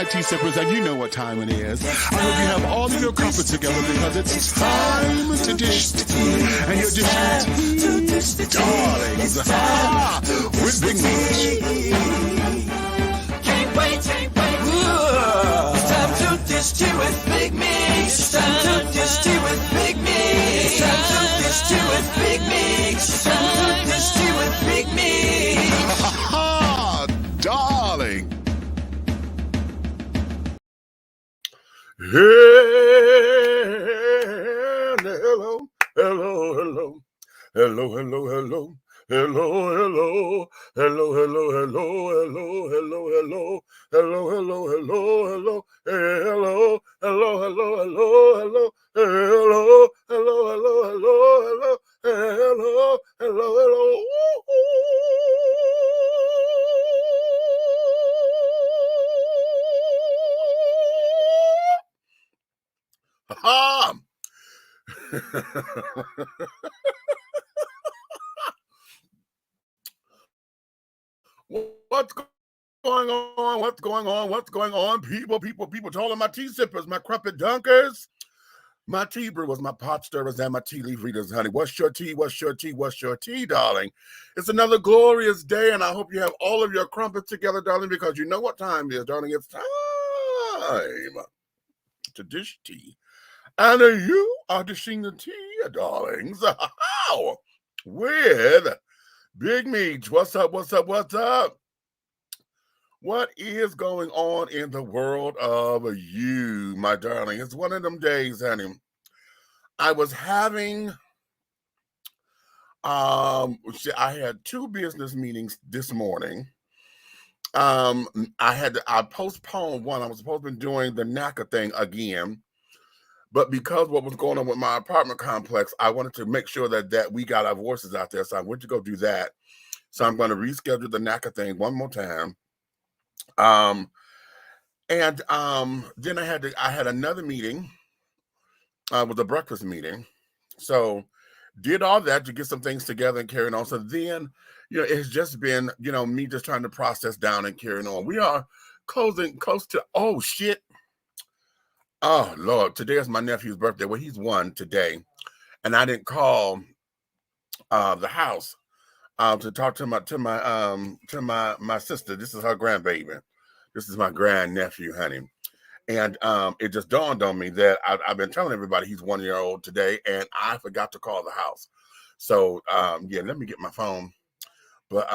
my tea sippers, and you know what time it is. I hope you have all of your crumpets together because it's time to dish tea. And you're dishing tea, darlings, with Big Meat. Can't wait. It's time to dish tea with Big Meat. It's time to dish tea with Big Meat. It's time to dish tea with Big Meat. It's time to dish tea with Big Meat. Darling. What's going on? People, to all of my tea sippers, my crumpet dunkers, my tea brewers, my pot stirrers, and my tea leaf readers, honey. What's your tea, darling? It's another glorious day, and I hope you have all of your crumpets together, darling, because you know what time it is, darling. It's time to dish tea. And you are dishing the tea, darlings, with Big Meat. What's up? What is going on in the world of you, my darling? It's one of them days, honey. I was having, I had 2 business meetings this morning. I postponed one. I was supposed to be doing the NACA thing again. But because what was going on with my apartment complex, I wanted to make sure that we got our voices out there. So I went to go do that. So I'm going to reschedule the NACA thing one more time. Then I had another meeting, with a breakfast meeting. So did all that to get some things together and carrying on. So then, it's just been, me just trying to process down and carrying on. We are close to, oh shit. Oh Lord, today is my nephew's birthday. Well, he's 1 today. And I didn't call the house to talk to my sister. This is her grandbaby. This is my grandnephew, honey. And it just dawned on me that I've been telling everybody he's 1 year old today, and I forgot to call the house. So let me get my phone. But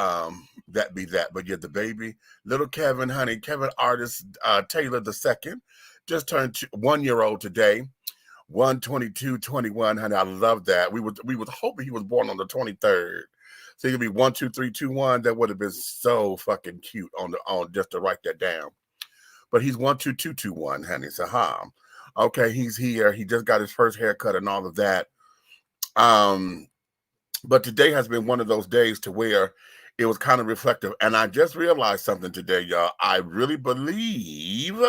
that be that. But yeah, the baby, little Kevin, honey, Kevin Artist Taylor II, just turned 1 year old today. 1/22/21, honey. I love that. We was hoping he was born on the 23rd. So he could be 1/2/3/2/1. That would have been so fucking cute on just to write that down. But he's 1/2/2/2/1, honey. So okay, he's here. He just got his first haircut and all of that. But today has been one of those days to where it was kind of reflective. And I just realized something today, y'all. I really believe,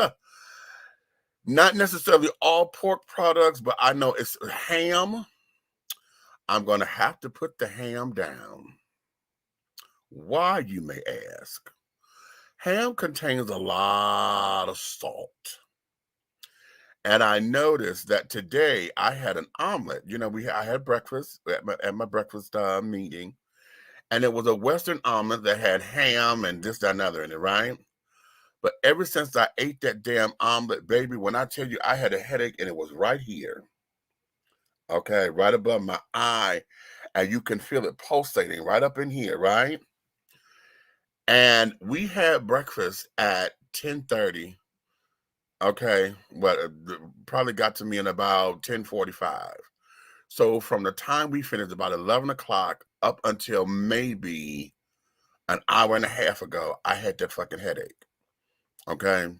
not necessarily all pork products, but I know it's ham. I'm going to have to put the ham down. Why, you may ask? Ham contains a lot of salt. And I noticed that today I had an omelet. I had breakfast at my breakfast meeting. And it was a Western omelet that had ham and this, that, and other in it, right? But ever since I ate that damn omelet, baby, when I tell you I had a headache and it was right here. Okay, right above my eye. And you can feel it pulsating right up in here, right? And we had breakfast at 10:30. Okay, but probably got to me in about 10:45. So from the time we finished, about 11 o'clock up until maybe an hour and a half ago, I had that fucking headache. Okay.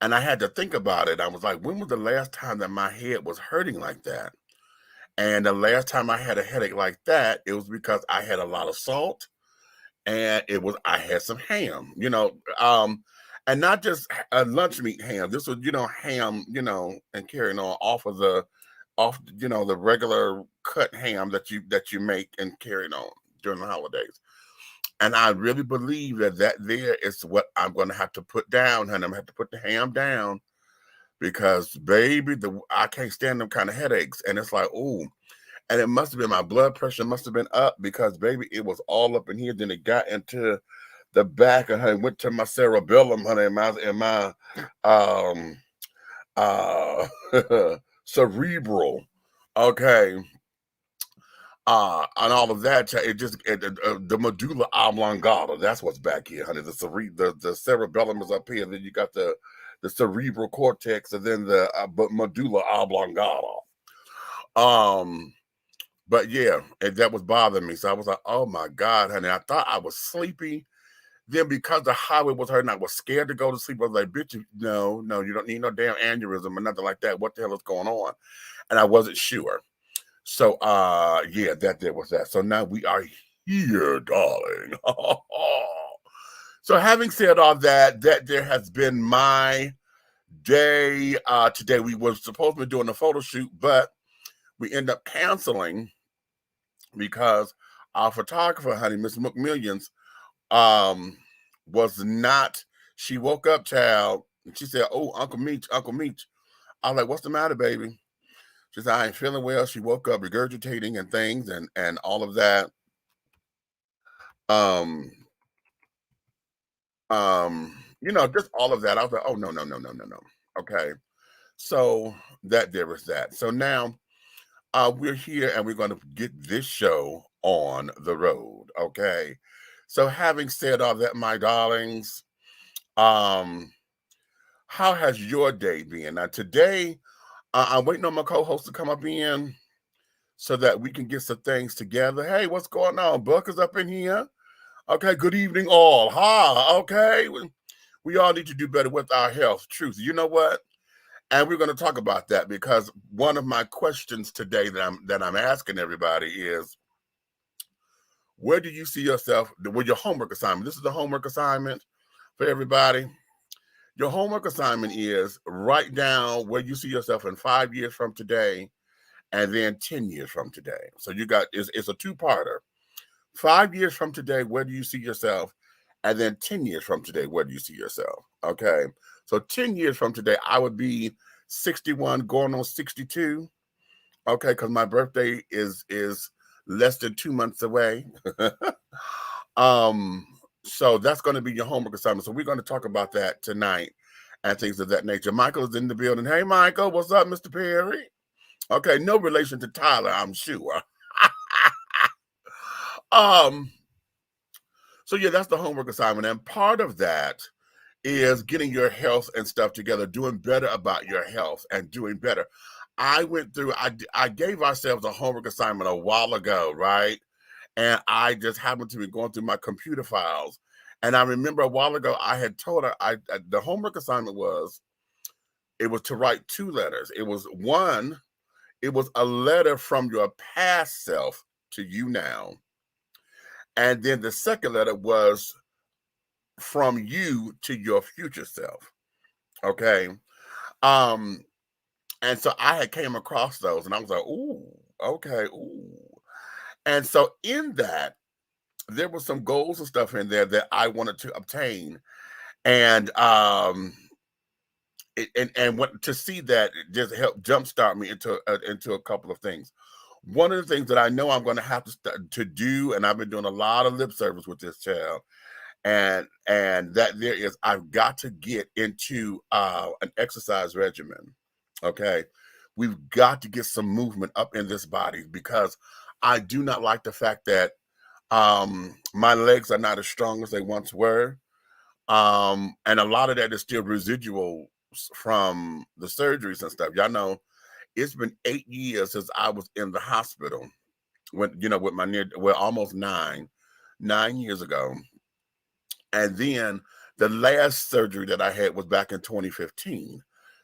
And I had to think about it. I was like, when was the last time that my head was hurting like that? And the last time I had a headache like that, it was because I had a lot of salt and I had some ham, and not just a lunch meat ham. This was, ham, and carrying on off the regular cut ham that you make and carrying on during the holidays. And I really believe that there is what I'm going to have to put down, honey. I'm going to have to put the ham down because, baby, I can't stand them kind of headaches. And it's like, ooh. And it must have been my blood pressure must have been up because, baby, it was all up in here. Then it got into the back and honey, went to my cerebellum, honey, in my um uh cerebral. Okay. And all of that, the medulla oblongata. That's what's back here, honey. The cerebellum is up here. Then you got the cerebral cortex, and then the medulla oblongata. But yeah, that was bothering me. So I was like, oh my God, honey. I thought I was sleepy. Then because the highway was hurting, I was scared to go to sleep. I was like, bitch, no, you don't need no damn aneurysm or nothing like that. What the hell is going on? And I wasn't sure. So yeah, there was that. So now we are here, darling. So having said all that there has been my day. Today we were supposed to be doing a photo shoot, but we end up canceling because our photographer, honey, Miss McMillions, was not. She woke up, child, and she said, "Oh, Uncle Meech." I was like, "What's the matter, baby?" She said, "I ain't feeling well." She woke up regurgitating and things and all of that. Um, just all of that. I was like, "Oh no, no, no, no, no, no." Okay, so there was that. So now we're here and we're going to get this show on the road. Okay. So having said all that, my darlings, how has your day been? Now today, I'm waiting on my co-host to come up in so that we can get some things together. Hey, what's going on? Buck is up in here. Okay, good evening all. Hi, okay. We all need to do better with our health. Truth. You know what? And we're going to talk about that because one of my questions today that I'm asking everybody is, where do you see yourself with your homework assignment? This is the homework assignment for everybody. Your homework assignment is write down where you see yourself in 5 years from today and then 10 years from today. So it's a two-parter. 5 years from today, where do you see yourself? And then 10 years from today, where do you see yourself? Okay. So 10 years from today, I would be 61 going on 62. Okay, because my birthday is less than 2 months away. So that's going to be your homework assignment. So we're going to talk about that tonight and things of that nature. Michael is in the building. Hey, Michael, what's up, Mr. Perry? Okay, no relation to Tyler, I'm sure. So yeah, that's the homework assignment. And part of that is getting your health and stuff together, doing better about your health and doing better. I gave ourselves a homework assignment a while ago, right? And I just happened to be going through my computer files. And I remember a while ago, I had told her the homework assignment was to write 2 letters. It was a letter from your past self to you now. And then the second letter was from you to your future self. Okay. And so I had came across those and I was like, ooh, okay, ooh. And so in that, there were some goals and stuff in there that I wanted to obtain. And what to see that it just helped jumpstart me into a couple of things. One of the things that I know I'm going to have to do, and I've been doing a lot of lip service with this child, and that there is, I've got to get into an exercise regimen. Okay, we've got to get some movement up in this body because I do not like the fact that my legs are not as strong as they once were, and a lot of that is still residual from the surgeries and stuff. Y'all know it's been 8 years since I was in the hospital with almost 9 years ago. And then the last surgery that I had was back in 2015.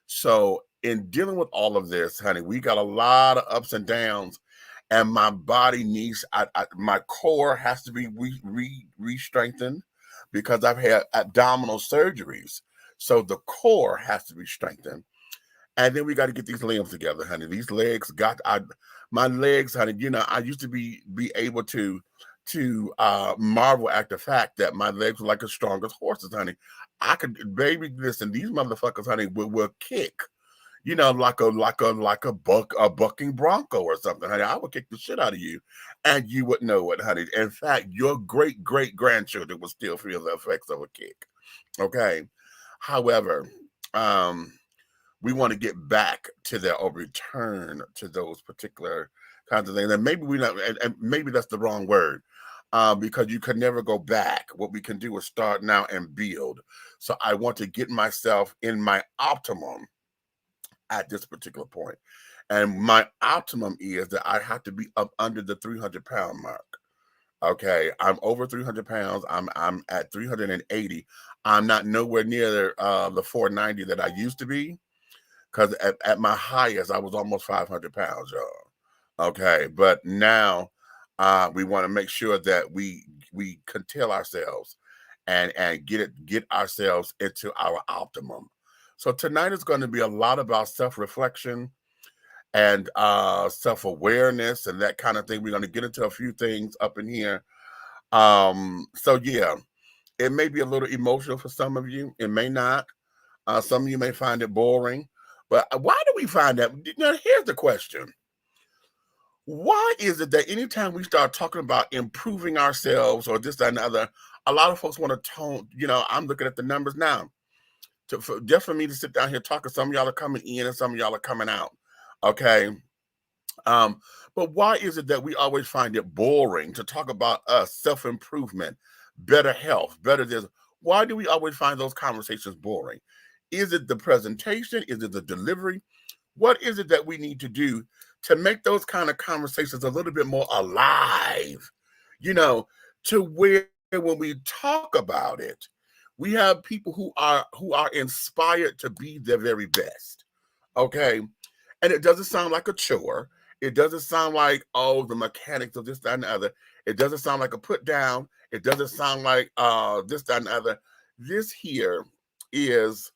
So in dealing with all of this, honey, we got a lot of ups and downs, and my body needs, my core has to be re-strengthened because I've had abdominal surgeries. So the core has to be strengthened. And then we got to get these limbs together, honey. These legs my legs, honey, I used to be able to to marvel at the fact that my legs were like as strong as horses, honey. I could, baby, listen, these motherfuckers, honey, will kick, like a bucking bronco or something, honey. I would kick the shit out of you, and you would know it, honey. In fact, your great grandchildren will still feel the effects of a kick. Okay. However, um, we want to get back to that or return to those particular kinds of things. And maybe we not, and maybe that's the wrong word, because you can never go back. What we can do is start now and build. So I want to get myself in my optimum at this particular point. And my optimum is that I have to be up under the 300-pound mark. Okay, I'm over 300 pounds. I'm at 380. I'm not nowhere near the 490 that I used to be, because at my highest I was almost 500 pounds, y'all. Okay, but now we want to make sure that we curtail ourselves and get ourselves into our optimum. So tonight is going to be a lot about self-reflection and self-awareness and that kind of thing. We're going to get into a few things up in here. So yeah, it may be a little emotional for some of you. It may not. Some of you may find it boring. But why do we find that? Now, here's the question. Why is it that anytime we start talking about improving ourselves or this, that, and the other, a lot of folks want to tone, I'm looking at the numbers now. Just for me to sit down here talking, some of y'all are coming in and some of y'all are coming out. Okay. But why is it that we always find it boring to talk about us, self-improvement, better health, better this? Why do we always find those conversations boring? Is it the presentation? Is it the delivery? What is it that we need to do to make those kind of conversations a little bit more alive? To where when we talk about it, we have people who are inspired to be their very best. Okay. And it doesn't sound like a chore. It doesn't sound like, oh, the mechanics of this, that, and the other. It doesn't sound like a put down. It doesn't sound like this, that, and the other. This here is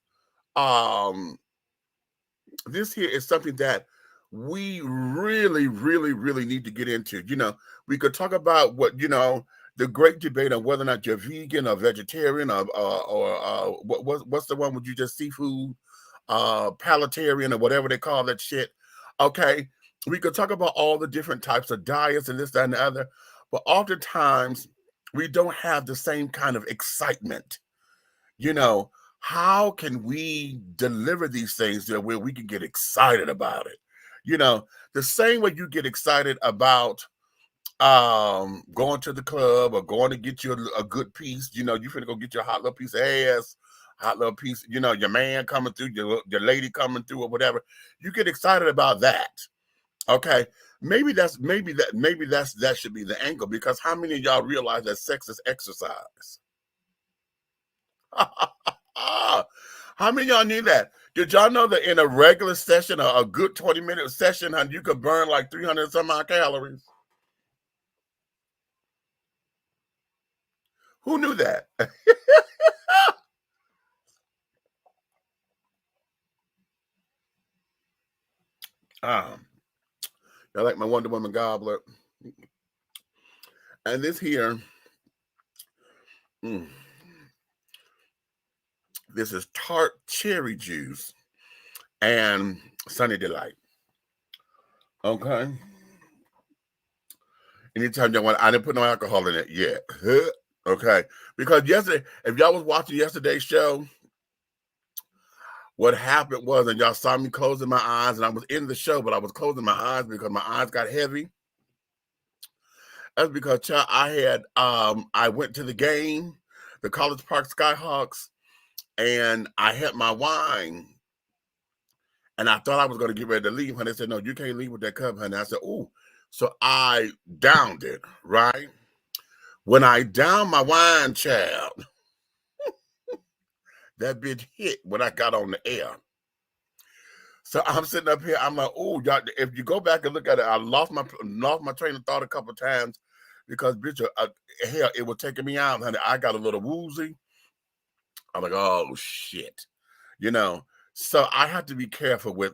something that we really, really, really need to get into. We could talk about the great debate on whether or not you're vegan or vegetarian or what's the one with you just seafood, palatarian or whatever they call that shit. Okay. We could talk about all the different types of diets and this, that, and the other, but oftentimes we don't have the same kind of excitement. How can we deliver these things where we can get excited about it? The same way you get excited about going to the club or going to get you a good piece, you finna go get your hot little piece of ass, hot little piece, your man coming through, your lady coming through or whatever. You get excited about that. Okay. Maybe that should be the angle, because how many of y'all realize that sex is exercise? How many of y'all need that? Did y'all know that in a regular session, a good 20-minute session, you could burn like 300 some odd calories? Who knew that? I like my Wonder Woman goblet. And this here, this is tart cherry juice and Sunny Delight. Okay. Anytime y'all want, I didn't put no alcohol in it yet. Okay. Because yesterday, if y'all was watching yesterday's show, what happened was, and y'all saw me closing my eyes, and I was in the show, but I was closing my eyes because my eyes got heavy. That's because, child, I went to the game, the College Park Skyhawks, and I had my wine, and I thought I was going to get ready to leave, honey. They said, no, you can't leave with that cup, honey. I said, ooh. So I downed it, right? When I downed my wine, child, that bitch hit when I got on the air. So I'm sitting up here, I'm like, oh, y'all, if you go back and look at it, I lost my train of thought a couple of times because, bitch, hell, it was taking me out, honey. I got a little woozy. I'm like, oh, shit. So I have to be careful with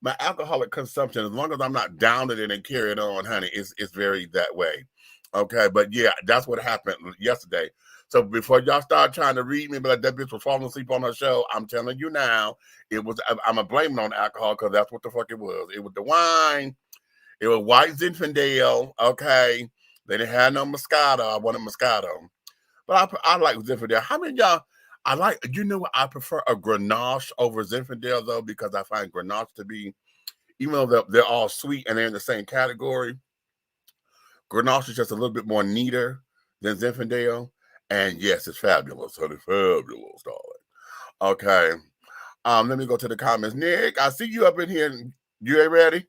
my alcoholic consumption. As long as I'm not down it and carry it on, honey, it's very that way. Okay, but yeah, that's what happened yesterday. So before y'all start trying to read me, but like that bitch was falling asleep on her show, I'm telling you now, it was. I'm gonna blame it on alcohol because that's what the fuck it was. It was the wine. It was white Zinfandel. Okay, they didn't have no Moscato. I wanted Moscato, but I like Zinfandel. How many of y'all? I like. You know what? I prefer a Grenache over Zinfandel though because I find Grenache to be, even though they're all sweet and they're in the same category. Grenache is just a little bit more neater than Zinfandel. And yes, it's fabulous. Honey, fabulous, darling. Okay. Let me go to the comments. Nick, I see you up in here. You ain't ready?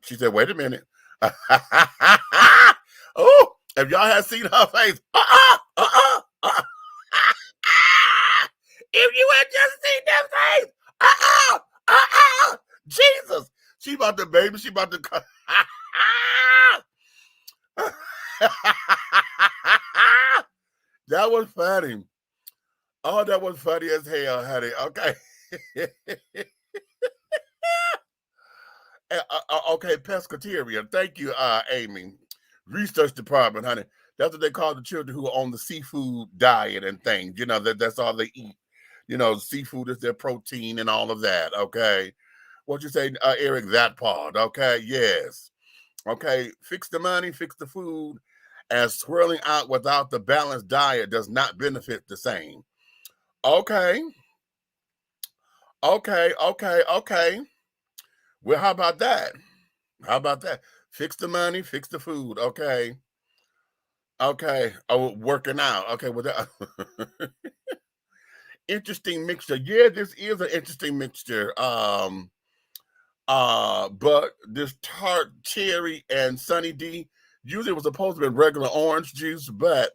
She said, wait a minute. Oh, if y'all had seen her face, if you had just seen that face, Jesus. She about to, baby, she about to that was funny. Oh, that was funny as hell, honey. Okay. Okay, pescateria. Thank you, Amy. Research department, honey. That's what they call the children who are on the seafood diet and things. You know, that's all they eat. You know, seafood is their protein and all of that. Okay. What you say, Eric, that part. Okay, yes. Okay, fix the money, fix the food, and swirling out without the balanced diet does not benefit the same. Okay. Okay. Well, how about that? How about that? Fix the money, fix the food. Okay. Okay. Oh, working out. Okay. Well, that interesting mixture. Yeah, this is an interesting mixture. But this tart cherry and Sunny D. Usually it was supposed to be regular orange juice, but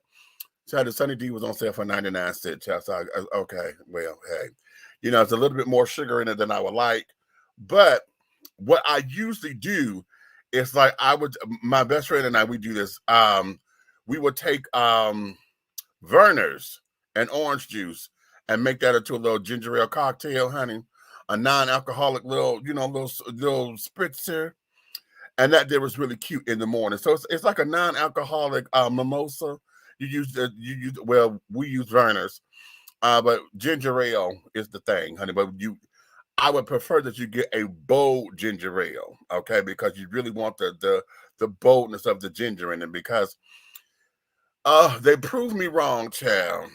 the Sunny D was on sale for 99 cents. So okay, well, hey, you know, it's a little bit more sugar in it than I would like. But what I usually do is like my best friend and I, we do this. We would take Verner's and orange juice and make that into a little ginger ale cocktail, honey. A non-alcoholic little, you know, little spritzer. And that there was really cute in the morning. So it's like a non-alcoholic mimosa. Well, we use Verner's, but ginger ale is the thing, honey. But I would prefer that you get a bold ginger ale, okay, because you really want the boldness of the ginger in it. Because they proved me wrong, child,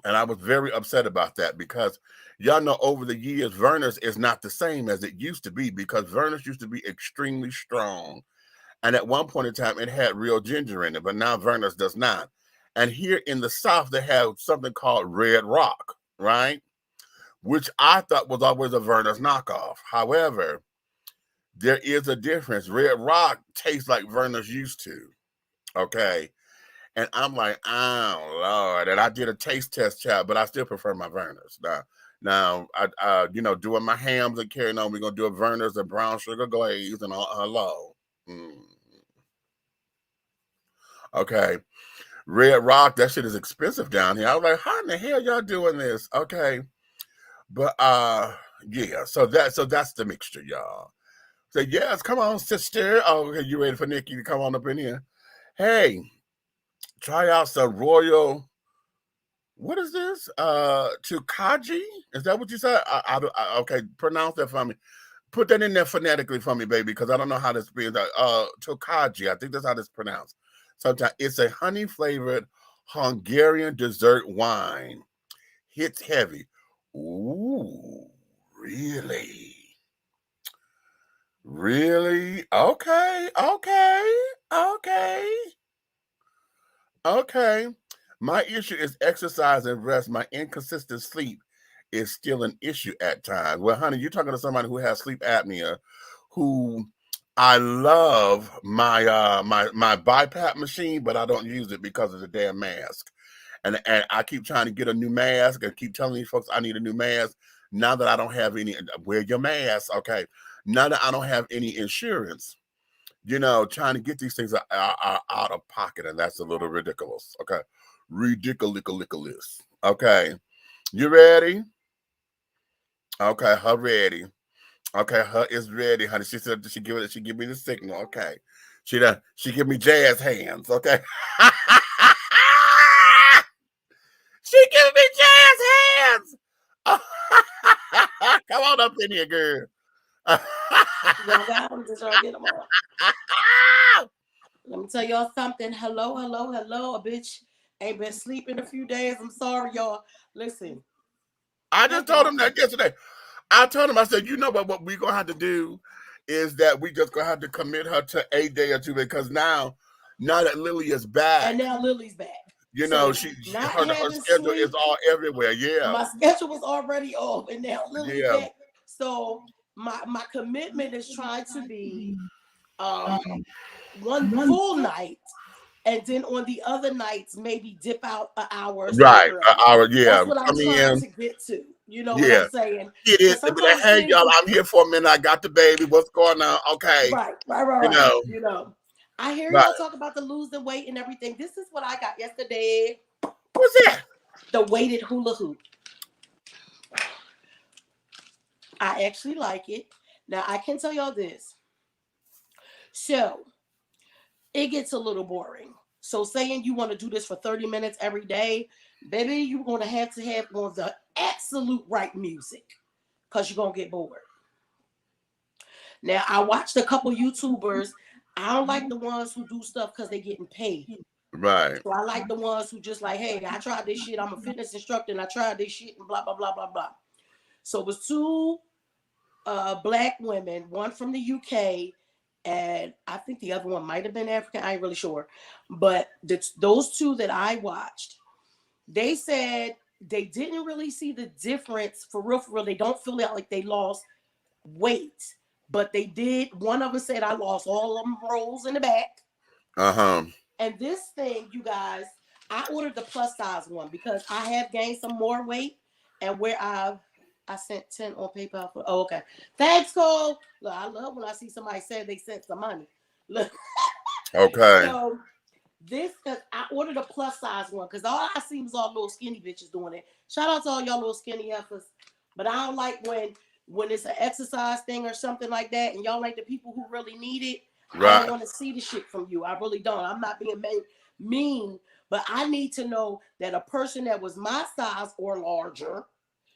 and I was very upset about that because y'all know over the years Verner's is not the same as it used to be because Verner's used to be extremely strong. And at one point in time, it had real ginger in it, but now Verner's does not. And here in the South, they have something called Red Rock, right? Which I thought was always a Verner's knockoff. However, there is a difference. Red Rock tastes like Verner's used to, okay? And I'm like, oh, Lord. And I did a taste test, child, but I still prefer my Verner's. Now, you know, doing my hams and carrying on, we're going to do a Verner's and brown sugar glaze and all, hello. Okay. Red Rock, that shit is expensive down here. I was like, how in the hell y'all doing this? Okay. But yeah, so that's the mixture, y'all. So yes, come on, sister. Oh, okay, you ready for Nikki to come on up in here? Hey, try out some royal. What is this? Tukaji? Is that what you said? Okay, pronounce that for me. Put that in there phonetically for me, baby, because I don't know how this means. Tokaji, I think that's how this pronounced. Sometimes it's a honey flavored Hungarian dessert wine. Hits heavy. Ooh, really? Really? Okay. My issue is exercise and rest. My inconsistent sleep is still an issue at times. Well, honey, you're talking to somebody who has sleep apnea, who I love my BiPAP machine, but I don't use it because of the damn mask. And I keep trying to get a new mask and keep telling these folks I need a new mask. Now that I don't have any, wear your mask, okay? Now that I don't have any insurance, you know, trying to get these things are out of pocket, and that's a little ridiculous, okay? Ridiculous. Okay, you ready? Okay, her ready. Okay, her is ready, honey. She said she give me the signal. Okay. She give me jazz hands. Okay. She give me jazz hands. Come on up in here, girl. Y'all got them? Did y'all get them all? Let me tell y'all something. Hello, hello, hello. A bitch ain't been sleeping a few days. I'm sorry, y'all. Listen. I just told him that yesterday. I told him, I said, you know what we're gonna have to do is that we just gonna have to commit her to a day or two, because now that Lily is back, And now Lily's back. you So know, not her having schedule is sleep. all everywhere. Yeah, My schedule was already off, and now Lily's yeah, back. So my commitment is trying to be one full night, and then on the other nights maybe dip out an hour or so right. early. Yeah, That's what I'm come trying in. to get to. You know what Yeah, I'm saying? it is. Because But sometimes hey, things y'all, is I'm here for a minute. I got the baby. What's going on? Okay, right. you know, You know. I hear right. y'all talk about the losing weight and everything. This is what I got yesterday. What's that? The weighted hula hoop. I actually like it. Now I can tell y'all this. So it gets a little boring. So saying you want to do this for 30 minutes every day, baby, you're going to have on the absolute right music because you're going to get bored. Now, I watched a couple YouTubers. I don't like the ones who do stuff because they're getting paid. Right. So I like the ones who just like, hey, I tried this shit. I'm a fitness instructor and I tried this shit and blah, blah, blah, blah, blah. So it was two black women, one from the UK, and I think the other one might have been African. I ain't really sure. But those two that I watched, they said they didn't really see the difference for real, for real. They don't feel like they lost weight, but they did. One of them said, I lost all of them rolls in the back. Uh-huh. And this thing, you guys, I ordered the plus size one because I have gained some more weight, and where I sent 10 on PayPal for. Oh, okay. Thanks, Cole. Look, I love when I see somebody say they sent some money. Look. Okay. So this, cause I ordered a plus size one because all I see was all little skinny bitches doing it. Shout out to all y'all little skinny heifers. But I don't like when it's an exercise thing or something like that, and y'all like the people who really need it. I Right. don't want to see the shit from you. I really don't. I'm not being mean, but I need to know that a person that was my size or larger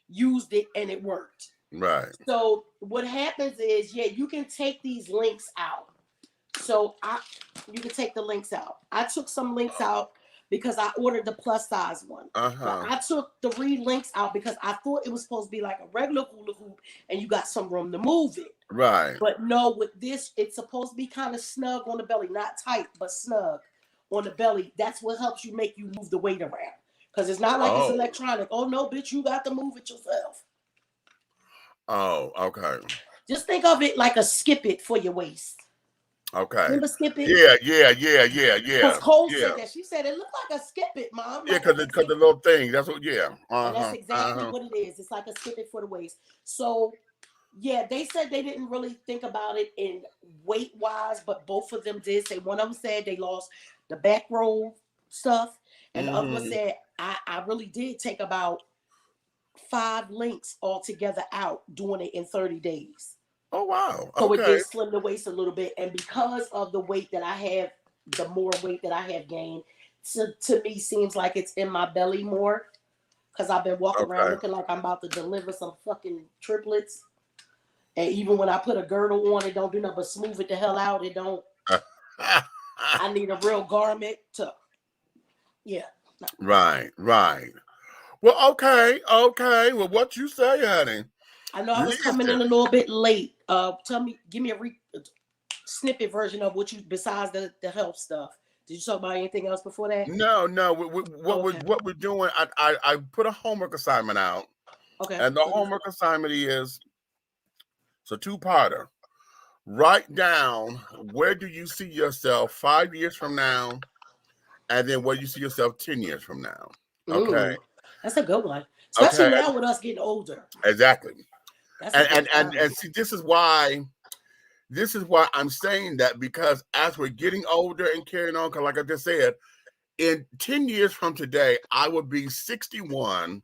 used it and it worked. Right. So what happens is, yeah, you can take these links out. So you can take the links out. I took some links out because I ordered the plus size one. But Uh-huh. I took 3 links out because I thought it was supposed to be like a regular hula hoop and you got some room to move it. Right. But no, with this, it's supposed to be kind of snug on the belly, not tight, but snug on the belly. That's what helps you make you move the weight around. Because it's not like it's Oh. electronic. Oh no, bitch, you got to move it yourself. Oh, okay. Just think of it like a skip it for your waist. Okay. Remember skip it? Yeah. Because Cole Yeah. said that. She said it looked like a skip it, mom. Yeah, Like a because the little thing. That's what. Yeah. and that's Uh-huh. exactly Uh-huh. what it is. It's like a skip it for the waist. So yeah, they said they didn't really think about it in weight wise, but both of them did say one of them said they lost the back roll stuff, and the other one Mm-hmm. said I really did take about 5 links altogether out doing it in 30 days. Oh wow. So it Okay. did slim the waist a little bit. And because of the weight that I have, the more weight that I have gained, to me seems like it's in my belly more. Because I've been walking around Okay. looking like I'm about to deliver some fucking triplets. And even when I put a girdle on, it don't do nothing but smooth it the hell out. It don't. I need a real garment to, yeah. Right. Right. Well, okay. Well, what you say, honey? I know I was coming Listen. in a little bit late. Give me a snippet version of what you, besides the health stuff. Did you talk about anything else before that? No. Oh, okay. What we're doing? I put a homework assignment out, Okay. and the homework assignment is it's a two-parter. Write down where do you see yourself 5 years from now, and then where you see yourself 10 years from now. Okay. Ooh, that's a good one. Especially Okay. now with us getting older. Exactly. That's a And good time. see, this is why I'm saying that, because as we're getting older and carrying on, because like I just said, in 10 years from today, I will be 61.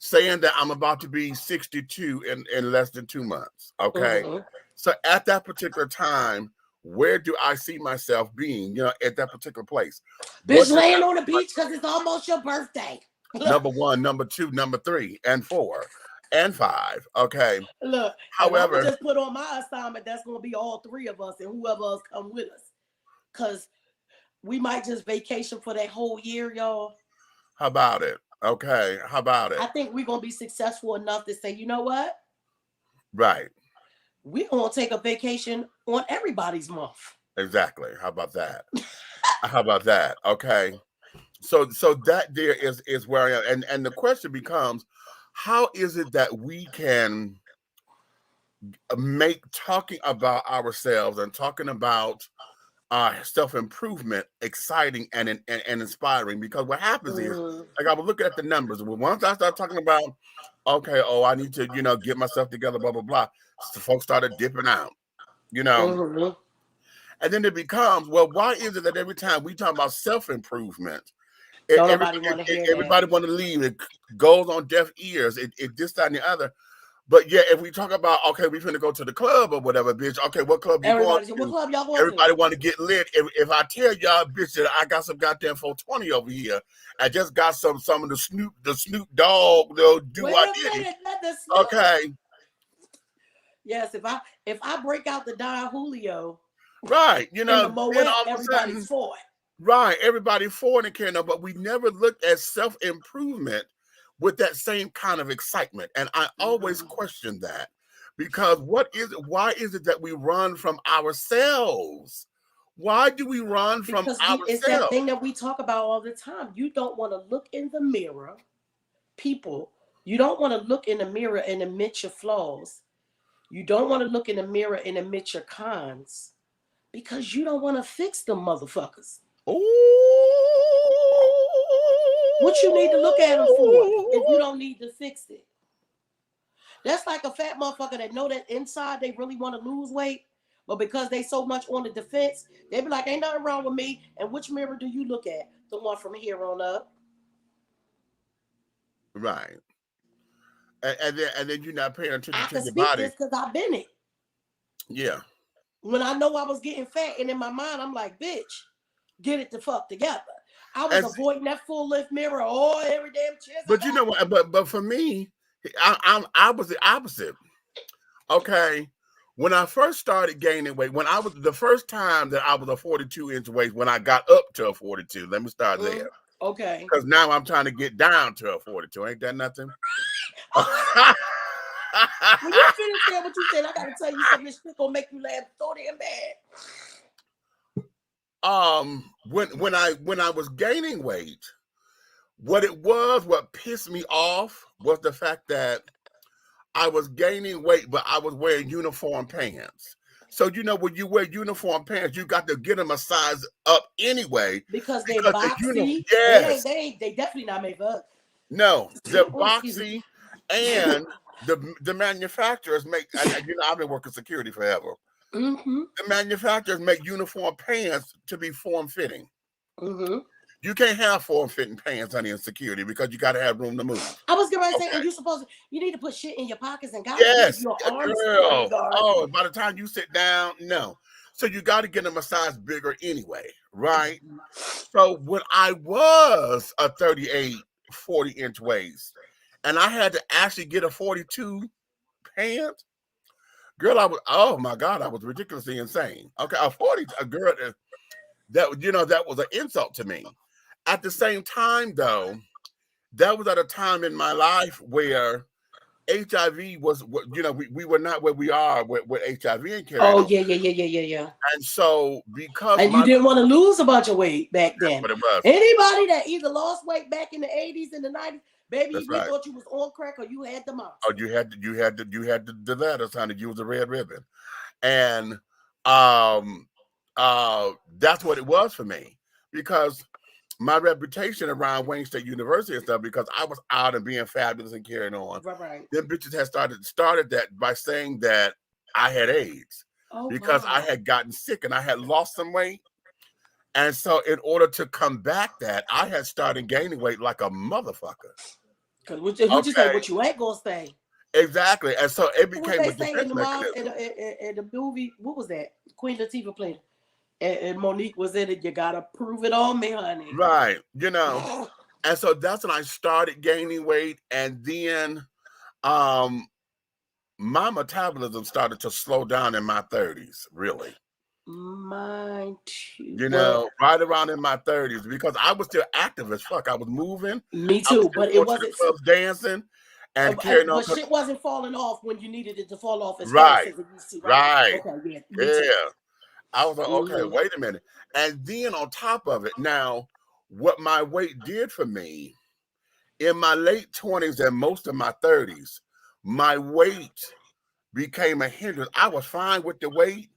saying that I'm about to be 62 in less than 2 months. Okay. Mm-hmm. So at that particular time, where do I see myself being, at that particular place? Bitch What does laying that on the look like? beach because it's almost your birthday. Number one, number two, number three, and four, and five. Okay. Look, and I'm gonna However, just put on my assignment. That's gonna be all three of us and whoever else come with us, cause we might just vacation for that whole year, y'all. how about it? Okay. How about it? I think we're gonna be successful enough to say, you know what? Right. We're gonna take a vacation on everybody's month. Exactly. How about that? How about that? Okay. So that there is where I am. And the question becomes, how is it that we can make talking about ourselves and talking about self-improvement exciting and inspiring? Because what happens is, like, I was looking at the numbers. Once I start talking about, okay, I need to, get myself together, blah, blah, blah, so folks started dipping out, Mm-hmm. and then it becomes, well, why is it that every time we talk about self-improvement, Don't nobody want to hear that. everybody want to leave? It goes on deaf ears. It this, that, and the other. But yeah, if we talk about, okay, we finna go to the club or whatever, bitch. Okay, what club you going to? What club y'all going Everybody to? want to get lit. If I tell y'all, bitch, that I got some goddamn 420 over here, I just got some of the Snoop Dogg, do Wait I a did minute, let the Snoop. Okay. Yes, if I break out the Don Julio, Right, in the Moet, all of a everybody's sudden, for it. right, everybody for it and care, but we never looked at self-improvement with that same kind of excitement. And I always question that, because why is it that we run from ourselves? Why do we run from Because it's that ourselves? thing that we talk about all the time. You don't want to look in the mirror, people. You don't want to look in the mirror and admit your flaws. You don't want to look in the mirror and admit your cons because you don't want to fix them motherfuckers. Ooh. What you need to look at them for if you don't need to fix it? That's like a fat motherfucker that know that inside they really want to lose weight, but because they so much on the defense, they be like, ain't nothing wrong with me. And which mirror do you look at? The one from here on up. Right. And then you're not paying attention I to can your speak body. this because I've been it. Yeah. When I know I was getting fat, and in my mind, I'm like, bitch, get it the fuck together. I was avoiding that full length mirror every damn chance. But you know what? But for me, I was the opposite. Okay. When I first started gaining weight, when I was the first time that I was a 42-inch waist, when I got up to a 42, let me start there. Okay. Because now I'm trying to get down to a 42. Ain't that nothing? When you finish saying what you said, I gotta tell you something. This shit gonna make you laugh so damn bad. When I was gaining weight, what pissed me off was the fact that I was gaining weight, but I was wearing uniform pants. So when you wear uniform pants, you got to get them a size up anyway. Because they boxy. Yes. They definitely not made for us. No, they're boxy, and the manufacturers make. I've been working security forever. Mm-hmm. The manufacturers make uniform pants to be form-fitting. Mm-hmm. You can't have form-fitting pants, honey, in security, because you got to have room to move. I was going to say, and you need to put shit in your pockets and Yes, your arms. girl. Oh, by the time you sit down, no. So you got to get them a size bigger anyway, right? So when I was a 38, 40-inch waist, and I had to actually get a 42 pant, girl, oh my God, I was ridiculously insane. Okay, a girl that was an insult to me. At the same time, though, that was at a time in my life where HIV was, we were not where we are with HIV and carrying on. Yeah. And so because you didn't want to lose a bunch of weight back then. What it was. Anybody that either lost weight back in the 80s and the 90s, baby, That's we right. thought you was on crack or you had the monster. Oh, you had the letters, honey. You was a red ribbon. And that's what it was for me, because my reputation around Wayne State University and stuff, because I was out and being fabulous and carrying on. Right. Them bitches had started that by saying that I had AIDS because I had gotten sick and I had lost some weight. And so in order to combat that, I had started gaining weight like a motherfucker. Because what you say? What you ain't gonna say? Exactly. And so it What became they a say defense in the mechanism. in the movie? What was that? Queen Latifah played it, and Monique was in it. You gotta prove it on me, honey. Right. And so that's when I started gaining weight. And then um my metabolism started to slow down in my 30s, really. Mine too. Well, Right around in my 30s, because I was still active as fuck. I was moving. me I was too. still But it going to the wasn't. clubs dancing and carrying on. But shit wasn't falling off when you needed it to fall off as fast Right, as it used to, right? right. Okay, yeah, me too. Yeah. I was like, okay, Mm-hmm. wait a minute. And then on top of it, now, what my weight did for me in my late 20s and most of my 30s, my weight became a hindrance. I was fine with the weight,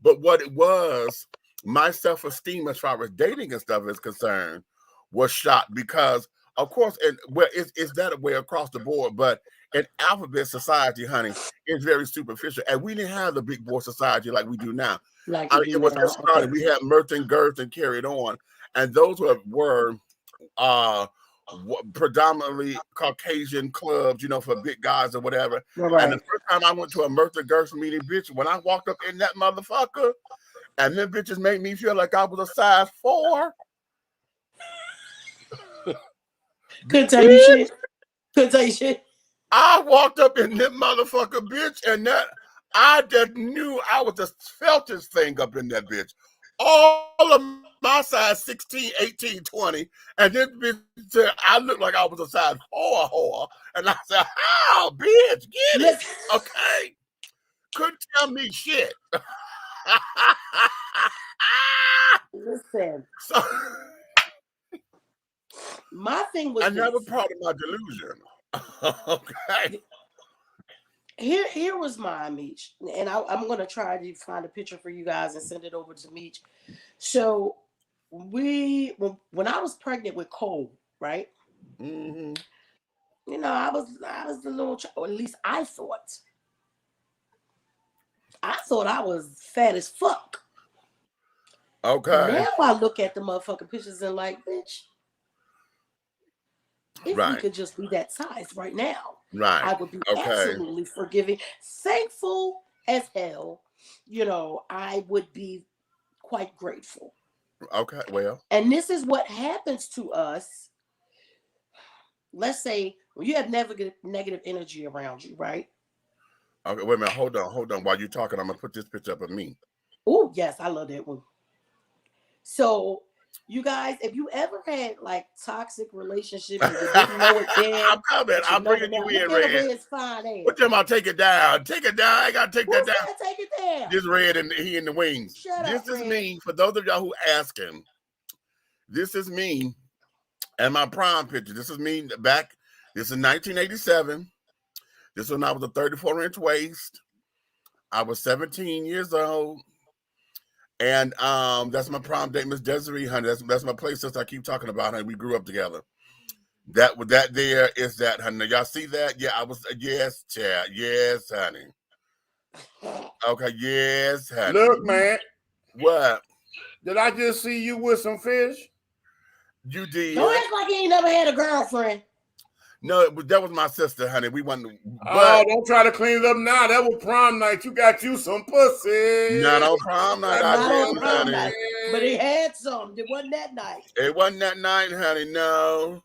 but what it was, my self-esteem as far as dating and stuff is concerned was shot because, of course, and well, it's that way across the board, but in alphabet society, honey, it's very superficial. And we didn't have the big boy society like we do now. Like I we mean, do it was now. just started. Okay. We had mirth and girth and carried on. And those were uh predominantly Caucasian clubs, for big guys or whatever. All And the right. first time I went to a mirth and girth meeting, bitch, when I walked up in that motherfucker, and them bitches made me feel like I was a size 4. Couldn't tell you Bitch, shit. Couldn't tell you shit. I walked up in that motherfucker, bitch, and that I just knew I was the feltest thing up in that bitch. All of my size 16, 18, 20, and this bitch said I looked like I was a size 4 whore. And I said, how, bitch, get it. Listen, Okay. Couldn't tell me shit. listen. So My thing was another this. part of my delusion. Okay. Here was mine, Meech, and I'm gonna try to find a picture for you guys and send it over to Meech. So when I was pregnant with Cole, right? Mm-hmm. I was the little child, or at least I thought. I thought I was fat as fuck. Okay. Now I look at the motherfucking pictures and like, bitch, if we Right. could just be that size right now, Right. I would be Okay. absolutely forgiving, thankful as hell. I would be quite grateful. Okay. Well. And this is what happens to us. Let's say when you have negative energy around you, right? Okay. Wait a minute. Hold on. While you're talking, I'm gonna put this picture up of me. Oh, yes, I love that one. So, you guys, if you ever had like toxic relationships and you didn't know it then, I'm coming. but you I'm know it bringing now, you look in, at Red. Red's fine ass. What them? I'll take it down. Take it down. I gotta take Who that down. said take it down? This Red and he in the wings. Shut This up, is Red. me. For those of y'all who asking, this is me and my prom picture. This is me back. This is 1987. This one I was a 34-inch waist. I was 17 years old. And that's my prom date, Miss Desiree, honey. That's my play sister I keep talking about, honey. We grew up together. That there is that, honey. Y'all see that? Yeah, I was yes, Chad. Yes, honey. Okay, yes, honey. Look, man. What? Did I just see you with some fish? You did? Don't act like you ain't never had a girlfriend. No, that was my sister, honey. We went, Oh, don't try to clean it up now. That was prom night. You got you some pussy. not on prom night. Not I on didn't, prom honey. night. But he had some. It wasn't that night. It wasn't that night, honey. No.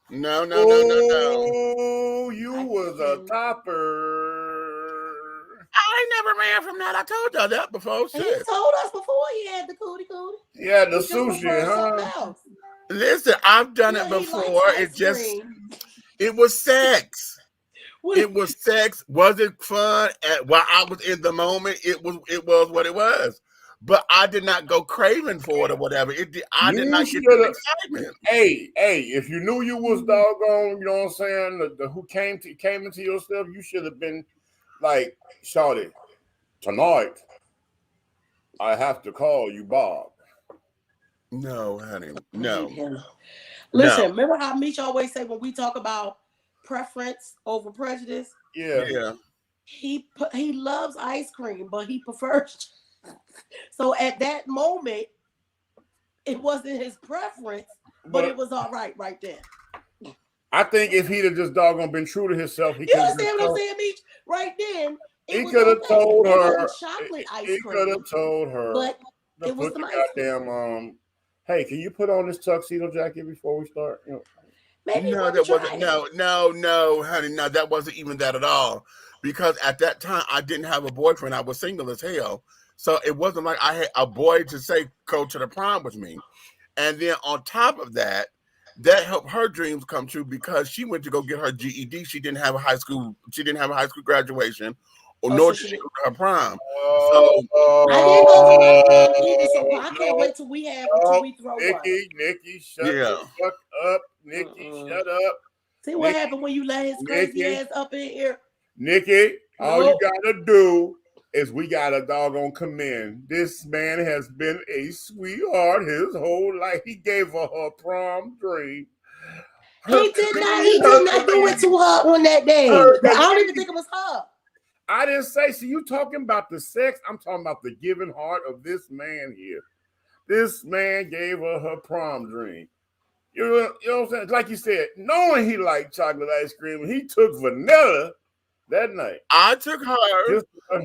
No. Oh, you I was can. a topper. I ain't never ran from that. I told y'all that before. And he Shit. told us before he had the cootie. Yeah, the He just sushi, preferred something huh? else. Listen, I've done Yeah, it he likes before. ice cream. It was sex. What- It was sex. Was it fun? While I was in the moment, it was what it was. But I did not go craving for it or whatever. I did not get the excitement. Hey, if you knew you was doggone, you know what I'm saying, the who came into your stuff, you should have been like, shawty, tonight I have to call you Bob. No, honey. No. Listen, remember how Meech always say when we talk about preference over prejudice? Yeah. He loves ice cream, but he prefers. So at that moment, it wasn't his preference, but it was all right there. I think if he'd have just doggone been true to himself, he You could have understand what I'm saying, Meech? Right then, he it was could have okay. told It her. wasn't chocolate ice He could cream, have told her but to it was put some the ice cream. goddamn Hey, can you put on this tuxedo jacket before we start? You know. Maybe he No, wanted that to wasn't. try it. No, honey. No, that wasn't even that at all. Because at that time, I didn't have a boyfriend. I was single as hell. So it wasn't like I had a boy to say go to the prom with me. And then on top of that, that helped her dreams come true because she went to go get her GED. She didn't have a high school. She didn't have a high school graduation, or Oh, nor so did she she did. go to her prom. So I didn't go to my prom either, so I can't No, wait till we have until we throw one. Nikki, shut the yeah, fuck up. Nikki, shut up. See what Nikki, happened when you let his crazy ass up in here? Nikki, all you Nope. gotta do is we gotta doggone commend. This man has been a sweetheart his whole life. He gave her prom dream. He did not. He did not do it to her on that day. I don't even think it was her. I didn't say. So you talking about the sex? I'm talking about the giving heart of this man here. This man gave her prom dream. You know what I'm saying? Like you said, knowing he liked chocolate ice cream, he took vanilla that night. I took her,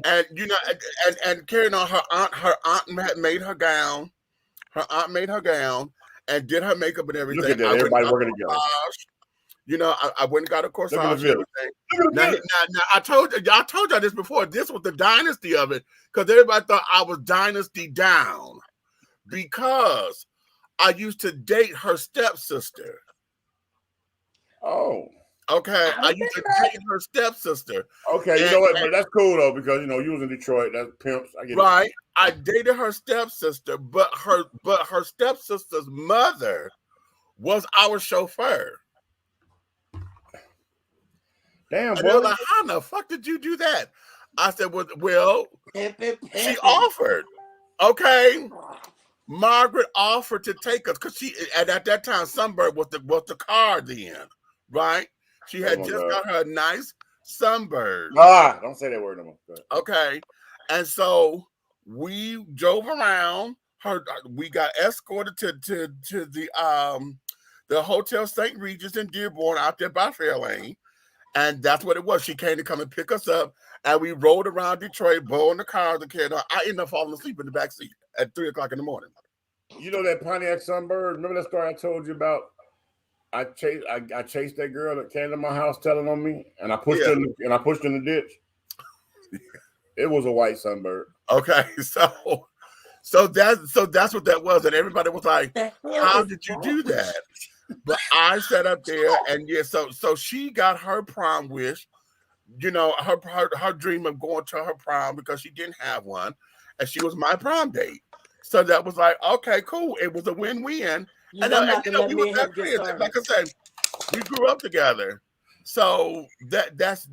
and and carrying on her aunt. Her aunt had made her gown. Her aunt made her gown and did her makeup and everything. Look at that, everybody working together. I went and got a corsage. Look at the now, I told y'all this before. This was the dynasty of it because everybody thought I was dynasty down because I used to date her stepsister. Oh. Okay, I used to date her stepsister. Okay, you know what? But that's cool though because you was in Detroit. That's pimps. I get right. It. I dated her stepsister, but her stepsister's mother was our chauffeur. Damn, and boy. they're like, how the fuck did you do that? I said, well, she offered. Okay. Margaret offered to take us because she at that time Sunbird was the car then, right? She had just got her a nice Sunbird. Don't say that word no more. Okay. And so we drove around. We got escorted to the Hotel St. Regis in Dearborn out there by Fairlane. And that's what it was. She came to come and pick us up, and we rode around Detroit, blowing the cars and carrying on. I ended up falling asleep in the back seat at 3:00 in the morning. You know that Pontiac Sunbird? Remember that story I told you about? I chased that girl that came to my house telling on me, and I pushed her in the ditch. It was a white Sunbird. Okay, so that's what that was, and everybody was like, "How did you do that?" But I sat up there, and so she got her prom wish, her dream of going to her prom because she didn't have one, and she was my prom date. So that was like, okay, cool. It was a win-win. We were best friends. Like I said, we grew up together. So that's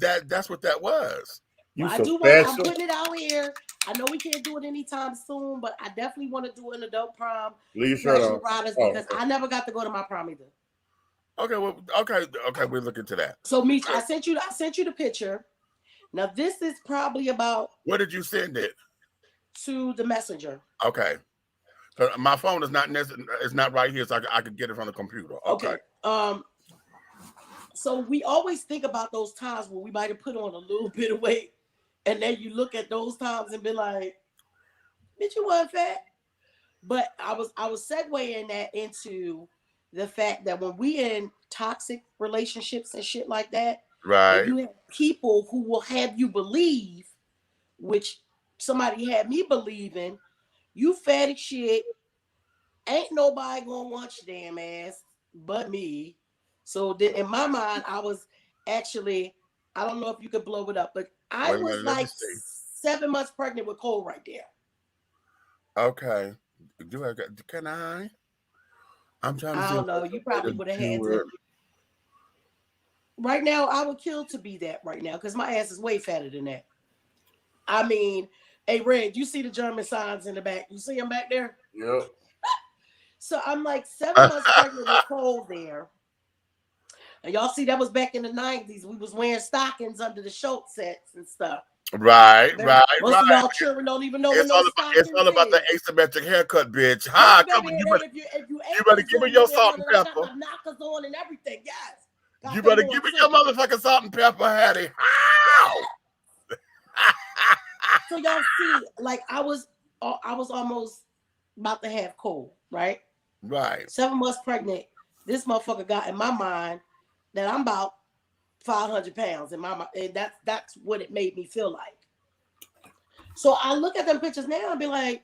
what that was. I'm putting it out here. I know we can't do it anytime soon, but I definitely want to do an adult prom. Leave your shirt on. Because I never got to go to my prom either. Okay, well, okay, we'll look into that. So, Meech, I sent you the picture. Now, this is probably about. Where did you send it? To the messenger. Okay. So my phone is not right here, so I could get it from the computer. Okay. So we always think about those times where we might have put on a little bit of weight, and then you look at those times and be like, "Bitch, you wasn't fat." But I was segueing that into the fact that when we in toxic relationships and shit like that, right? You have people who will have you believe, which somebody had me believing, you fat as shit. Ain't nobody gonna want your damn ass but me. So then in my mind, I was actually, I don't know if you could blow it up, but I was like 7 months pregnant with Cole right there. Okay. Can I? I'm trying to see. I don't know. You probably would have had to. Right now, I would kill to be that right now because my ass is way fatter than that. I mean, hey, Red, you see the German signs in the back? You see them back there? Yep. So I'm like 7 months pregnant with Cole there. And y'all see that was back in the 90s. We was wearing stockings under the short sets and stuff. Right. Most of y'all children don't even know what no stockings It's all about the asymmetric haircut, bitch. Hi, come on, you better give me your salt and pepper. Knockers on and everything, yes. Got You them better boys give me your tripping. motherfucking salt and pepper, Hattie. How? So y'all see, like I was almost about to have Cole, right? Right. 7 months pregnant. This motherfucker got in my mind that I'm about 500 pounds in my mind. And that's what it made me feel like. So I look at them pictures now and be like,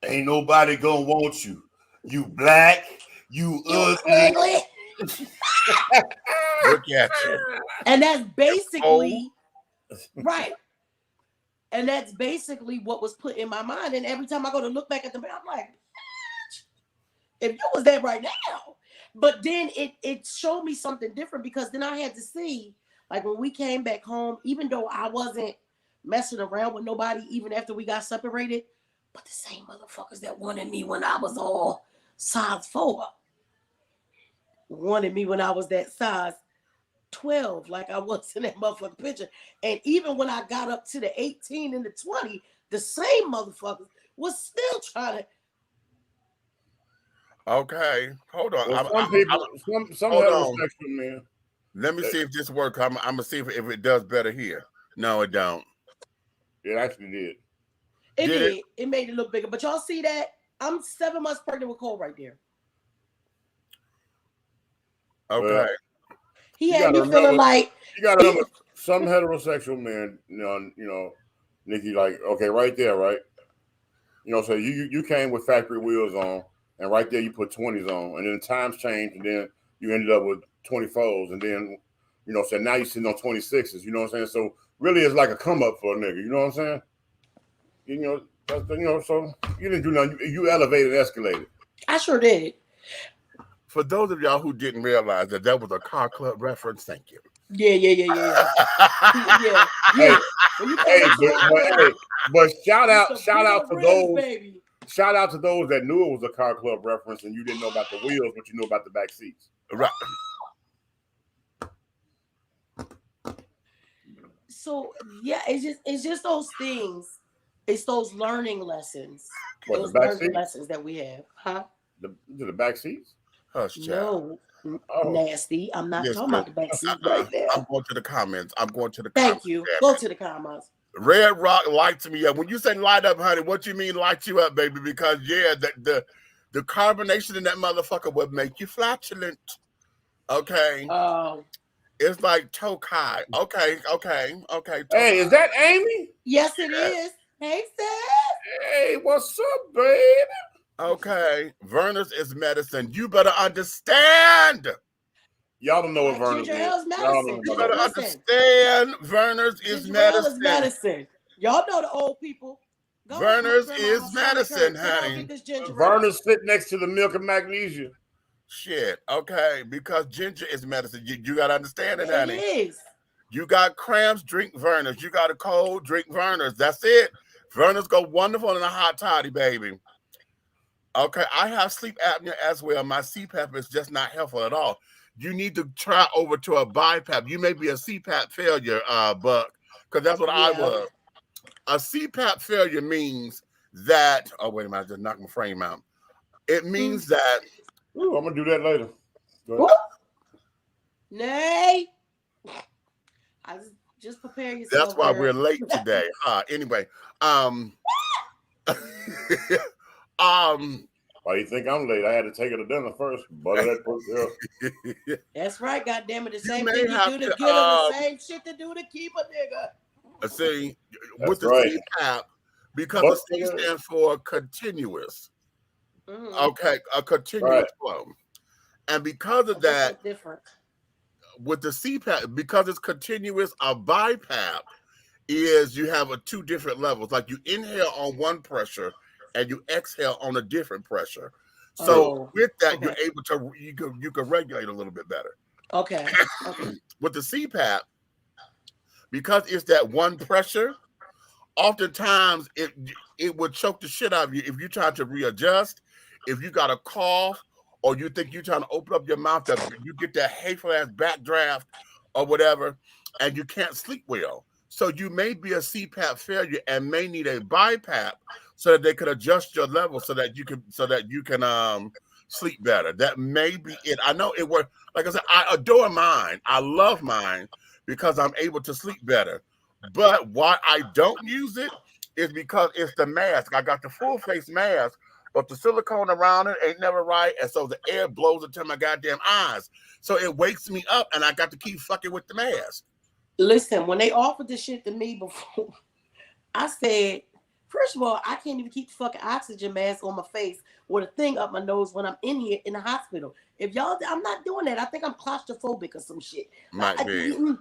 Ain't nobody gonna want you. You black, you you ugly. ugly. Look at you. And that's Oh, basically right. And that's basically what was put in my mind. And every time I go to look back at them, I'm like, if you was there right now. But then it showed me something different because then I had to see, like when we came back home, even though I wasn't messing around with nobody, even after we got separated, but the same motherfuckers that wanted me when I was all size 4 wanted me when I was that size 12, like I was in that motherfucking picture. And even when I got up to the 18 and the 20, the same motherfuckers was still trying to. Okay. Hold on. Well, some people, some hold on. heterosexual men. Let me see if this works. I'm gonna see if it does better here. No, it don't. It actually did. It Did did. it? It made it look bigger. But y'all see that? I'm 7 months pregnant with Cole right there. Okay. Well, He you had gotta me feeling remember, like you gotta remember some heterosexual men, you know, Nikki, like, okay, right there, right? You know, so you came with factory wheels on, and right there you put 20s on, and then times changed, and then you ended up with 24s, and then, you know, so now you're sitting on 26s, you know what I'm saying? So really it's like a come up for a nigga, you know what I'm saying? You know, so you didn't do nothing. You elevated, escalated. I sure did. For those of y'all who didn't realize that was a car club reference, thank you. Yeah. Yeah. Hey, When you hey, come to but shout out the to bigger rims, those. baby. Shout out to those that knew it was a car club reference and you didn't know about the wheels, but you knew about the back seats. Right. So yeah, it's just those things. It's those learning lessons. What, Those the back learning seats? lessons that we have, huh? The back seats? Hush, child. No, Oh, nasty. I'm not talking Listen, about the back seat right I'm now. going to the comments. I'm going to the Thank comments. you. Damn Go it. to the comments. Red Rock lights me up. When you say light up, honey, what you mean light you up, baby? Because yeah, the carbonation in that motherfucker would make you flatulent. Okay. It's like Tokai. Okay. hey, is that Amy? Yes, it is. Hey, sis. Hey, what's up, baby? Okay. Verner's is medicine. You better understand. Y'all don't know what Like Vernon ginger is. ale is Y'all don't medicine. know You about better that. Listen, understand. Verner's is ginger ale is medicine. medicine. Y'all know the old people. Go Verner's to is Grandma's medicine, Come on, honey. get this ginger ale. Vernon sit next to the milk and magnesia. Shit. Okay. Because ginger is medicine. You got to understand it, honey. It is. You got cramps, drink Verner's. You got a cold, drink Verner's. That's it. Verner's go wonderful in a hot toddy, baby. Okay, I have sleep apnea as well. My CPAP is just not helpful at all. You need to try over to a BiPAP. You may be a CPAP failure, Buck, because that's what I was. A CPAP failure means that, oh, wait a minute, I just knocked my frame out. It means that. Ooh, I'm going to do that later. Nay. I just prepare yourself. That's why girl. we're late today. Anyway, Why you think I'm late? I had to take her to dinner first. Butter that pussy up. That's right, goddamn it. The same may thing you have do to to, get her, the same shit to do to keep a nigga. See, That's with the right. CPAP, because But- the C stands for continuous. Mm-hmm. Okay, a continuous Right. flow. And because of Just that, look different. with the CPAP, because it's continuous, a BiPAP is you have two different levels. Like you inhale on one pressure and you exhale on a different pressure. So with that, you're able to you can regulate a little bit better. Okay. With the CPAP, because it's that one pressure, oftentimes it would choke the shit out of you if you try to readjust, if you got a cough, or you think you're trying to open up your mouth, that you get that hateful ass backdraft or whatever, and you can't sleep well. So you may be a CPAP failure and may need a BiPAP so that they can adjust your level so that you can sleep better. That may be it. I know it works. Like I said, I adore mine. I love mine because I'm able to sleep better. But why I don't use it is because it's the mask. I got the full face mask, but the silicone around it ain't never right. And so the air blows into my goddamn eyes. So it wakes me up and I got to keep fucking with the mask. Listen, when they offered this shit to me before, I said, first of all, I can't even keep the fucking oxygen mask on my face with a thing up my nose when I'm in here in the hospital. If y'all, I'm not doing that. I think I'm claustrophobic or some shit. Might be.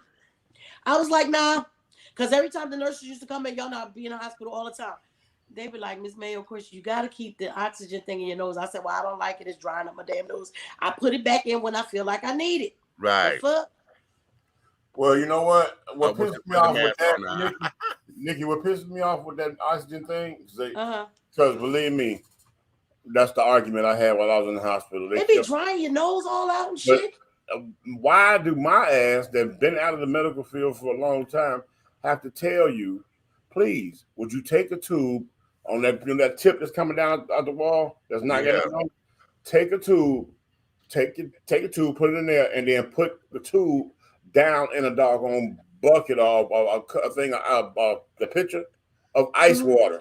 I was like, nah. Because every time the nurses used to come in, y'all know I'd be in the hospital all the time. They be like, Miss Mayo, of course, you got to keep the oxygen thing in your nose. I said, well, I don't like it. It's drying up my damn nose. I put it back in when I feel like I need it. Right. The fuck? Well, you know what? What pisses me off with that, on, Nikki, what pisses me off with that oxygen thing? Uh-huh. Because believe me, that's the argument I had while I was in the hospital. They be drying your nose all out and shit. Why do my ass that's been out of the medical field for a long time have to tell you, please, would you take a tube on that, you know, that tip that's coming down out the wall that's not getting on? Take a tube, take a tube, put it in there, and then put the tube down in a doggone bucket of a thing of the pitcher of ice water.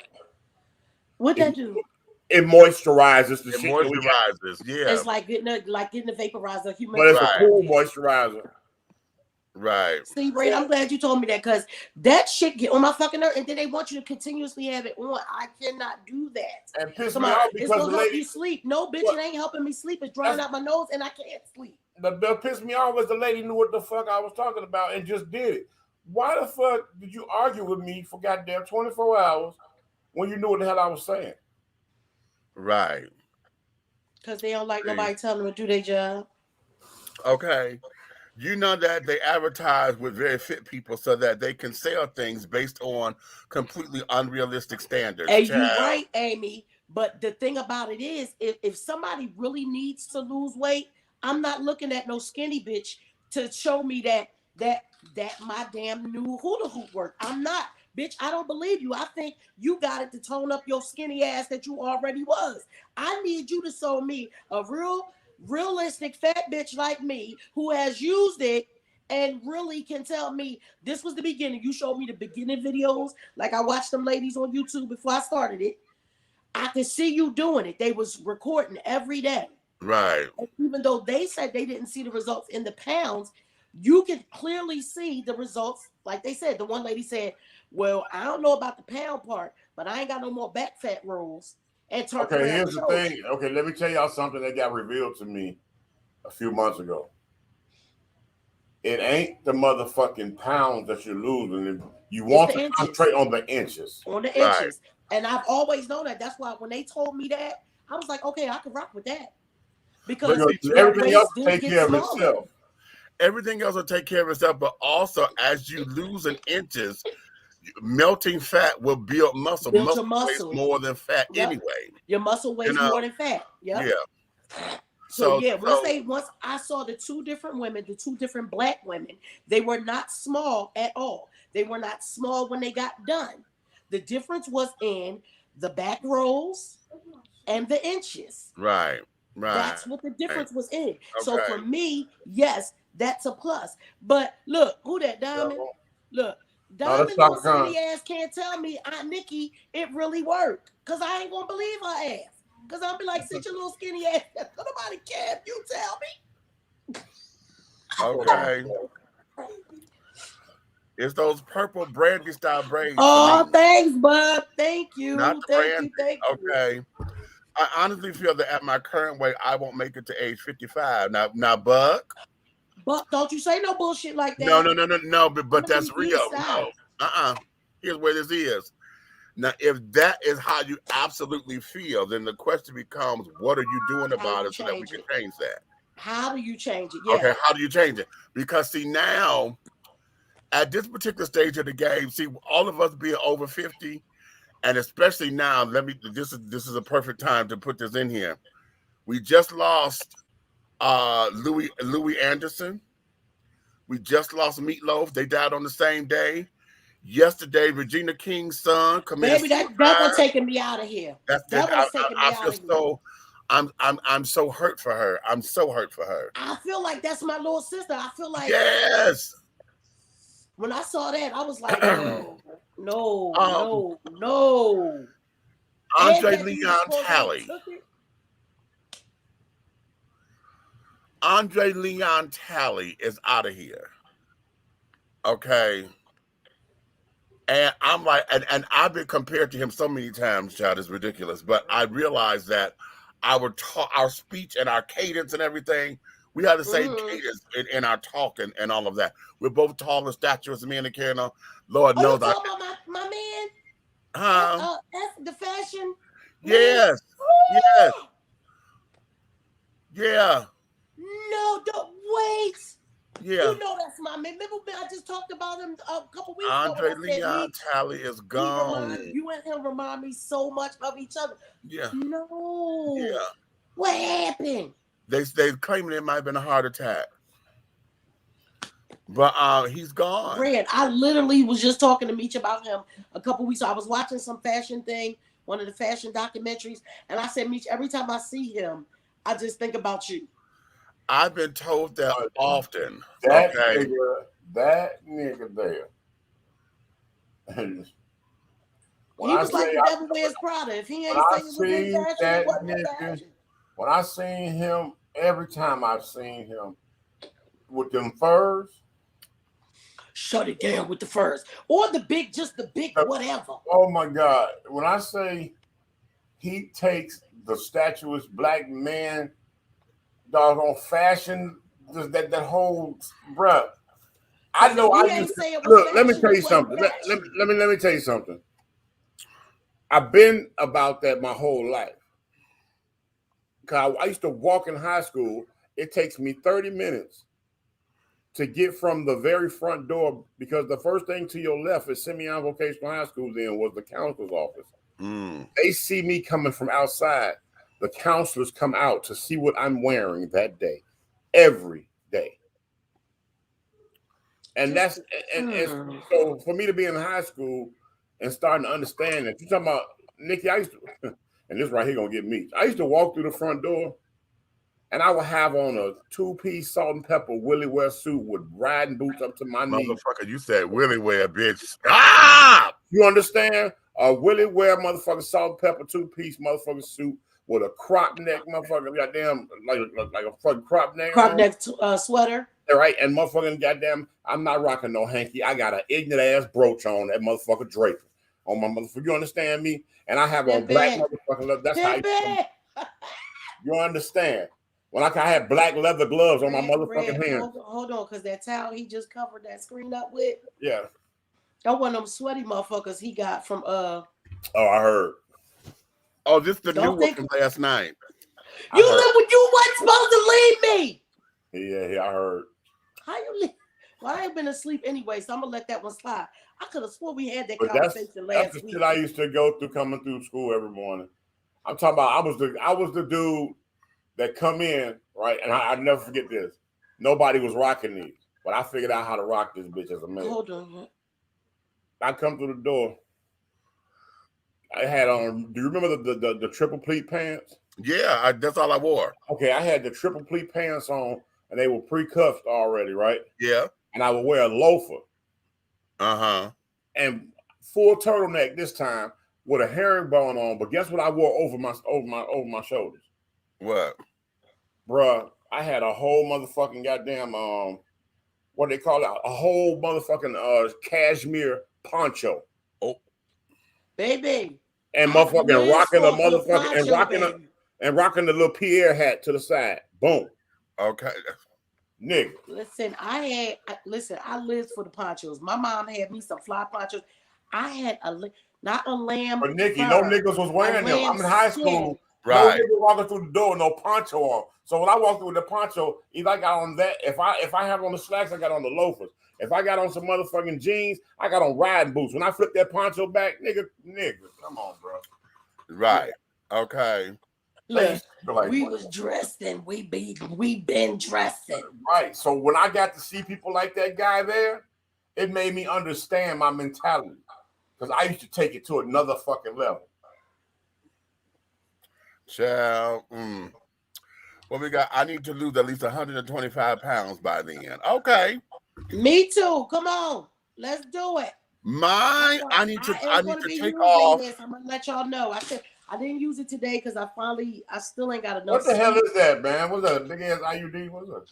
What'd that do? It moisturizes the shit. It moisturizes, yeah. It's like getting a vaporizer. But it's a cool moisturizer. Right. See, Ray, I'm glad you told me that because that shit get on my fucking nerve, and then they want you to continuously have it on. I cannot do that. And piss me off because it's gonna help you sleep. No, bitch, it ain't helping me sleep. It's drying out my nose, and I can't sleep. That pissed me off was the lady knew what the fuck I was talking about and just did it. Why the fuck did you argue with me for goddamn 24 hours when you knew what the hell I was saying? Right. Because they don't like nobody telling them to do their job. Okay. You know that they advertise with very fit people so that they can sell things based on completely unrealistic standards. And you're right, Amy. But the thing about it is, if somebody really needs to lose weight, I'm not looking at no skinny bitch to show me that my damn new hula hoop work. I'm not. Bitch, I don't believe you. I think you got it to tone up your skinny ass that you already was. I need you to show me a realistic fat bitch like me who has used it and really can tell me this was the beginning. You showed me the beginning videos. Like I watched them ladies on YouTube before I started it. I could see you doing it. They was recording every day. Right. And even though they said they didn't see the results in the pounds, you can clearly see the results. Like they said, the one lady said, well, I don't know about the pound part, but I ain't got no more back fat rolls. And okay, here's the thing. Okay, let me tell y'all something that got revealed to me a few months ago. It ain't the motherfucking pounds that you're losing. You want to concentrate on the inches. On the inches. And I've always known that. That's why when they told me that, I was like, okay, I can rock with that. Because everything else will take care of itself. Everything else will take care of itself, but also as you lose in inches, melting fat will build muscle. Muscle weighs more than fat anyway. Your muscle weighs more than fat. Yep. Yeah. So once I saw the two different women, the two different black women, they were not small at all. They were not small when they got done. The difference was in the back rolls and the inches. Right. That's what the difference was in. Okay. So for me, yes, that's a plus. But look, who that Diamond? Look, Diamond little skinny ass can't tell me, Nikki, it really worked. Because I ain't going to believe her ass. Because I'll be like, sit your little skinny ass. Nobody cares. You tell me. Okay. It's those purple brandy style braids. Oh, thanks, bub. Thank you. Thank you. Okay. I honestly feel that at my current weight, I won't make it to age 55. Now, Buck. Buck, don't you say no bullshit like that. No, but that's real. No. Here's where this is. Now, if that is how you absolutely feel, then the question becomes, what are you doing about it so that we can change that? How do you change it? Yeah. Okay, how do you change it? Because see, now, at this particular stage of the game, see, all of us being over 50, and especially now, this is a perfect time to put this in here. We just lost Louis Anderson. We just lost Meatloaf. They died on the same day. Yesterday, Regina King's son committed suicide. That one taking me out of here. I feel so I'm so hurt for her. I'm so hurt for her. I feel like that's my little sister. I feel like Yes. when I saw that, I was like, no, no, um, no, no. And Andre that he was Leon supposed to have Talley. took it. Andre Leon Talley is out of here. Okay. And I'm like, and I've been compared to him so many times, child, it's ridiculous. But I realized that our speech and our cadence and everything, we have the same cadence in our talk and all of that. We're both tall and statuous, me and the Karen. Lord Oh, you knows talking about my man? That's the fashion. Yes. Yes. Yeah. No, don't wait. Yeah. You know that's my man. Remember, I just talked about him a couple weeks ago. Andre Leon Talley is gone. You and him remind me so much of each other. Yeah. No. Yeah. What happened? They claiming it might have been a heart attack. But he's gone. Brad, I literally was just talking to Meech about him a couple weeks ago. I was watching some fashion thing, one of the fashion documentaries, and I said, Meech, every time I see him, I just think about you. I've been told that often. That nigga there. He was like the devil wears Prada. If he ain't saying within fashion, it wasn't fashion. When I seen him, every time I've seen him with them furs. Shut it down with the furs. Or the big whatever. Oh my God. When I say he takes the statuous black man, doggone fashion, that whole bruh. I know look, let me tell you something. Let me tell you something. I've been about that my whole life. Cause I used to walk in high school. It takes me 30 minutes to get from the very front door, because the first thing to your left is Simeon Vocational High School then was the counselor's office. They see me coming from outside. The counselors come out to see what I'm wearing that day, every day. And that's so for me to be in high school and starting to understand that you're talking about, Nikki, I used to, and this right here gonna get me. I used to walk through the front door and I would have on a 2-piece salt and pepper Willie wear suit with riding boots up to my knees. Motherfucker, you said Willie wear, bitch. Stop! You understand? A Willie wear motherfucker salt and pepper 2-piece motherfucker suit with a crop neck motherfucker, goddamn, like a fucking crop neck. Crop neck sweater. All right, and motherfucking goddamn, I'm not rocking no hanky. I got an ignorant ass brooch on that motherfucker draper on my motherfucker. You understand me? And I have on black motherfucking. That's how you understand. When I had black leather gloves on my motherfucking hands. Hold on, because that towel he just covered that screen up with. Yeah. That one of them sweaty motherfuckers he got from Oh, I heard. Oh, this is the new one from last night. You wasn't supposed to leave me. Yeah, I heard. How you leave? Well, I ain't been asleep anyway, so I'm gonna let that one slide. I could have swore we had that conversation last week. That's the shit I used to go through coming through school every morning. I'm talking about I was the dude that come in, right? And I never forget this. Nobody was rocking these, but I figured out how to rock this bitch as a man. Hold on. I come through the door. I had on, do you remember the triple pleat pants? Yeah, that's all I wore. Okay, I had the triple pleat pants on, and they were pre-cuffed already, right? Yeah. And I would wear a loafer. Uh-huh. And full turtleneck this time with a herringbone on, but guess what I wore over my shoulders? What? Bruh, I had a whole motherfucking goddamn what they call it? A whole motherfucking cashmere poncho. Oh. Baby. And motherfucking rocking a motherfucking and rocking the little Pierre hat to the side. Boom. Okay. Nigga. Listen, I lived for the ponchos. My mom had me some fly ponchos. I had not a lamb. But Nikki, no niggas was wearing them. I'm in high school. Right. No niggas walking through the door with no poncho on. So when I walk through with the poncho, either I got on that, if I have on the slacks, I got on the loafers. If I got on some motherfucking jeans, I got on riding boots. When I flip that poncho back, nigga, come on, bro. Right. Okay. Look, we was dressed and we been dressing. Right. So when I got to see people like that guy there, it made me understand my mentality. Because I used to take it to another fucking level. Child. What we got? I need to lose at least 125 pounds by then. Okay. Me too. Come on. Let's do it. Mine, I need I I am need going to to be take using off. this. I'm going to let y'all know. I didn't use it today because I still ain't got enough What the hell sleep. is that, man? What's that big ass IUD? What's that?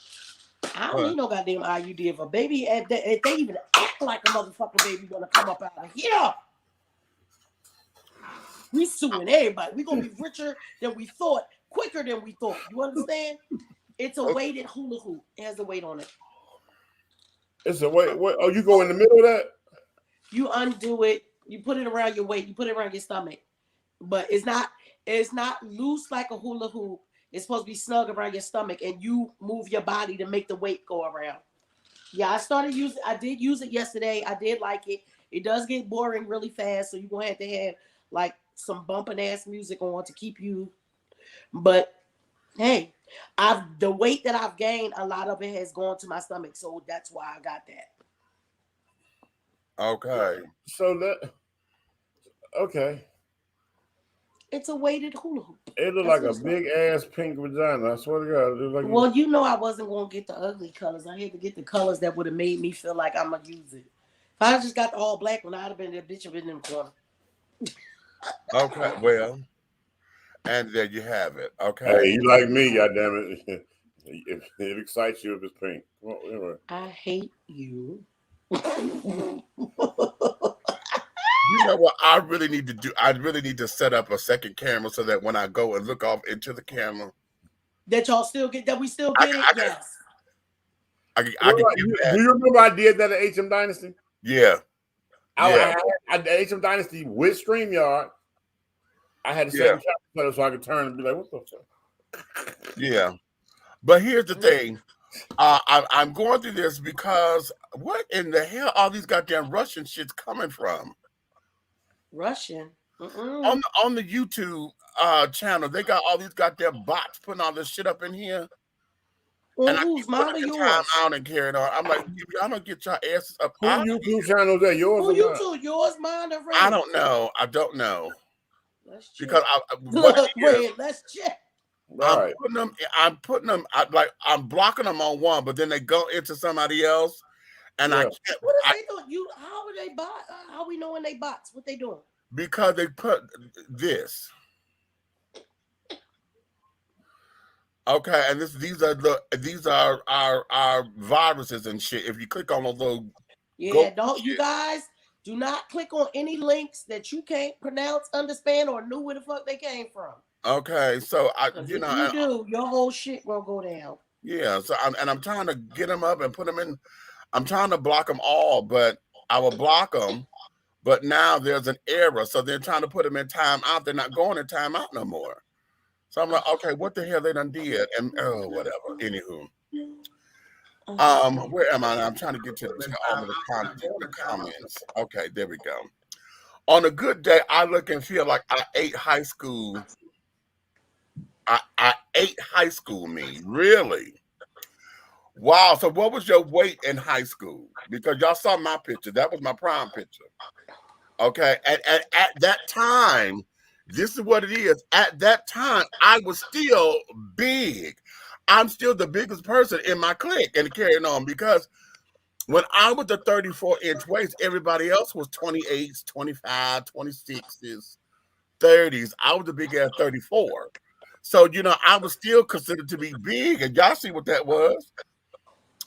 I don't What? need no goddamn IUD if a baby, if they even act like a motherfucking baby want to come up out of here. We suing everybody. We going to be richer than we thought, quicker than we thought. You understand? It's a weighted hula hoop. It has a weight on it. It's a wait. Oh, you go in the middle of that? You undo it. You put it around your waist. You put it around your stomach. But it's not loose like a hula hoop. It's supposed to be snug around your stomach, and you move your body to make the weight go around. Yeah, I did use it yesterday. I did like it. It does get boring really fast, so you're gonna have to have like some bumping ass music on to keep you. But hey, the weight that I've gained, a lot of it has gone to my stomach, so that's why I got that. Okay. So that okay. It's a weighted hula hoop. It looked That's like what a it's big ass pink vagina. I swear to God, it looked like Well, you know I wasn't gonna get the ugly colors. I had to get the colors that would have made me feel like I'm gonna use it. If I just got the all black one, I'd have been that bitch have been in the corner. Okay. Well, and there you have it. Okay. Hey, you like me, goddamn it. It excites you if it's pink. Well, anyway. I hate you. You know what I really need to do? I really need to set up a second camera so that when I go and look off into the camera, That y'all still get that we still I get can, it? I can, Yes. I can give Do that. you remember I did that at HM Dynasty? Yeah. Yeah. I did HM Dynasty with StreamYard. I had the Yeah. second camera so I could turn and be like, what the fuck? Yeah. But here's the thing. I'm going through this because what in the hell are these goddamn Russian shits coming from? Russian. On the YouTube channel, they got all these goddamn bots putting all this shit up in here. And I keep Mine or putting the time yours? out and carrying on. I'm like, if y'all don't get your asses up Who out of YouTube here. channel is that? Yours Who or you mine? two? Yours, mine, or Red? I don't know. I don't know. Let's check. Because Look, Red, let's check. Right. I'm putting them I'm blocking them on one, but then they go into somebody else. And I Yeah. can't What is they doing? How are they bot? How we knowing they bots? What they doing? because they put this. Okay, and these are our viruses and shit. If you click on those little You guys do not click on any links that you can't pronounce, understand, or knew where the fuck they came from. Okay, so If you do, your whole shit will go down. Yeah, so I'm trying to get them up and put them in. I'm trying to block them all, but I will block them. But now there's an error, so they're trying to put them in timeout. They're not going in timeout no more. So I'm like, okay, what the hell they done did? And whatever. Anywho, where am I? I'm trying to get to all of the comments. Okay, there we go. On a good day, I look and feel like I ate high school. I ate high school me, really. Wow. So what was your weight in high school? Because y'all saw my picture. That was my prom picture. Okay. And at that time, this is what it is. At that time, I was still big. I'm still the biggest person in my clique and carrying on because when I was the 34-inch waist, everybody else was 28s, 25, 26s, 30s. I was the big ass 34. So, I was still considered to be big. And y'all see what that was?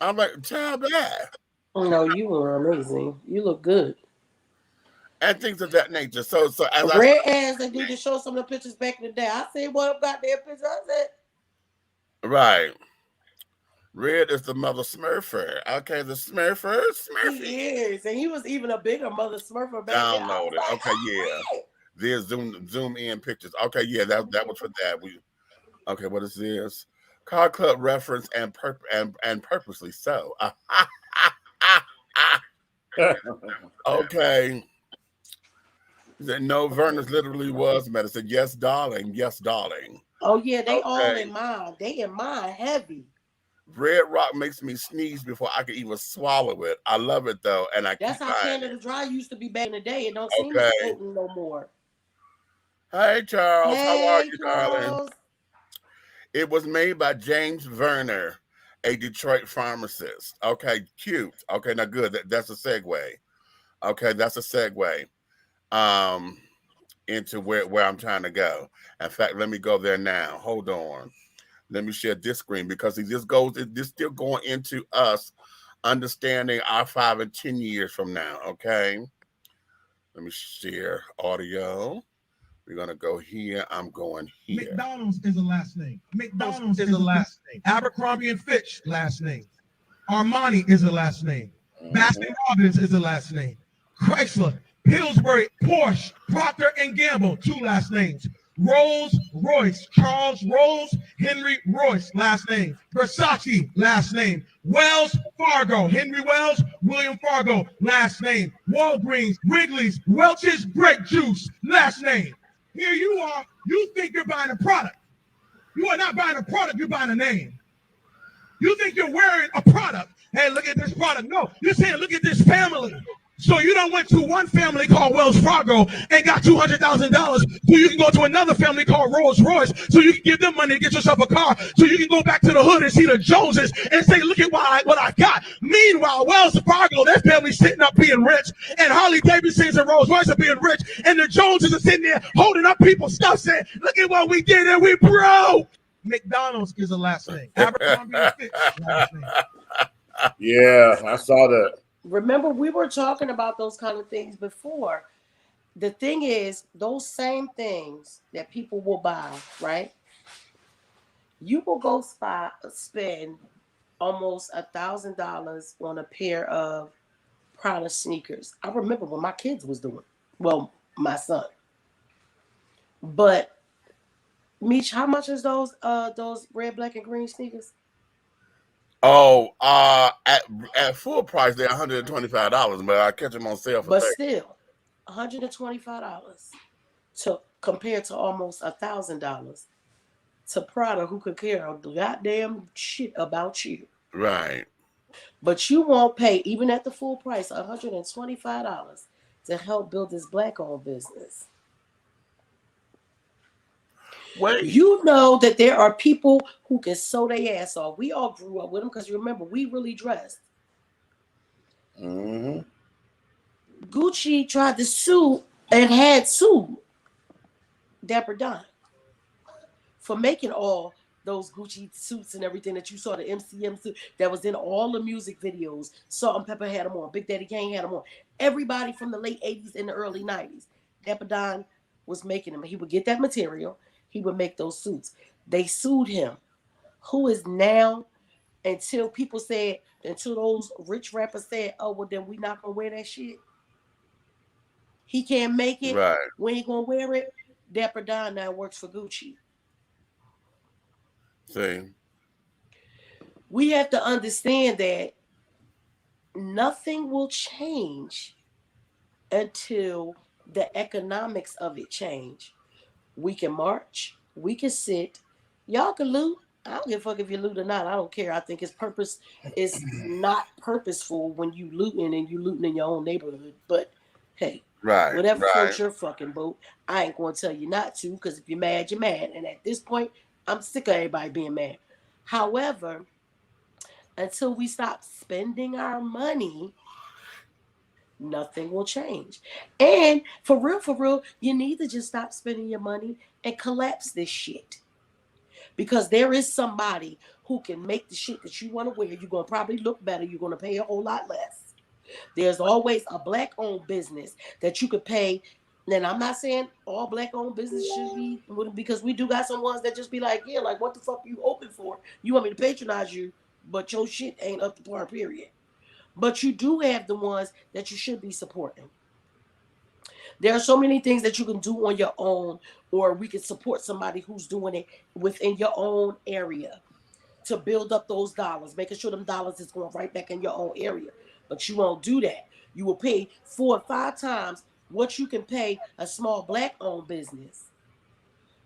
I'm like, child, that. No, you were amazing. You look good. And things of that nature. So as Red ass, they need to show some of the pictures back in the day. I said, what got their picture? I said, right. Red is the mother Smurfer. Okay, the Smurfer. He is. And he was even a bigger mother Smurfer back then. Download it. Okay, yeah. There's zoom in pictures. Okay, yeah, that was for that. Okay, what is this? Car Club reference and purposely so. Okay. No, Vernus literally was medicine. Yes, darling. Yes, darling. Oh yeah, they all in mine. They in mine heavy. Red Rock makes me sneeze before I can even swallow it. I love it though, and That's how Canada Dry used to be back in the day. It don't seem okay. as potent no more. Hey, Charles. How are Hey, you, darling? Charles. It was made by James Verner, a Detroit pharmacist. Okay, cute. Okay, now good. That's a segue. Okay, that's a segue um, into where I'm trying to go. In fact, let me go there now. Hold on. Let me share this screen because this still going into us understanding our 5 and 10 years from now. Okay, let me share audio. We're gonna go here. I'm going here. McDonald's is a last name. McDonald's is a last name. Abercrombie and Fitch, last name. Armani is a last name. Baskin Robbins is a last name. Chrysler, Pillsbury, Porsche, Procter and Gamble, 2 last names. Rolls Royce, Charles Rolls, Henry Royce, last name. Versace, last name. Wells Fargo, Henry Wells, William Fargo, last name. Walgreens, Wrigley's, Welch's Grape Juice, last name. Here you are, you think you're buying a product. You are not buying a product, you're buying a name. You think you're wearing a product. Hey, look at this product. No, you're saying, look at this family. So you don't went to one family called Wells Fargo and got $200,000 so you can go to another family called Rolls Royce so you can give them money to get yourself a car so you can go back to the hood and see the Joneses and say, look at what I got. Meanwhile, Wells Fargo, that family's sitting up being rich, and Harley Davidsons and Rolls Royce are being rich, and the Joneses are sitting there holding up people's stuff saying, look at what we did and we broke. McDonald's is a last name. Abercrombie and Fitch, last name. Yeah, I saw that. Remember, we were talking about those kind of things before. The thing is, those same things that people will buy, right? You will go spend almost $1,000 on a pair of Prada sneakers. I remember when my kids was doing, well, my son. But Meech, how much is those red, black, and green sneakers? Oh, at full price they're $125, but I catch them on sale for But $30. still, $125 to compared to almost $1,000 to Prada, who could care a goddamn shit about you. Right. But you won't pay, even at the full price, $125 to help build this black-owned business. Wait. You know that there are people who can sew their ass off. We all grew up with them because remember, we really dressed. Mm-hmm. Gucci tried to sue and had sued Deborah Dunn for making all those Gucci suits and everything that you saw, the MCM suit that was in all the music videos. Salt and Pepper had them on. Big Daddy Kane had them on. Everybody from the late 80s and the early 90s. Deborah Dunn was making them. He would get that material. He would make those suits. They sued him. Who is now, until those rich rappers said, oh, well, then we not going to wear that shit. He can't make it. Right. We ain't going to wear it. Deborah Dunn now works for Gucci. See. We have to understand that nothing will change until the economics of it change. We can march, we can sit, y'all can loot. I don't give a fuck if you loot or not. I don't care. I think it's not purposeful when you looting and you looting in your own neighborhood. But hey, Right. whatever Right. floats your fucking boat, I ain't going to tell you not to, because if you're mad, you're mad. And at this point, I'm sick of everybody being mad. However, until we stop spending our money, nothing will change. And for real, you need to just stop spending your money and collapse this shit. Because there is somebody who can make the shit that you want to wear. You're going to probably look better. You're going to pay a whole lot less. There's always a black-owned business that you could pay. And I'm not saying all black-owned business should be, because we do got some ones that just be like, yeah, like, what the fuck you open for? You want me to patronize you, but your shit ain't up to par, period. But you do have the ones that you should be supporting. There are so many things that you can do on your own, or we can support somebody who's doing it within your own area to build up those dollars, making sure them dollars is going right back in your own area. But you won't do that. You will pay 4 or 5 times what you can pay a small black-owned business.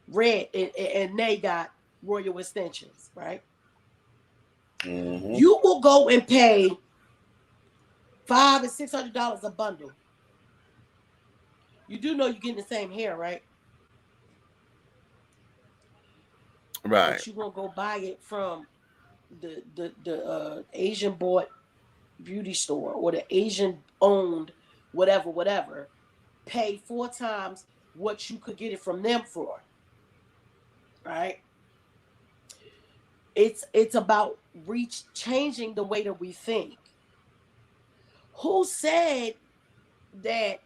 Red, and they got Royal Extensions, right? Mm-hmm. You will go and pay $500 and $600 a bundle. You do know you're getting the same hair, right? Right. but you're gonna go buy it from the Asian bought beauty store or the Asian owned whatever, pay 4 times what you could get it from them for, right? It's about reach changing the way that we think. Who said that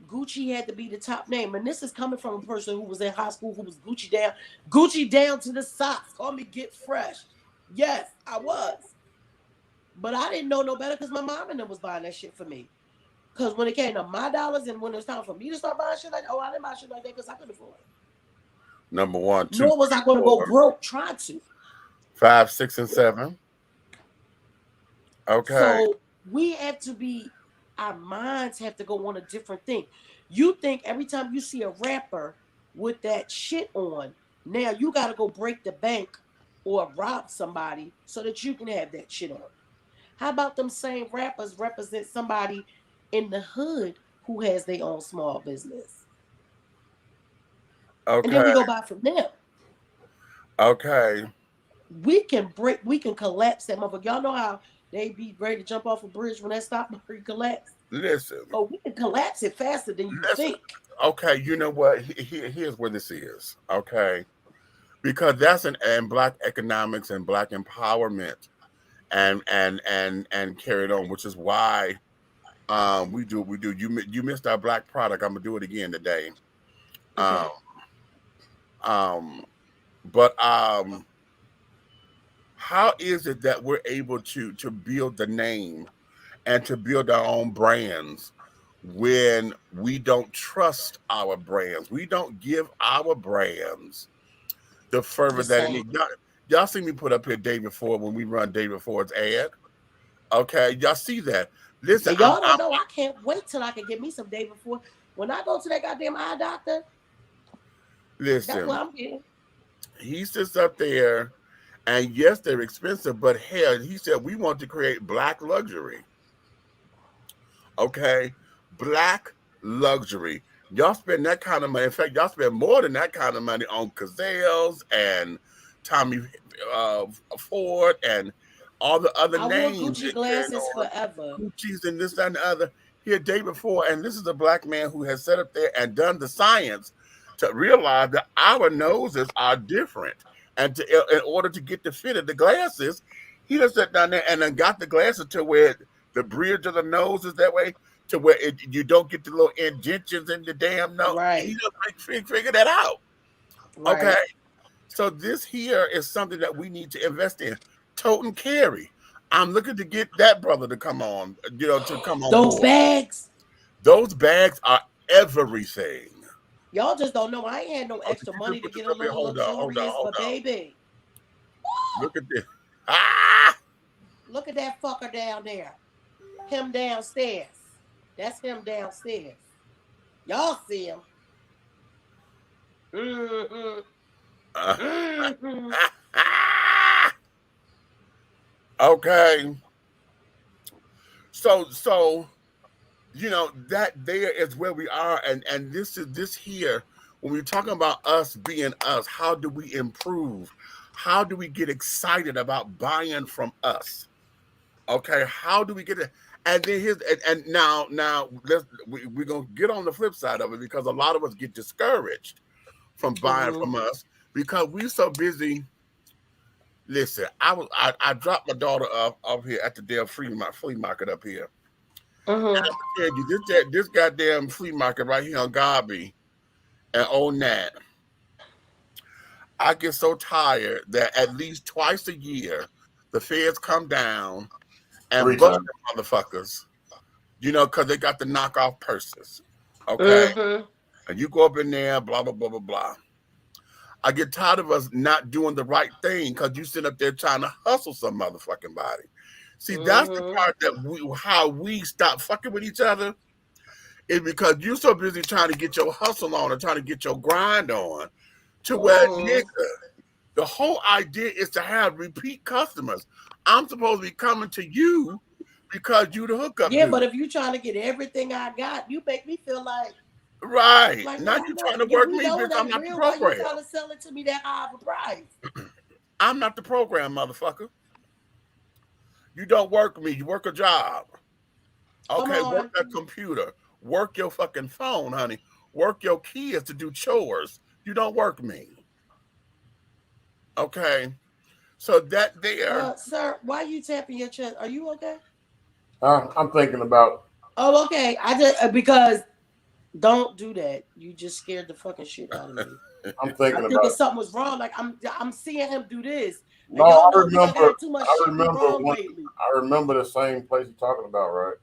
Gucci had to be the top name? And this is coming from a person who was in high school who was Gucci down to the socks. Call me get fresh. Yes, I was. But I didn't know no better because my mom and them was buying that shit for me. Because when it came to my dollars and when it was time for me to start buying shit like, oh, I didn't buy shit like that because I couldn't afford it. Number 1, 2, Nor was I going to go 4, broke trying to. 5, 6, and 7. Okay. So we have to be, our minds have to go on a different thing. You think every time you see a rapper with that shit on, now you got to go break the bank or rob somebody so that you can have that shit on. How about them same rappers represent somebody in the hood who has their own small business? Okay. And then we go buy from them. Okay. We can collapse that motherfucker. Y'all know how they be ready to jump off a bridge when that stop collapse? Listen. Oh, we can collapse it faster than you think. Okay, you know what? Here's where this is. Okay. Because that's in black economics and black empowerment and carried on, which is why we do you missed our black product. I'm gonna do it again today. Okay. But how is it that we're able to build the name and to build our own brands when we don't trust our brands? We don't give our brands the fervor that it needs. Y'all see me put up here David Ford when we run David Ford's ad. Okay, y'all see that. Listen, and y'all don't know. I can't wait till I can get me some David Ford. When I go to that goddamn eye doctor, listen, that's what I'm getting. He sits up there, and yes, they're expensive, but hell, he said we want to create black luxury. Okay, black luxury. Y'all spend that kind of money. In fact, y'all spend more than that kind of money on Gazelles and Tommy Ford and all the other names. I wore Gucci glasses forever. Gucci's and this, that, and the other. Here, day before, and this is a black man who has sat up there and done the science to realize that our noses are different. And in order to get the fit of the glasses, he just sat down there and then got the glasses to where the bridge of the nose is that way, to where you don't get the little indentions in the damn nose. Right. He just figure that out. Right. Okay. So this here is something that we need to invest in. Tote and carry. I'm looking to get that brother to come on, to come on. Those board. bags. Those bags are everything. Y'all just don't know. I ain't had no extra money to get a little luxurious, but baby. Look at this. Look at that fucker down there. Him downstairs. That's him downstairs. Y'all see him. Okay. So that there is where we are, and this here, when we're talking about us being us, how do we improve? How do we get excited about buying from us? Okay, how do we get it? And then now we're gonna get on the flip side of it, because a lot of us get discouraged from buying from us because we're so busy. Listen, I dropped my daughter up here at the damn flea market up here. And I'm gonna tell you, this goddamn flea market right here on Garby and Old Nat, I get so tired that at least twice a year the feds come down and bust the motherfuckers, because they got the knockoff purses. Okay. And you go up in there, blah, blah, blah, blah, blah. I get tired of us not doing the right thing because you sit up there trying to hustle some motherfucking body. See, that's the part that how we stop fucking with each other, is because you're so busy trying to get your hustle on and trying to get your grind on, to where, nigga, the whole idea is to have repeat customers. I'm supposed to be coming to you because you the hookup. Yeah, dude. But if you're trying to get everything I got, you make me feel like. Right. Like, now you're trying to work me, bitch. I'm not the program. Why you trying to sell it to me that high of a price? I'm not the program, motherfucker. You don't work me. You work a job. Come Okay, work on. that computer. Work your fucking phone, honey. Work your kids to do chores. You don't work me. Okay. So that there. Sir, why you tapping your chest? Are you okay? I'm thinking about. Oh, okay. I just because don't do that. You just scared the fucking shit out of me. I'm I'm thinking thinking about. something was wrong. Like I'm seeing him do this. No, And y'all I know we done remember. had too much I shit be remember wrong one. lately. I remember the same place you're talking about, right?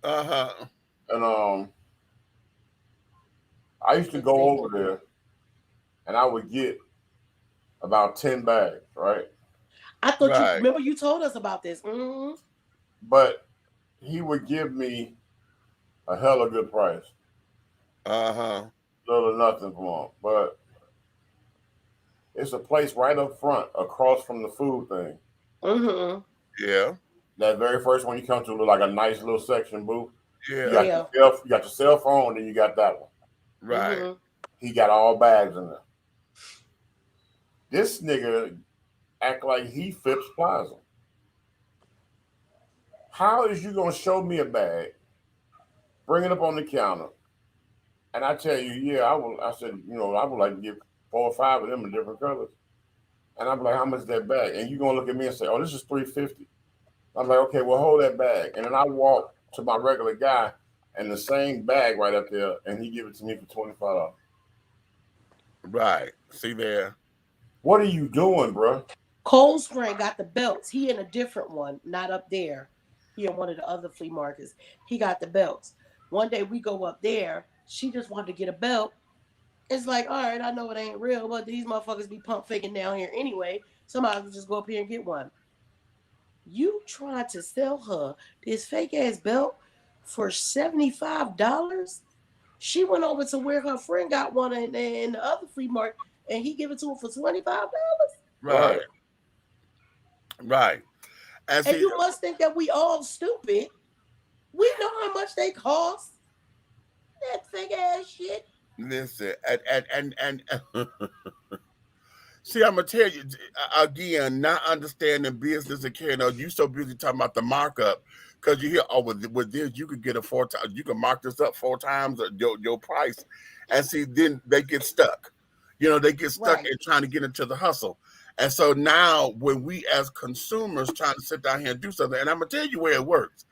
Uh-huh. And I used to If go they over there, and I would get about 10 bags, right? I thought you Right. remember you told us about this. Mm-hmm. But he would give me a hella good price, Uh-huh. little or nothing for him. But it's a place right up front, across from the food thing. Mm-hmm. Yeah. That very first one you come to look like a nice little section booth. You Yeah. got Yeah. you got your cell phone, and you got that one. Right. Mm-hmm. He got all bags in there. This nigga act like he Phipps Plaza. How is you gonna show me a bag, bring it up on the counter, and I tell you, yeah, I will. I said, I would like to get 4 or 5 of them in different colors, and I'm like, how much is that bag? And you gonna look at me and say, oh, this is $350. I'm like, okay, well, hold that bag, and then I walk to my regular guy, and the same bag right up there, and he give it to me for $25. Right. See there. What are you doing, bro? Cold Spring got the belts. He in a different one, not up there. He in one of the other flea markets. He got the belts. One day we go up there. She just wanted to get a belt. It's like, all right, I know it ain't real, but these motherfuckers be pump faking down here anyway. Somebody will just go up here and get one. You tried to sell her this fake ass belt for $75? She went over to where her friend got one in the other flea market, and he give it to her for $25. Right. Right. Right. And And see, you must think that we all stupid. We know how much they cost. That fake ass shit. listen, and see, I'm gonna tell you again, not understanding business and carrying on. You so busy talking about the markup because you hear, oh, with this you could get a 4 times, you can mark this up 4 times your price, and see, then they get stuck. They get stuck Right. in trying to get into the hustle, and so now when we as consumers trying to sit down here and do something, and I'm gonna tell you where it works.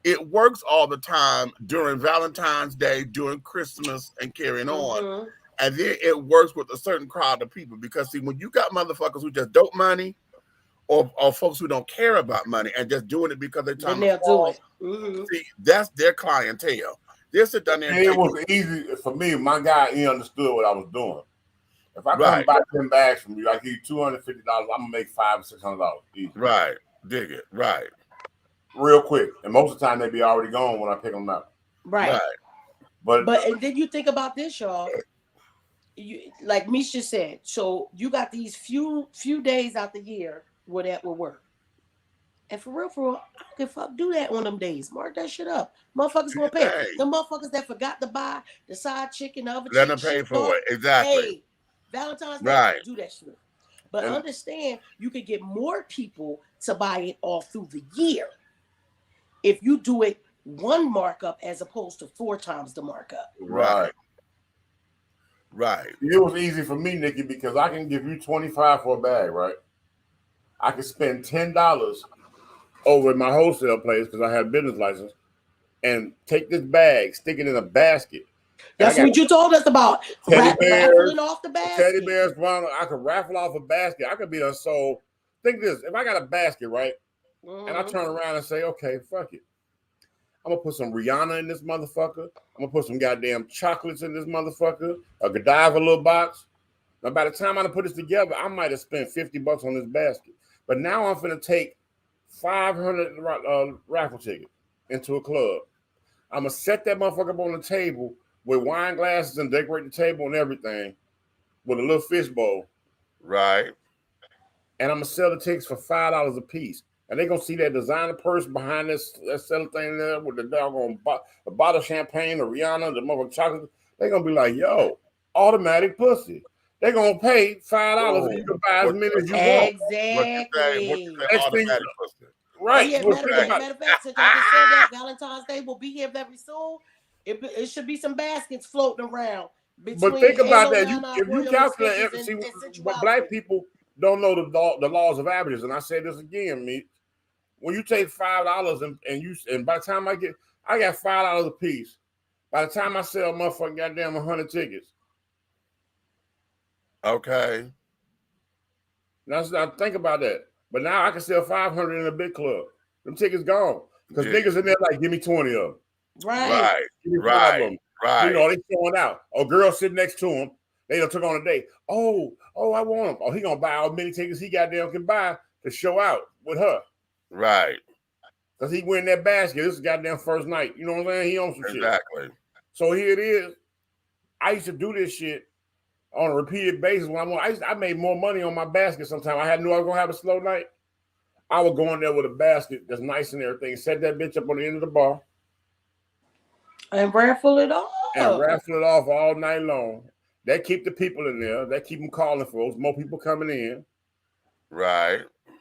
It works all the time during Valentine's Day, during Christmas, and carrying on. Mm-hmm. And then it works with a certain crowd of people because see, when you got motherfuckers who just dope money or folks who don't care about money and just doing it because they're Then trying to they'll do floss, it. Mm-hmm. see, that's their clientele. They'll sit down there and And it tell was you, easy for me. My guy, he understood what I was doing. If I come right, buy 10 bags from you, I give you $250. I'm gonna make $500 or $600 easy, right, dig it, right, real quick. And most of the time they be already gone when I pick them up. Right. right, But But and then you think about this, y'all. You like Misha said. So you got these few days out the year where that will work. And for real, I don't give a fuck. Do that on them days. Mark that shit up. Motherfuckers gonna pay. hey, The motherfuckers that forgot to buy the side chicken, the other let chick them pay she for bought. it. Exactly, Hey, Valentine's Day, right, do that shit. But and understand, you can get more people to buy it all through the year if you do it one markup as opposed to 4 times the markup. right, right. right, It was easy for me, Nikki, because I can give you 25 for a bag, right? I can spend $10 over at my wholesale place because I have a business license and take this bag, stick it in a basket. And I That's got what you told us about. teddy Raffling bears, off the teddy basket. bears, I could raffle off a basket. I could be done sold. Think this, if I got a basket, right? And I Mm-hmm. turn around and say, okay, fuck it. I'm gonna put some Rihanna in this motherfucker. I'm gonna put some goddamn chocolates in this motherfucker. A Godiva little box. Now, by the time I put this together, I might have spent $50 on this basket. But now I'm gonna take 500 raffle tickets into a club. I'm gonna set that motherfucker up on the table with wine glasses and decorate the table and everything with a little fish bowl. right, And I'm gonna sell the tickets for $5 a piece. And they're gonna see that designer purse behind this that selling thing there with the doggone a bottle of champagne, or Rihanna, the motherfucking chocolate. They're gonna be like, yo, automatic pussy. they're gonna pay $5 and you can buy as many as you want. Exactly. Next thing, automatic pussy. Oh right? yeah, Well, matter think about of fact, since y'all just said that, Valentine's Day will be here very soon. It should be some baskets floating around between but think about that. Nana, If you Royal calculate, Extensions, see, and but sensuality. black people don't know the laws of averages. And I say this again, me. When you take $5 and by the time I got $5 a piece. By the time I sell motherfucking goddamn 100 tickets. Okay. Now think about that. But now I can sell 500 in a big club. Them tickets gone. Because niggas in there like, give me 20 of them. Right. Give me 5 of them. Right. You know, they showing out. A girl sitting next to him. They done took on a date. Oh, I want him. Oh, he gonna buy how many tickets he goddamn can buy to show out with her. Right. Because he win that basket. This is goddamn first night. You know what I'm saying? He owns some shit. Exactly. So here it is. I used to do this shit on a repeated basis. When I made more money on my basket sometimes. I knew I was gonna have a slow night. I would go in there with a basket that's nice and everything, set that bitch up on the end of the bar. And raffle it off. And raffle it off all night long. That keep the people in there. That keep them calling for us. More people coming in. Right.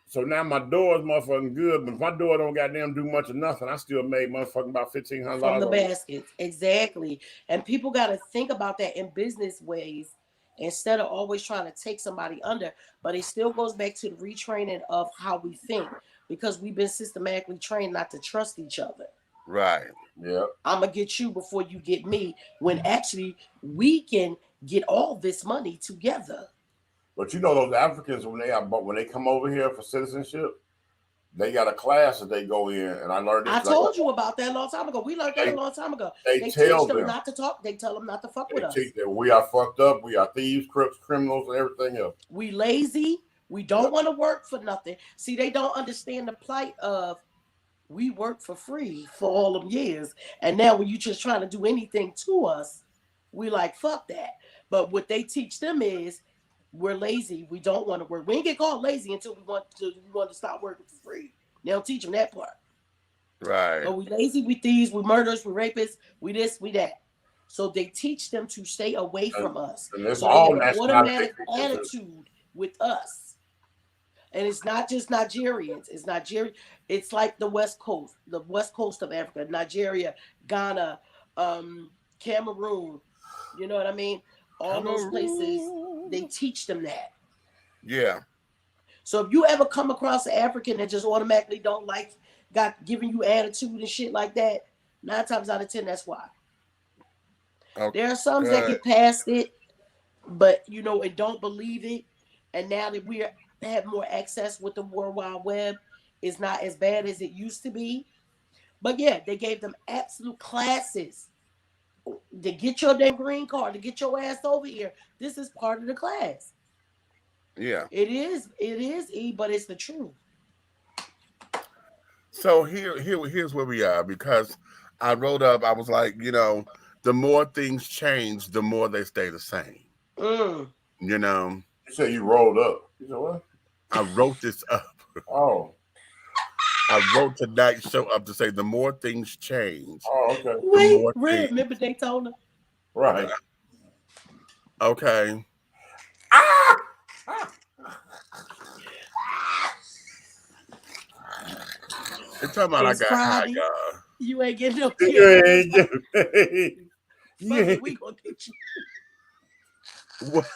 So now my door is motherfucking good, but if my door don't goddamn do much of nothing, I still made motherfucking about $1,500 from the baskets. Exactly. And people got to think about that in business ways instead of always trying to take somebody under. But it still goes back to the retraining of how we think, because we've been systematically trained not to trust each other. Right. Yeah. I'm going to get you before you get me, when actually we can get all this money together. But you know those Africans, when they come over here for citizenship, they got a class that they go in, and I learned this. I told you about that a long time ago. We learned that a long time ago. They teach them not to talk. They tell them not to fuck with us. We are fucked up. We are thieves, crooks, criminals, and everything else. We lazy. We don't want to work for nothing. See, they don't understand the plight of we worked for free for all them years, and now when you just trying to do anything to us, we like fuck that. But what they teach them is, we're lazy. We don't want to work. We ain't get called lazy until we want to stop working for free. They don't teach them that part. Right. But we lazy, we thieves, we murderers, we rapists, we this, we that. So they teach them to stay away from us. And it's so all they have an automatic attitude with us. And it's not just Nigerians. It's Nigeria. It's like the West Coast of Africa, Nigeria, Ghana, Cameroon. You know what I mean? All those places, they teach them that. Yeah. So if you ever come across an African that just automatically don't like, got giving you attitude and shit like that, 9 times out of 10, that's why. Okay. There are some that get past it, but and don't believe it. And now that we have more access with the World Wide Web, it's not as bad as it used to be. But yeah, they gave them absolute classes to get your damn green card, to get your ass over here. This is part of the class. Yeah. It is, E, but it's the truth. So here's where we are, because I wrote up, I was like, the more things change, the more they stay the same. You said you rolled up. You know what? I wrote this up. Oh. I wrote tonight's show up to say the more things change. Oh, okay. Wait, remember Daytona? Right. Okay. You're talking about it's I got Friday. high, y'all. You ain't getting no we gonna get you. What?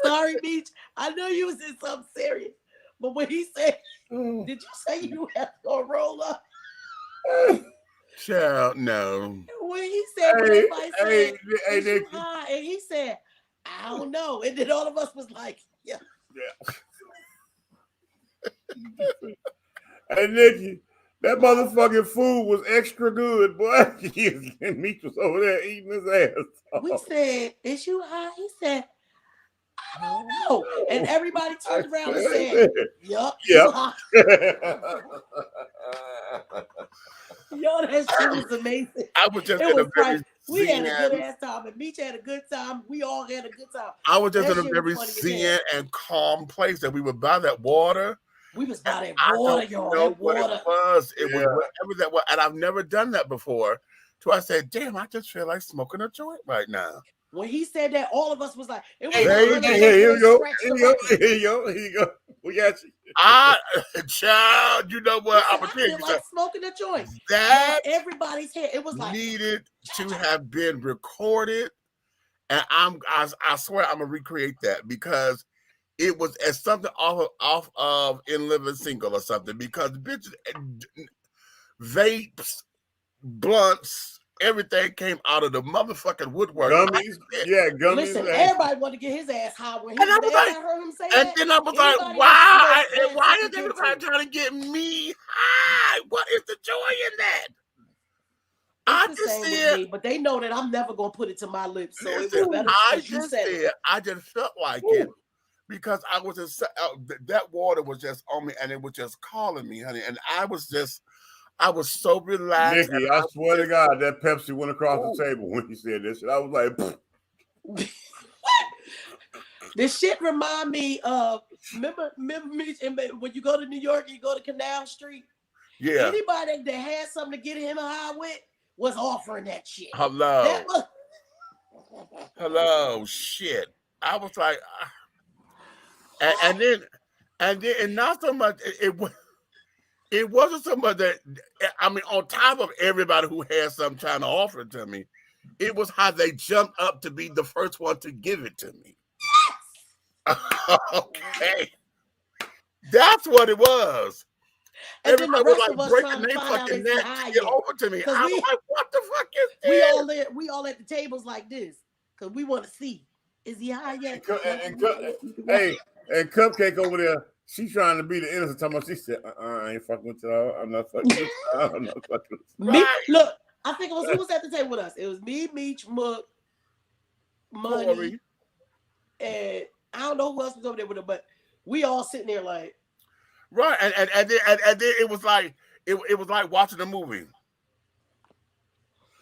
Sorry, Beach. I know you was in something serious. But when he said, did you say you have to go roll up? Child, no. When he said, and he said, I don't know. And then all of us was like, yeah. Hey, Nikki, that motherfucking food was extra good, boy. And Meech was over there eating his ass. We said, is you high? He said, I don't know. And everybody turned around and said, yup. Yo, that shit was amazing. I was just in a very we had a good ass time, and Meech had a good time. We all had a good time. I was just in a very zen and calm place, that we would buy that water. We was by that water, y'all. That water. It was whatever that was, and I've never done that before. So I said, "Damn, I just feel like smoking a joint right now." When he said that, all of us was like, it was Hey, like when here you go. scratched Here the you go. record. Here you go. Here you go. We got you. Child, you know what? I'm Listen, gonna I tell feel you like smoking a joint. that Everybody's hair. It was like needed to have been recorded, and I swear I'm gonna recreate that because it was as something off of In Living Single or something. Because bitches, vapes, blunts, everything came out of the motherfucking woodwork. Gummies. Yeah, gummies. listen, everybody wanted to get his ass high when he And I was everybody like, heard him say and that. then I was Anybody like, that why? smoked And why fucking is everybody chemicals. trying to get me high? What is the joy in that? I It's the just same with said, me, but they know that I'm never gonna put it to my lips. So it listen, was better I because you just said it. said, I just felt like it because I was that water was just on me and it was just calling me, honey. And I was so relaxed. Nikki, And I swear to just, God, that Pepsi went across the table when you said this shit. I was like, This shit remind me of remember me when you go to New York, you go to Canal Street. yeah. Anybody that had something to get him high with was offering that shit. Hello. That was Hello. Shit. I was like, and not so much. It wasn't so much that I mean, on top of everybody who had something trying to offer it to me, it was how they jumped up to be the first one to give it to me. Okay, that's what it was. and then the Everybody was rest like of us breaking trying to their find out fucking if he neck high to get yet. over to me. I was like, what the fuck is this? We all at the tables like this because we want to see is he high yet? Hey, and Cupcake over there, she's trying to be the innocent. Talking about, she said, I ain't fucking with y'all. I'm not fucking with y'all. I'm not fucking with y'all. Me, look, I think it was who was at the table with us. It was me, Meech, Mook, Money, Corey. and I don't know who else was over there with him, but we all sitting there like, Right, and then it was like it was like watching a movie.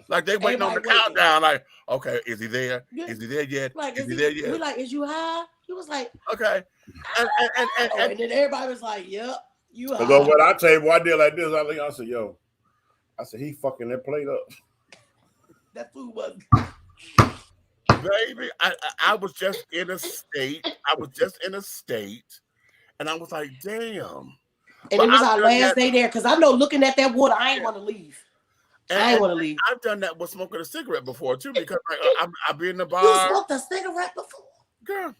Like they waiting on the countdown. Like, okay, is he there? Is he there yet? Like, is he there yet? We like, is you high? He was like, okay, and then everybody was like, yep, you high. Although what I tell you, I did like this. I said, yo, he fucking that plate up. That food was. Baby, I was just in a state. And I was like, damn. And it was our last day there because I know looking at that water, I ain't want to leave. I ain't want to leave. I've done that with smoking a cigarette before too because I've been in the bar. You smoked a cigarette before? Girl,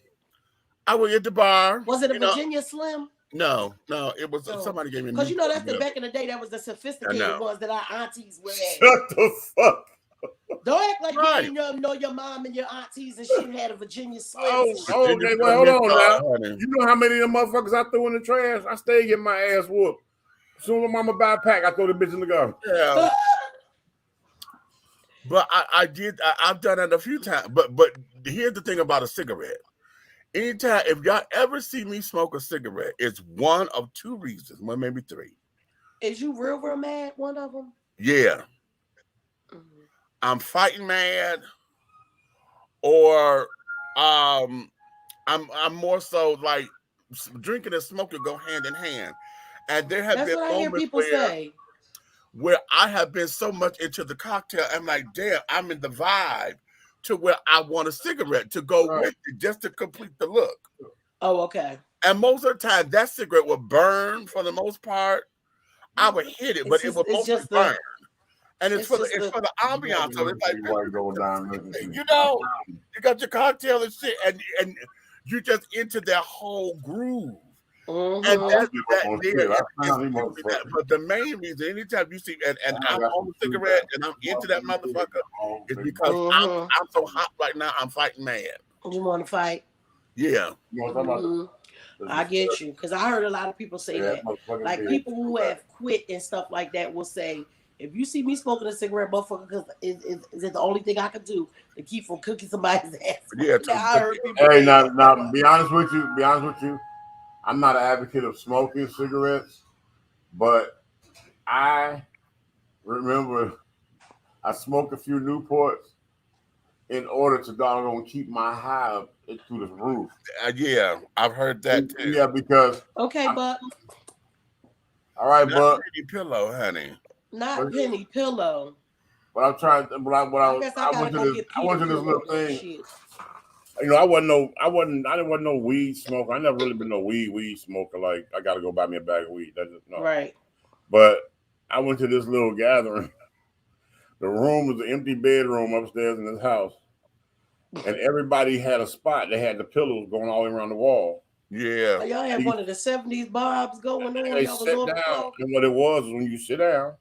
I was at the bar. Was it a Virginia Slim? No, it was somebody gave me. Because you know that's the back in the day. That was the sophisticated ones that our aunties wear. Shut the fuck. Don't act like you ain't know your mom and your aunties and shit had a Virginia Slim. Okay, well, hold on now. You know how many of them motherfuckers I threw in the trash? I stay getting my ass whooped. As soon as mama buy a pack, I throw the bitch in the garbage. Yeah. But I've done it a few times. But here's the thing about a cigarette. Anytime, if y'all ever see me smoke a cigarette, it's one of two reasons, well, maybe three. Is you real mad? One of them? Yeah. I'm fighting mad, or I'm more so like drinking and smoking go hand in hand. And there have been moments where I have been so much into the cocktail, I'm like, damn, I'm in the vibe to where I want a cigarette to go with it just to complete the look. Oh, okay. And most of the time, that cigarette will burn for the most part. I would hit it, but it would mostly burn. And it's for the ambiance. So it's like, you know, you got your cocktail and shit, and you just into that whole groove. Mm-hmm. And but the main reason, anytime you see, and I'm on the cigarette and I'm into that motherfucker, is because I'm so hot right now. I'm fighting mad. You want to fight? Yeah. I get you, because I heard a lot of people say that. Like people who have quit and stuff like that will say, if you see me smoking a cigarette, motherfucker, because it's the only thing I can do to keep from cooking somebody's ass. Yeah. Hey, now, be honest with you. I'm not an advocate of smoking cigarettes, but I remember I smoked a few Newports in order to doggone keep my high up through the roof. Yeah, I've heard that too. Yeah, because but all right, not Penny Pillow, honey. Not Penny Pillow. But I'm trying. I guess I gotta go get I went to this pedicure little on that thing. shit. You know, I didn't no weed smoker. I never really been no weed smoker. Like, I got to go buy me a bag of weed. That's just, no. Right. But I went to this little gathering. The room was an empty bedroom upstairs in this house, and everybody had a spot. They had the pillows going all around the wall. Yeah. So y'all had one of the 70s bobs going on. They Y'all was sat on the down, floor. and what it was when you sit down,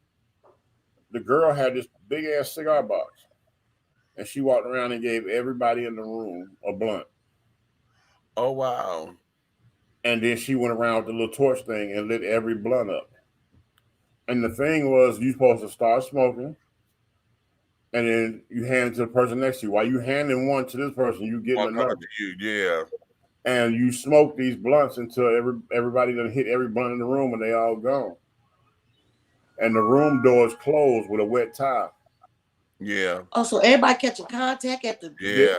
the girl had this big ass cigar box, and she walked around and gave everybody in the room a blunt. Oh wow. And then she went around with the little torch thing and lit every blunt up. And the thing was, you supposed to start smoking, and then you hand it to the person next to you. While you handing one to this person, you getting One another. coming to you, yeah. And you smoke these blunts until everybody done hit every blunt in the room and they all gone. And the room doors closed with a wet towel. Yeah. Oh, so everybody catching contact at the Yeah.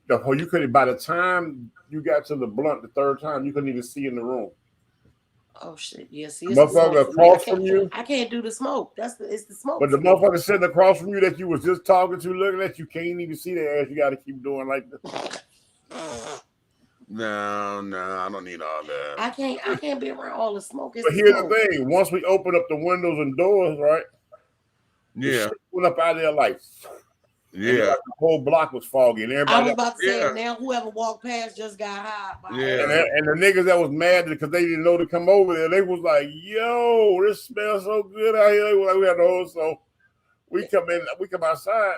You couldn't. By the time you got to the blunt the third time, you couldn't even see in the room. Oh shit! Yeah, see, The it's the motherfucker smoke for me. across from you, I can't do the smoke. It's the smoke. but the for me. motherfucker sitting across from you that you was just talking to, looking at you, can't even see their ass. You got to keep doing like this. No, I don't need all that. I can't be around all the smoke. It's But the here's smoke. the thing: once we open up the windows and doors, right? The Yeah. shit went up out of there like. Yeah. Like the whole block was foggy, and I everybody. was about to say Yeah. now whoever walked past just got high. Yeah. And the niggas that was mad because they didn't know to come over there, they was like, "Yo, this smells so good out here." They were like, we had the whole so we come outside,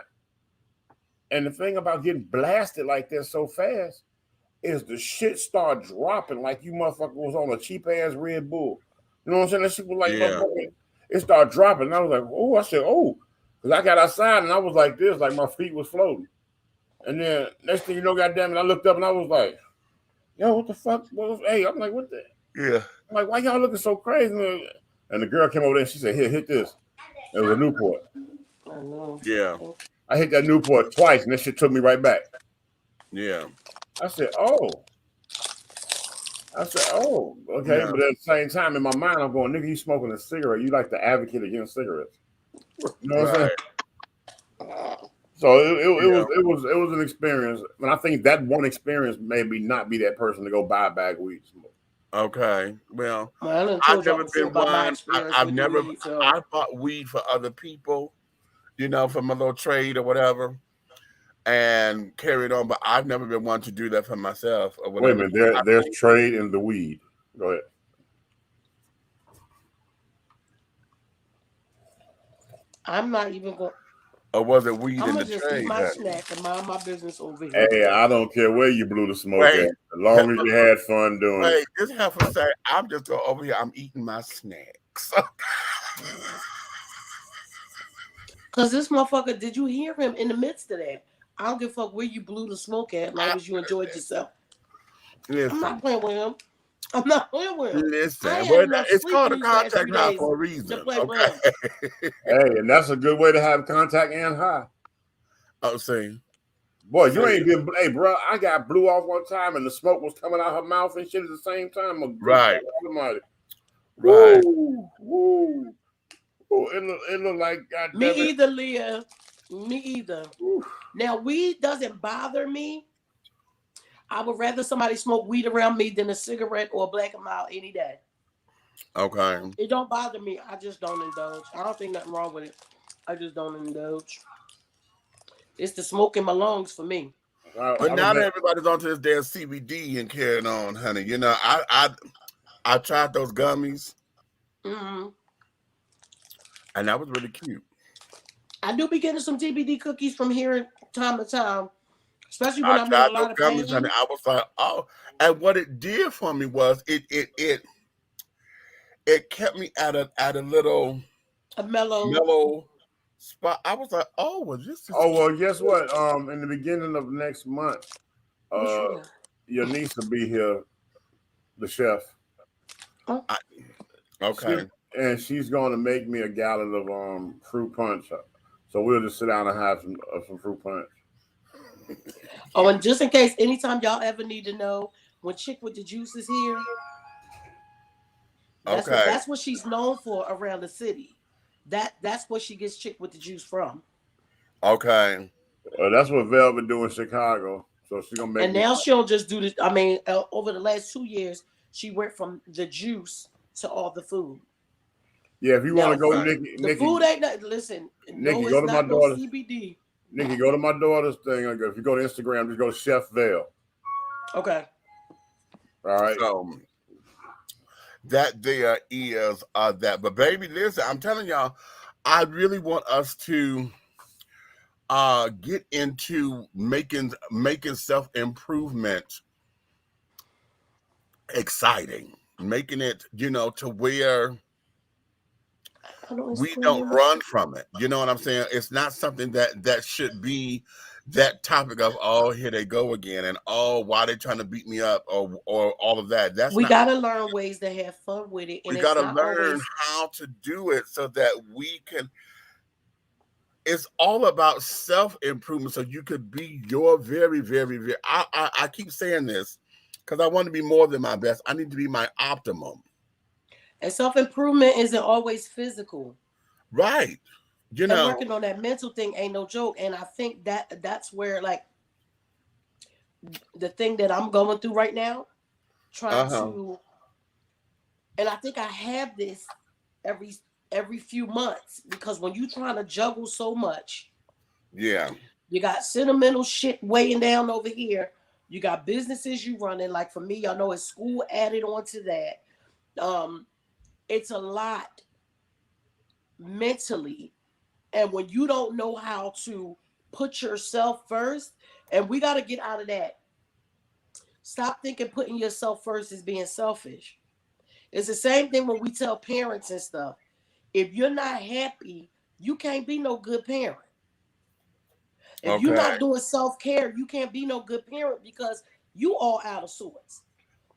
and the thing about getting blasted like that so fast is the shit start dropping like you motherfucker was on a cheap ass Red Bull. You know what I'm saying? That shit was like, Yeah. it started dropping. And I was like, oh, I said, oh. Because I got outside and I was like this, like my feet was floating. And then next thing you know, goddamn it, I looked up and I was like, yo, what the fuck? Hey, I'm like, what the? Yeah. I'm like, why y'all looking so crazy? And the girl came over there and she said, here, hit this. It was a Newport. I know. Yeah. I hit that Newport twice and that shit took me right back. Yeah. I said, oh, okay. Yeah. But at the same time, in my mind, I'm going, nigga, you smoking a cigarette. You like the advocate against cigarettes. You know what I'm saying? So it was an experience, and I think that one experience made me not be that person to go buy a bag of weed. Okay. Well, I I've never been one. I've never. Weed, so. I bought weed for other people, from a little trade or whatever, and carried on. But I've never been one to do that for myself or whatever. Wait a minute, there's trade in the weed. Go ahead. I'm not even going. Or was it weed I'm in gonna the just trade? eat my Honey? snack and mind my business over here. Hey, I don't care where you blew the smoke Wait. at, as long as you had fun doing Wait, it. this heifer say, I'm just going over here. I'm eating my snacks. Cause this motherfucker, did you hear him in the midst of that? I don't give a fuck where you blew the smoke at, as long as you enjoyed yourself. Listen, I'm not playing with him. I'm not playing with him. Listen, I ain't well, had enough it's sleep called a in these last contact 3 high days for a to reason. play Okay. Hey, and that's a good way to have contact and high. Oh, see. Boy, you ain't been. Hey, bro, I got blew off one time, and the smoke was coming out her mouth and shit at the same time. Right. Right. Woo, woo. It looked like goddamn. Me either, Leah. Me either. Woo. Now, weed doesn't bother me. I would rather somebody smoke weed around me than a cigarette or a black and mild any day. Okay. It don't bother me. I just don't indulge. I don't think nothing wrong with it. I just don't indulge. It's the smoke in my lungs for me. But now that everybody's onto this damn CBD and carrying on, honey, I tried those gummies, Mm-hmm. and that was really cute. I do be getting some TBD cookies from here time to time, especially when I I'm in tried a lot those of gummies, pain. honey. I was like, oh, and what it did for me was it kept me at a little mellow spot. I was like, oh, well, this is. Oh well, guess what? In the beginning of next month, your niece will be here, the chef. Okay. And she's going to make me a gallon of fruit punch. So we'll just sit down and have some fruit punch. Oh, and just in case, anytime y'all ever need to know, when Chick with the Juice is here, that's what she's known for around the city. That's where she gets Chick with the Juice from. Okay. That's what Velvet do in Chicago. So she's gonna make And me. now she'll just do this. I mean, over the last 2 years, she went from the juice to all the food. Yeah, if you want Now, to go, Okay. the food ain't not. Listen, no, Nikki, go it's to my not no daughter. CBD. Nikki, go to my daughter's thing. If you go to Instagram, just go to Chef Vel. Okay. All right. So that there is that. But baby, listen, I'm telling y'all, I really want us to get into making self-improvement exciting, making it, to where we don't run from it. You know what I'm saying? It's not something that should be that topic of, oh, here they go again, and oh, why they trying to beat me up, or all of that. That's We not. gotta learn ways to have fun with it, We and got it's to not learn always. how to do it so that we can. It's all about self-improvement, so you could be your very, very, very. I keep saying this because I want to be more than my best. I need to be my optimum. And self-improvement isn't always physical. Right. And working on that mental thing ain't no joke. And I think that's where, like, the thing that I'm going through right now, trying to, and I think I have this every few months, because when you trying to juggle so much, Yeah. you got sentimental shit weighing down over here. You got businesses you running. Like for me, y'all know it's school added on to that. It's a lot mentally. And when you don't know how to put yourself first, and we got to get out of that. Stop thinking putting yourself first is being selfish. It's the same thing when we tell parents and stuff. If you're not happy, you can't be no good parent. If you're not doing self-care, you can't be no good parent, because you all out of sorts.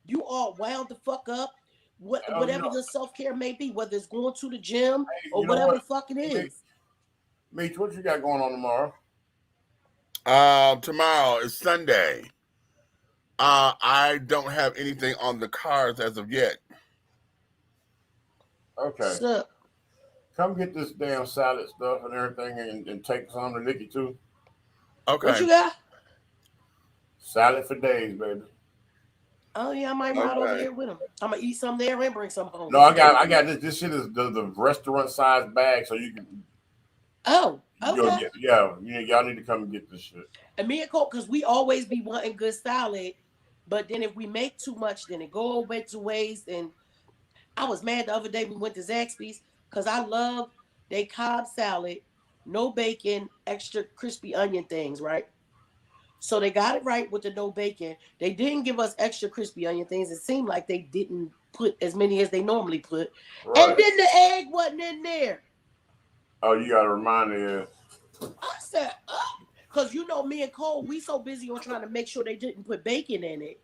You all wound the fuck up. Whatever your self-care may be, whether it's going to the gym or whatever the fuck it is. Meech, what you got going on tomorrow? Tomorrow is Sunday. I don't have anything on the cards as of yet. Okay. So, come get this damn salad stuff and everything, and take some to Nikki too. Okay. What you got? Salad for days, baby. Oh yeah, I might ride over there with him. I'm gonna eat some there and bring some home. No, I got this. This shit is the restaurant size bag, so you can. Oh, okay. Y'all need to come and get this shit. And me and Cole, because we always be wanting good salad, but then if we make too much, then it go away to waste. And I was mad the other day we went to Zaxby's, because I love they Cobb salad, no bacon, extra crispy onion things, right? So they got it right with the no bacon. They didn't give us extra crispy onion things. It seemed like they didn't put as many as they normally put. Right. And then the egg wasn't in there. Oh, you got to remind me. I said, because me and Cole, we so busy on trying to make sure they didn't put bacon in it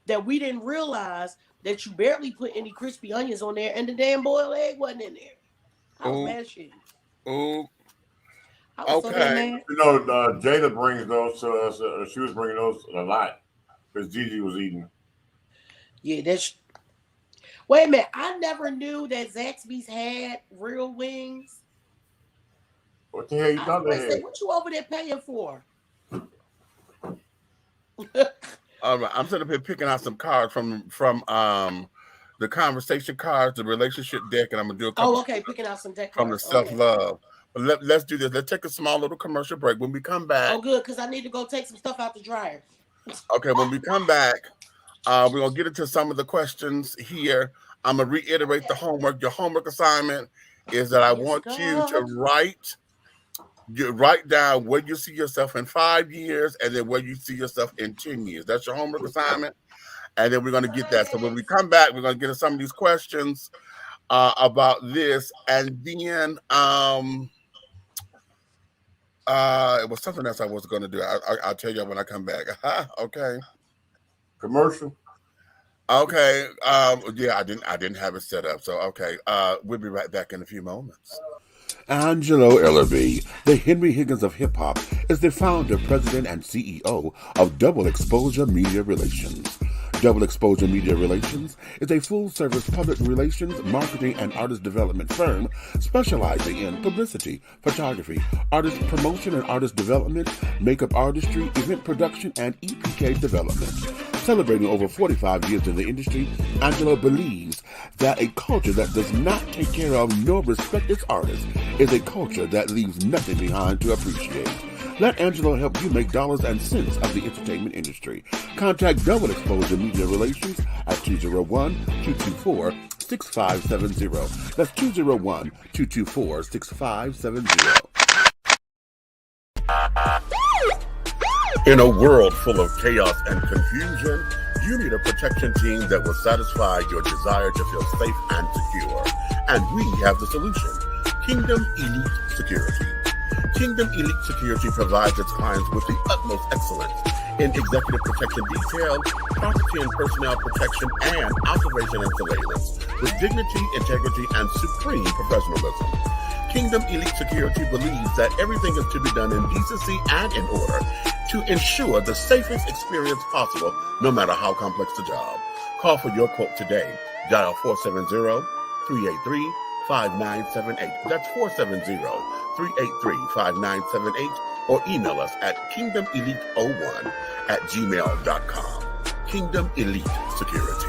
that we didn't realize that you barely put any crispy onions on there, and the damn boiled egg wasn't in there. I was mad shit. Ooh. Okay. Jada brings those to us. She was bringing those a lot because Gigi was eating. Yeah, that's. Wait a minute. I never knew that Zaxby's had real wings. What the hell you thought they had? What you over there paying for? All right, I'm sitting up here picking out some cards from the conversation cards, the relationship deck, and I'm gonna do a couple. Oh, okay, picking out some deck from cards. the self-love. But let's do this. Let's take a small little commercial break. When we come back. Oh, good, because I need to go take some stuff out the dryer. Okay, when we come back, we're gonna get into some of the questions here. I'm gonna reiterate the homework. Your homework assignment is that I want you to write down where you see yourself in 5 years, and then where you see yourself in 10 years. That's your homework assignment. And then we're going to get that. So when we come back, we're going to get to some of these questions about this. And then it was something else I was going to do. I'll tell you when I come back. Okay. Commercial. Okay. Yeah, I didn't have it set up. So, okay. We'll be right back in a few moments. Angelo Ellerby, the Henry Higgins of hip-hop, is the founder, president, and CEO of Double Exposure Media Relations. Double Exposure Media Relations is a full-service public relations, marketing, and artist development firm specializing in publicity, photography, artist promotion and artist development, makeup artistry, event production, and EPK development. Celebrating over 45 years in the industry, Angelo believes that a culture that does not take care of nor respect its artists is a culture that leaves nothing behind to appreciate. Let Angelo help you make dollars and cents of the entertainment industry. Contact Double Exposure Media Relations at 201-224-6570. That's 201-224-6570. In a world full of chaos and confusion, you need a protection team that will satisfy your desire to feel safe and secure. And we have the solution. Kingdom Elite Security. Kingdom Elite Security provides its clients with the utmost excellence in executive protection detail, property and personnel protection, and operation and surveillance with dignity, integrity, and supreme professionalism. Kingdom Elite Security believes that everything is to be done in decency and in order to ensure the safest experience possible, no matter how complex the job. Call for your quote today. Dial 470-383-5978. That's 470-383-5978, or email us at kingdomelite01@gmail.com. Kingdom Elite Security.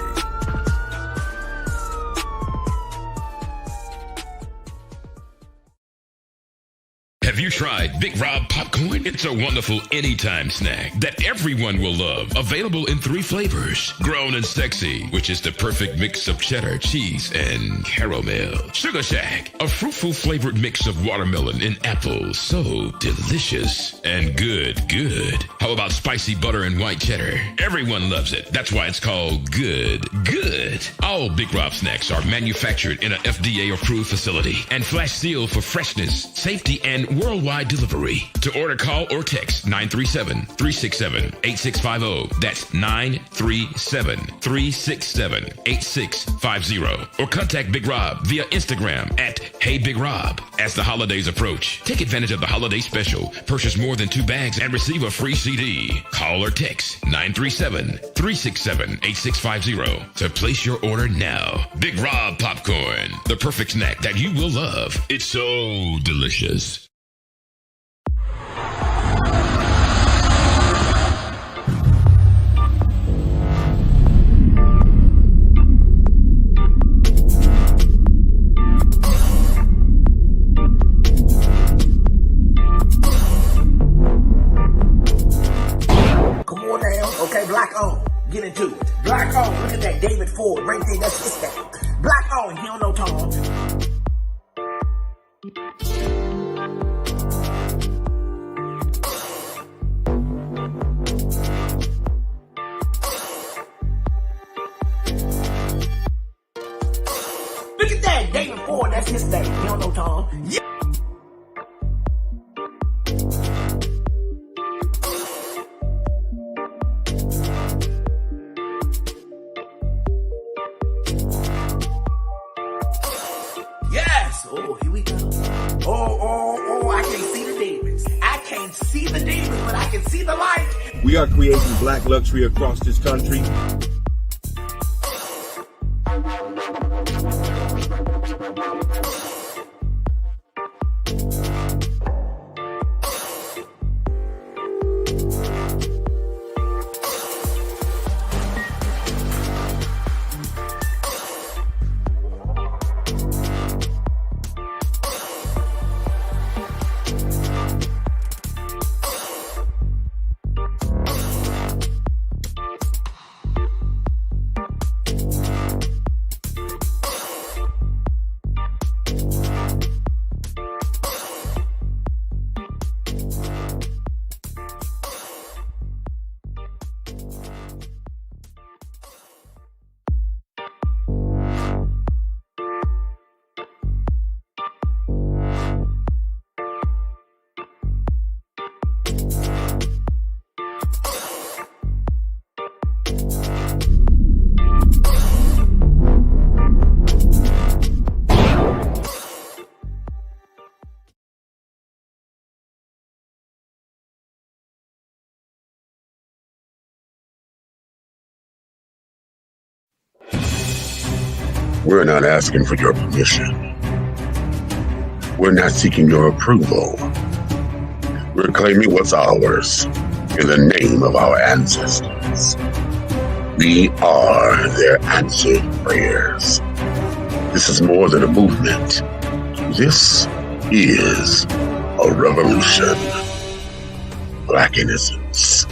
Have you tried Big Rob Popcorn? It's a wonderful anytime snack that everyone will love. Available in 3 flavors. Grown and Sexy, which is the perfect mix of cheddar, cheese, and caramel. Sugar Shack, a fruitful flavored mix of watermelon and apple. So delicious and good. How about spicy butter and white cheddar? Everyone loves it. That's why it's called good. All Big Rob snacks are manufactured in an FDA-approved facility and flash sealed for freshness, safety, and worldwide delivery. To order, call or text 937-367-8650. That's 937-367-8650. Or contact Big Rob via Instagram at Hey Big Rob. As the holidays approach, take advantage of the holiday special. Purchase more than 2 bags and receive a free CD. Call or text 937-367-8650 to place your order now. Big Rob Popcorn, the perfect snack that you will love. It's so delicious. Black on, get into it. Black on, look at that David Ford right there, that's his thing. Black on, he don't know Tom. Look at that David Ford, that's his thing. He don't know Tom. Yeah. Oh, here we go. Oh, I can't see the demons. I can't see the demons, but I can see the light. We are creating black luxury across this country. We're not asking for your permission. We're not seeking your approval. We're claiming what's ours in the name of our ancestors. We are their answered prayers. This is more than a movement. This is a revolution. Black innocence.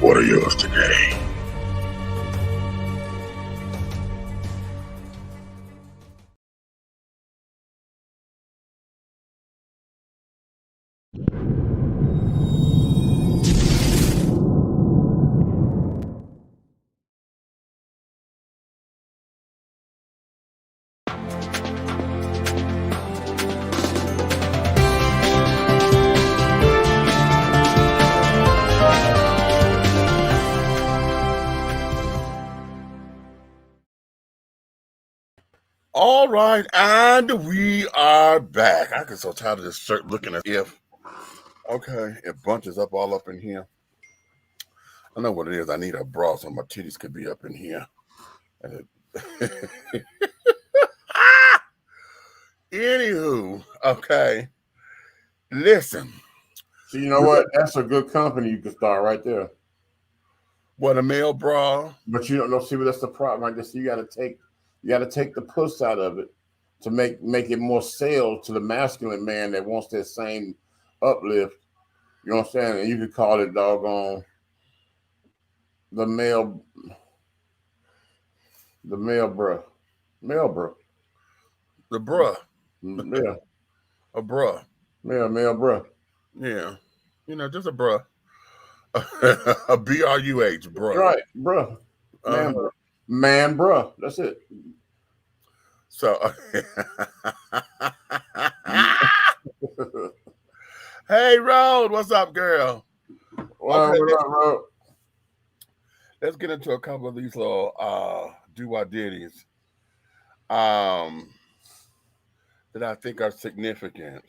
What are yours today? All right, and we are back. I get so tired of this shirt looking as if, okay, it bunches up all up in here. I know what it is. I need a bra so my titties could be up in here. Anywho, okay, listen. So you know what? That's a good company you can start right there. What, a male bra? But you don't know. See, that's the problem. I guess you got to take the puss out of it to make it more sales to the masculine man that wants that same uplift. You know what I'm saying? And you could call it doggone the male bruh. Male bruh. The bruh. Yeah. A bruh. Male bruh. Yeah. You know, just a bruh. A B-R-U-H, bruh. Right, bruh. Man, bruh. That's it. So, hey, Road, what's up, girl? Well, Okay, what up, Road? Let's get into a couple of these little do-I-ditties that I think are significant.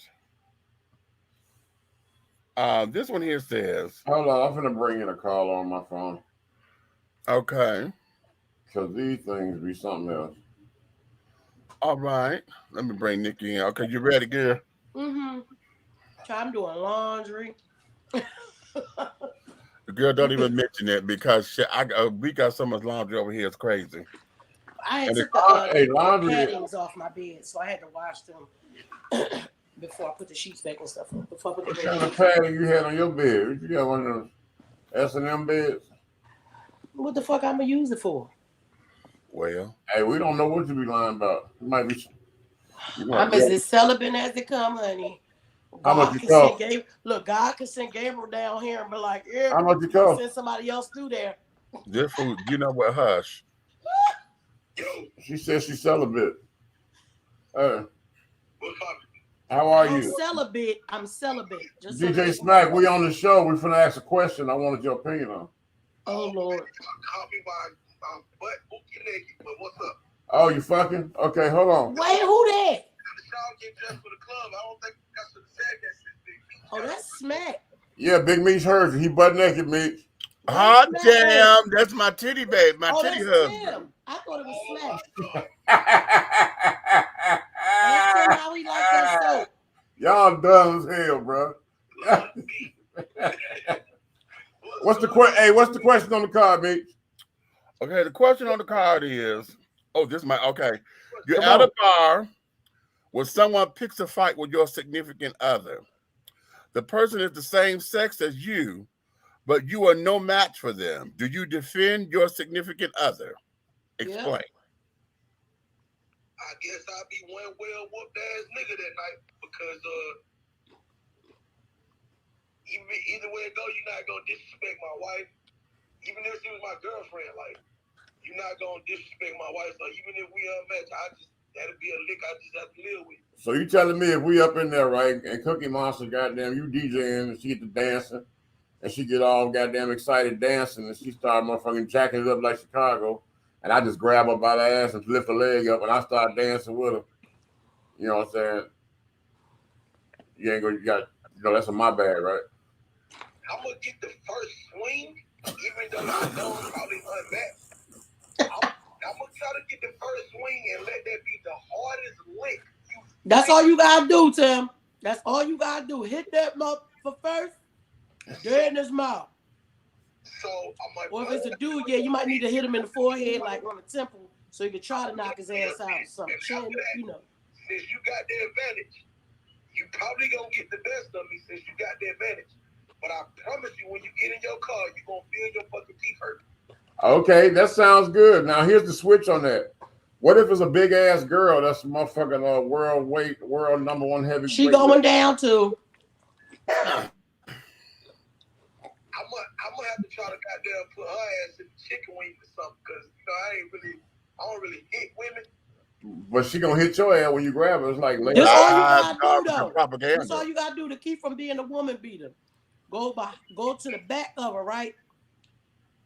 This one here says, hold on, I'm gonna bring in a call on my phone. Okay. Because these things be something else. All right. Let me bring Nikki in. Okay, you ready, girl? Mm-hmm. I'm doing laundry. The girl don't even mention it because we got so much laundry over here. It's crazy. I had took laundry paddings off my bed, so I had to wash them before I put the sheets back and stuff. Before I put what kind of padding you had on your bed? You got one of those S&M beds? What the fuck I'm gonna use it for? Well, hey, we don't know what you be lying about. It might be. I'm as celibate as they come, honey. How much you cost? Look, God can send Gabriel down here and be like, "Yeah, how much you cost? Send somebody else through there." This food, you know what? Hush. She says she's celibate. How are you? I'm celibate. Just DJ Smack, we on the show. We're finna ask a question. I wanted your opinion on. Oh Lord. What's up? Oh, you fucking? Okay, hold on. Wait, who that? Oh, that's Smack. Yeah, Big Meech heard you. He butt naked, Meech. Oh, damn. That's my titty babe. My titty husband. Him. I thought it was Smack. Ask him how he likes that soap. Y'all dumb as hell, bro. What's the question on the card, Meech? Okay, the question on the card is, you're at a bar where someone picks a fight with your significant other. The person is the same sex as you, but you are no match for them. Do you defend your significant other? Explain. I guess I'll be one well-whooped ass nigga that night because either way it go, you're not gonna disrespect my wife. Even if she was my girlfriend, like you're not gonna disrespect my wife. So even if we unmatched, that'll be a lick I just have to live with. So you telling me if we up in there, right, and Cookie Monster, goddamn, you DJing and she get to dancing, and she get all goddamn excited dancing, and she start motherfucking jacking it up like Chicago, and I just grab her by the ass and lift her leg up, and I start dancing with her. You know what I'm saying? That's my bad, right? I'm gonna get the first swing, even though I know I'm probably unmatched. I'm gonna try to get the first swing and let that be the hardest lick. That's all you gotta do, Tim. That's all you gotta do. Hit that motherfucker first, dead in his mouth. So I'm like, or if it's a dude, yeah, you might need to hit him in the forehead, like on the temple, so you can try to knock his ass out or something. Chin, you know. Since you got the advantage, you probably gonna get the best of me since you got the advantage. But I promise you, when you get in your car, you're gonna feel your fucking teeth hurt. Okay, that sounds good. Now here's the switch on that. What if it's a big ass girl that's motherfucking world #1 heavyweight? She going down too. I'm gonna have to try to goddamn put her ass in the chicken wings or something, because I don't really hit women. But she gonna hit your ass when you grab her. It's like this all you gotta do though. That's all you gotta do to keep from being a woman beater. Go to the back of her, right?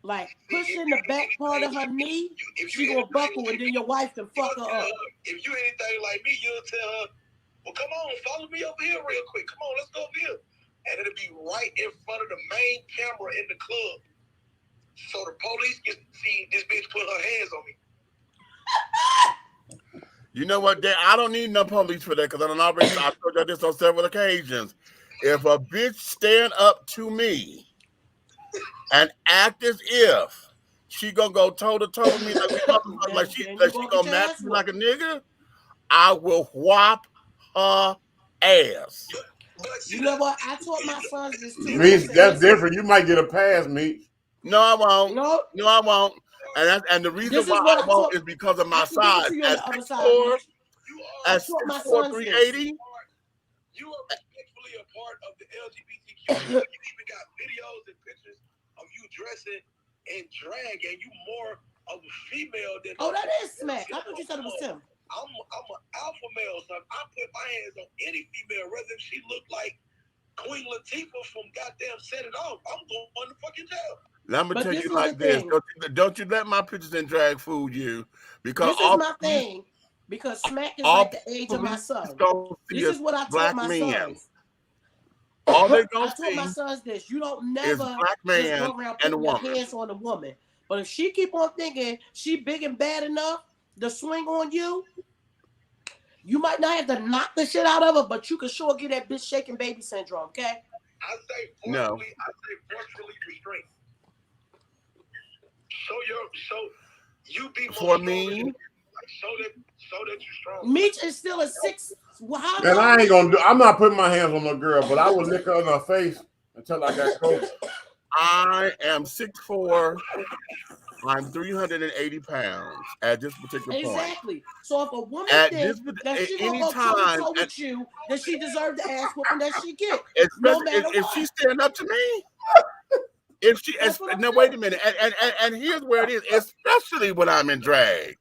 Like pushing the back part of her knee, she gonna buckle, and then your wife can fuck her up. If you anything like me, you'll tell her, well, come on, follow me over here real quick. Come on, let's go over here. And it'll be right in front of the main camera in the club. So the police can see this bitch put her hands on me. You know what, Dad? I don't need no police for that, because I've told you this on several occasions. If a bitch stand up to me and act as if she gonna go toe to toe with me like she gonna match me like a nigga, I will whop her ass. You know what? I taught my sons this too. Meech, that's different. You might get a pass, Meech. No, I won't. No, I won't. And the reason why I won't is because of my size. At 6'4", at 6'4", 380. You are respectfully a part of the LGBTQ. You even got videos and pictures of you dressing in drag, and you more of a female than. Oh, that is smack. I thought you said it was Tim. I'm an alpha male, so I put my hands on any female, whether she look like Queen Latifah from goddamn Set It Off. I'm going to fucking jail. Let me tell you like this: don't you let my pictures in drag fool you, because this is my thing. Because smack is like the age of my son. This is what I told my sons. All they gonna I told my sons this: you don't never black man just go around putting your hands on a woman. But if she keep on thinking she big and bad enough to swing on you, you might not have to knock the shit out of her, but you can sure get that bitch shaking baby syndrome. Okay? I say forcefully restraint. You be for me. Show that you're strong. Meech is still a 6. And I ain't gonna do. I'm not putting my hands on no girl, but I would lick her in her face until I got COVID. I am 6'4". I'm 380 pounds at this particular point. Exactly. So if a woman thinks that she gonna go toe with you, then she deserves the ass whooping that she get. No matter if she stand up to me. Now wait a minute, and here's where it is, especially when I'm in drag.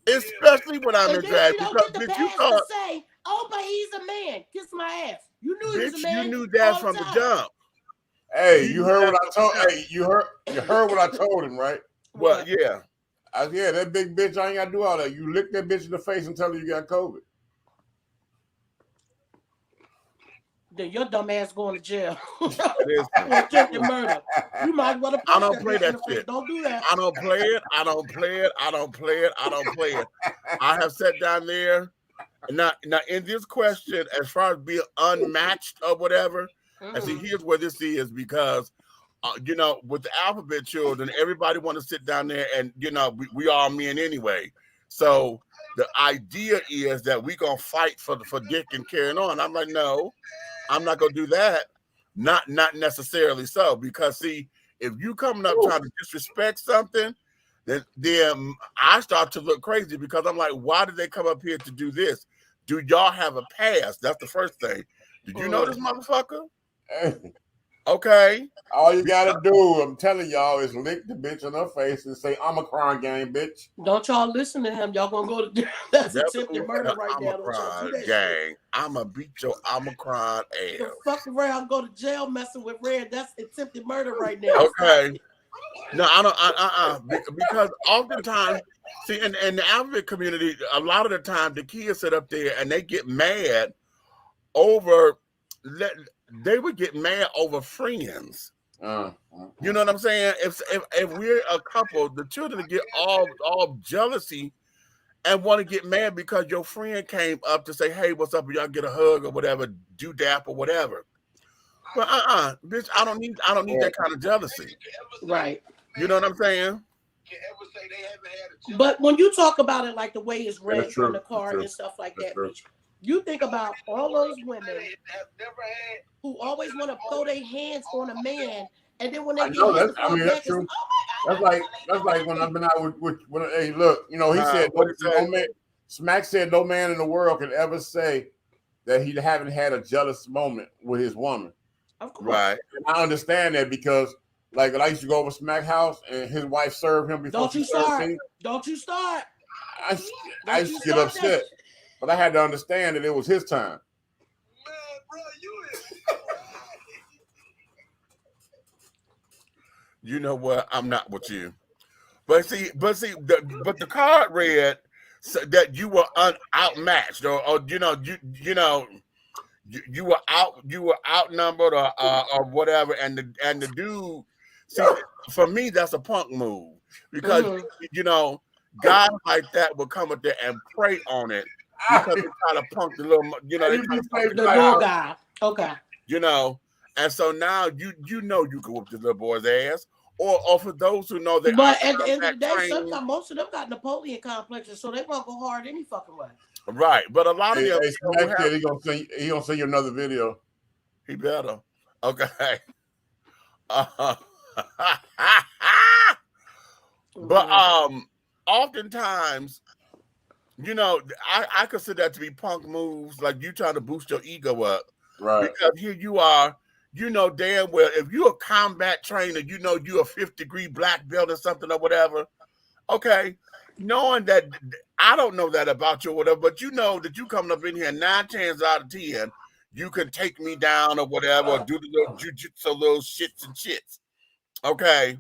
Especially when I'm in drag, because bitch, you thought say, "Oh, but he's a man. Kiss my ass." You knew he was a man. You knew that from the jump. Hey, you heard what I told. Hey, you heard what I told him, right? Well, yeah. That big bitch. I ain't gotta do all that. You lick that bitch in the face and tell her you got COVID. Then your dumb ass going to jail. Attempted murder. You might want to. I don't play that shit. Don't do that. I don't play it. I have sat down there. Now in this question, as far as being unmatched or whatever, and see, here's where this is, because with the alphabet children, everybody want to sit down there, and we all men anyway. So the idea is that we gonna fight for dick and carrying on. I'm like, no, I'm not gonna do that. Not necessarily so, because see, if you coming up trying to disrespect something, then I start to look crazy, because I'm like, why did they come up here to do this? Do y'all have a pass? That's the first thing. Did you know this motherfucker? Okay. All you gotta do, I'm telling y'all, is lick the bitch in her face and say, Omicron gang, bitch. Don't y'all listen to him. Y'all gonna go to that's attempted murder right now. Omicron gang. I'ma beat your Omicron ass. The fuck around, go to jail messing with Red. That's attempted murder right now. Okay. No, I don't. Because oftentimes, see, in the alphabet community, a lot of the time the kids sit up there and they get mad over. They would get mad over friends. You know what I'm saying? If we're a couple, the children get all jealousy and want to get mad because your friend came up to say, "Hey, what's up?" Y'all get a hug or whatever, do dap or whatever. But bitch, I don't need that kind of jealousy. Right. You know what I'm saying? But when you talk about it like the way it's read true. on the card and stuff like that, bitch, you think about all those women who always want to throw their hands on a man, and then when they get hit the fuck back, that's true. That's like when I've been out with hey, look, you know, he said, Smack said no man in the world can ever say that he haven't had a jealous moment with his woman. Of course. Right. And I understand that because, like, I used to go over Smack house and his wife served him before Don't you start. Don't you start. I used to get upset, but I had to understand that it was his time. Man, bro, You know what? I'm not with you. But the card read that you were outmatched, or you were outnumbered or whatever, and the dude. See, for me, that's a punk move because guys like that will come up there and prey on it because they try to punk the little, the little guy. Okay. And so now you can whoop the little boy's ass. Or for those who know that. But at the end of the day, sometimes most of them got Napoleon complexes, so they won't go hard any fucking way. Right, but a lot of them. Smack said he gonna send you another video. He better. Okay. But oftentimes, I consider that to be punk moves, like you trying to boost your ego up. Right. Because here you are. You know damn well if you're a combat trainer, you're a 5th degree black belt or something or whatever. Okay, knowing that I don't know that about you or whatever, but you know that you coming up in here 9 times out of 10, you can take me down or whatever, or do the little jujitsu, little shits and shits. Okay.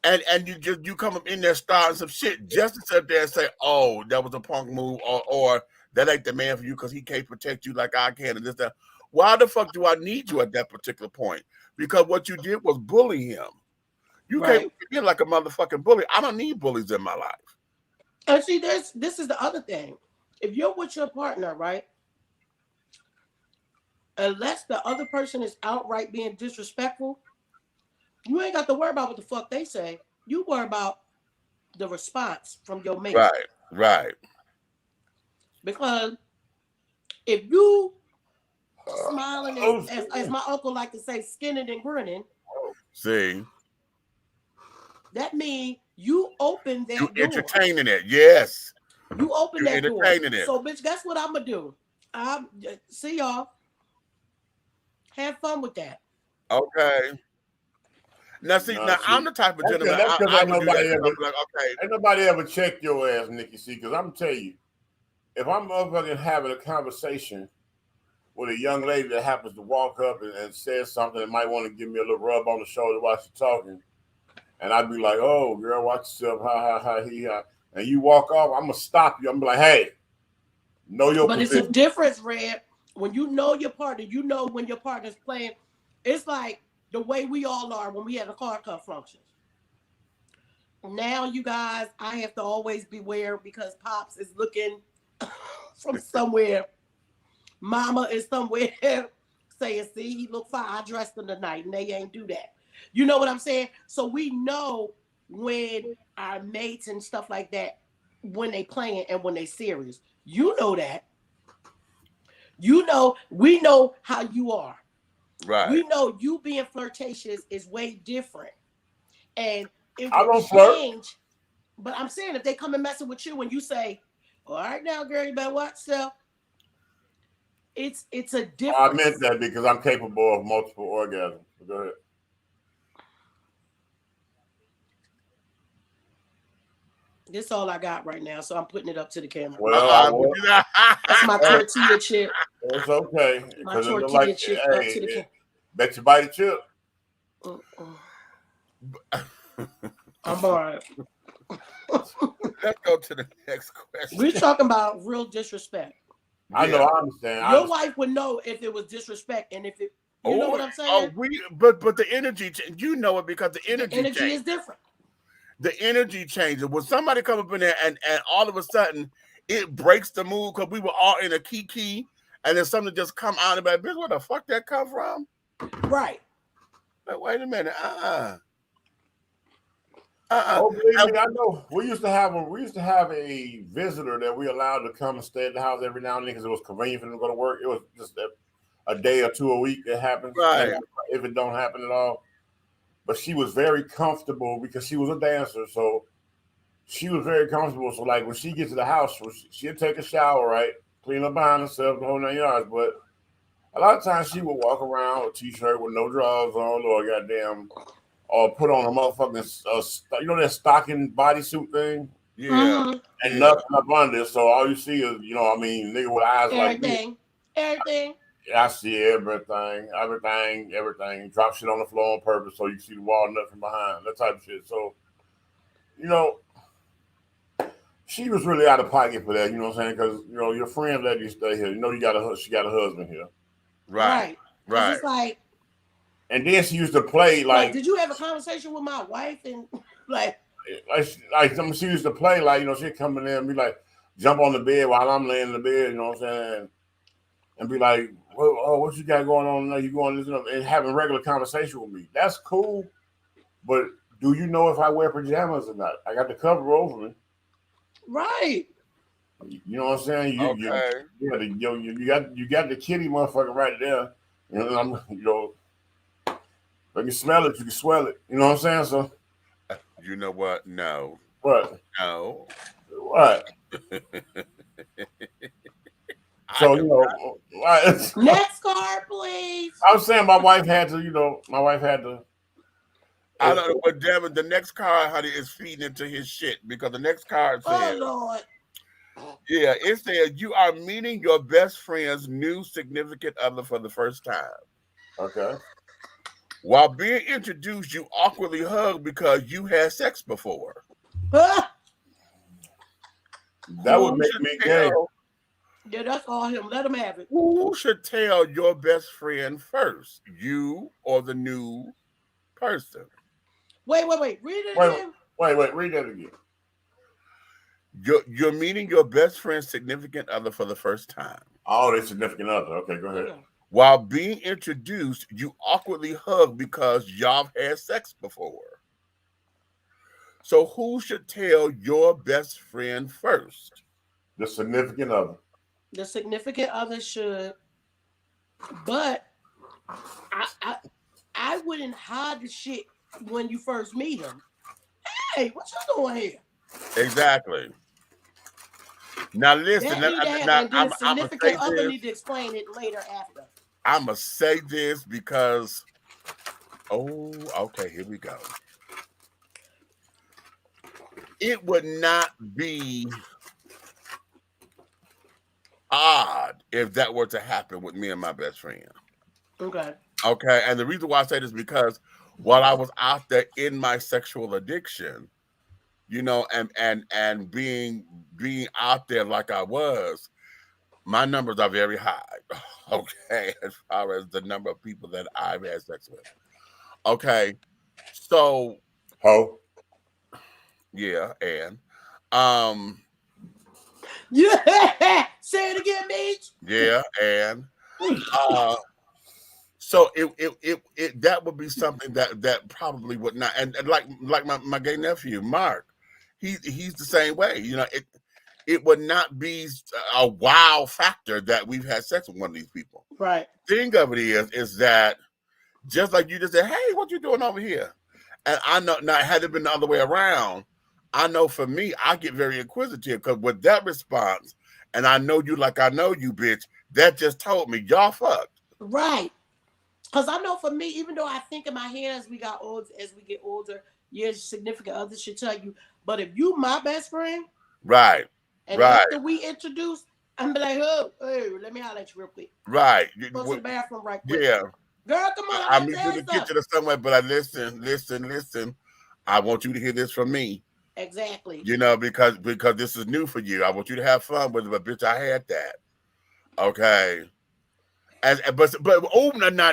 And you come up in there starting some shit just to sit there and say, "Oh, that was a punk move," or that ain't the man for you because he can't protect you like I can, and this that. Why the fuck do I need you at that particular point? Because what you did was bully him. You can't be like a motherfucking bully. I don't need bullies in my life. And see, this is the other thing. If you're with your partner, right, unless the other person is outright being disrespectful, you ain't got to worry about what the fuck they say. You worry about the response from your mate. Right. Because if you smiling and, as my uncle like to say, skinning and grinning. See, that means you open that door. Entertaining it, yes. You open that door. It. So, bitch, guess what I'm gonna do? See y'all. Have fun with that. Okay. Now, I'm the type of gentleman. Ain't nobody ever checked your ass, Nikki C. Because I'm telling you, if I'm motherfucking having a conversation with a young lady that happens to walk up and says something that might want to give me a little rub on the shoulder while she's talking, and I'd be like, "Oh, girl, watch yourself, ha," and you walk off, I'm gonna stop you. I'm gonna be like, "Hey, know your position." But it's a difference, Red. When you know your partner, you know when your partner's playing. It's like the way we all are when we have a car cup functions. Now, you guys, I have to always beware because Pops is looking from somewhere. Mama is somewhere saying, "See, he look fine. I dressed him tonight," and they ain't do that. You know what I'm saying? So we know when our mates and stuff like that, when they playing and when they serious. You know that. You know, we know how you are. Right. We know you being flirtatious is way different. And it I will don't change. flirt. But I'm saying if they come and messing with you and you say, "All right now, girl, you better watch yourself." It's a difference. I meant that because I'm capable of multiple orgasms. Go ahead. This is all I got right now, so I'm putting it up to the camera. Well, that's my tortilla chip. It's okay. My tortilla chip up to the camera. Bet you bite a chip. I'm all right. Let's go to the next question. We're talking about real disrespect. I know, I understand. Your wife would know if it was disrespect and if it You know what I'm saying? But the energy, you know it because the energy is different. The energy changes when somebody come up in there and all of a sudden it breaks the mood because we were all in a key, and then something just come out and be like, bitch, where the fuck that come from? Right. Like, wait a minute, Oh, believe me, I know. We used to have a visitor that we allowed to come and stay at the house every now and then because it was convenient for them to go to work. It was just a day or two a week that happens, right? If it don't happen at all. But she was very comfortable because she was a dancer, so she was very comfortable. So like when she gets to the house, she'd take a shower, right, clean up behind herself, the whole 9 yards. But a lot of times she would walk around with a t-shirt with no drawers on, or goddamn, or put on a motherfucking, that stocking bodysuit thing. Yeah. And nothing up under. So all you see is, nigga with eyes like this. Everything. I see everything. Drop shit on the floor on purpose so you see the walnut from behind. That type of shit. So, she was really out of pocket for that. You know what I'm saying? Because your friend let you stay here. She got a husband here. Right. It's like. And then she used to play like. Did you have a conversation with my wife and like she used to play like she'd come in there and be like, jump on the bed while I'm laying in the bed. You know what I'm saying? And be like, well, what you got going on now? You going this and having regular conversation with me. That's cool. But do you know if I wear pajamas or not? I got the cover over me. Right. You know what I'm saying? You got the kitty motherfucker right there. If you smell it, you can swell it. You know what I'm saying? So you know what? No. What? No. What? So next card, please. I'm saying my wife had to. I don't know, but Devin, the next card, honey, is feeding into his shit because the next card says, "Oh Lord." Yeah, it says you are meeting your best friend's new significant other for the first time. Okay. While being introduced, you awkwardly hug because you had sex before. That would make me gay. Yeah, that's all him. Let him have it. Who should tell your best friend first? You or the new person? Wait. Read it again. Wait. Read that again. You're meeting your best friend's significant other for the first time. Oh, their significant other. Okay, go ahead. While being introduced, you awkwardly hug because y'all had sex before. So who should tell your best friend first? The significant other. The significant other should, but I wouldn't hide the shit when you first meet him. Hey, what you doing here? Exactly. Now listen. Significant other need to explain it later after. I'm gonna say this because, okay, here we go. It would not be odd if that were to happen with me and my best friend. Okay. Okay, and the reason why I say this is because while I was out there in my sexual addiction, and being out there like I was, my numbers are very high. Okay, as far as the number of people that I've had sex with. Okay, so yeah, and yeah, say it again, Meech. Yeah, and so it that would be something that probably would not, and like my gay nephew Mark, he's the same way. It would not be a wow factor that we've had sex with one of these people. Right. Thing of it is that just like you just said, hey, what you doing over here? And I know now, had it been the other way around, I know for me, I get very inquisitive because with that response, and I know you like I know you, bitch, that just told me y'all fucked. Right. Because I know for me, even though I think in my head as we get older, your significant other should tell you. But if you my best friend, right. And after we introduce, I'm be like, oh, hey, let me holler at you real quick. Right. Go to the bathroom right quick. Yeah. Girl, come on. I'm in the kitchen or somewhere, but I listen. I want you to hear this from me. Exactly. Because this is new for you. I want you to have fun with it, but bitch, I had that. Okay. but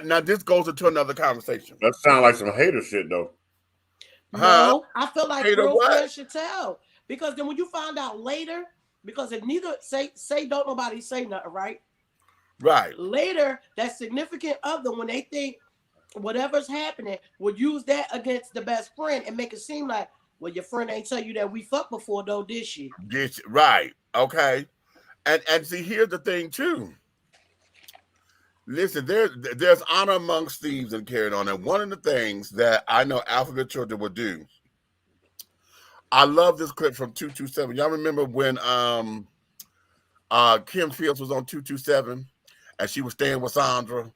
now this goes into another conversation. That sounds like some hater shit though. No, I feel like Hater real what? friends should tell. Because then when you find out later, because if neither say don't nobody say nothing, right? Right. Later, that significant other, when they think whatever's happening, would use that against the best friend and make it seem like, well, your friend ain't tell you that we fucked before, though, did she? Right. Okay. And see, here's the thing too. Listen, there's honor amongst thieves and carrying on. And one of the things that I know Alphabet Children would do, I love this clip from 227. Y'all remember when Kim Fields was on 227 and she was staying with Sandra?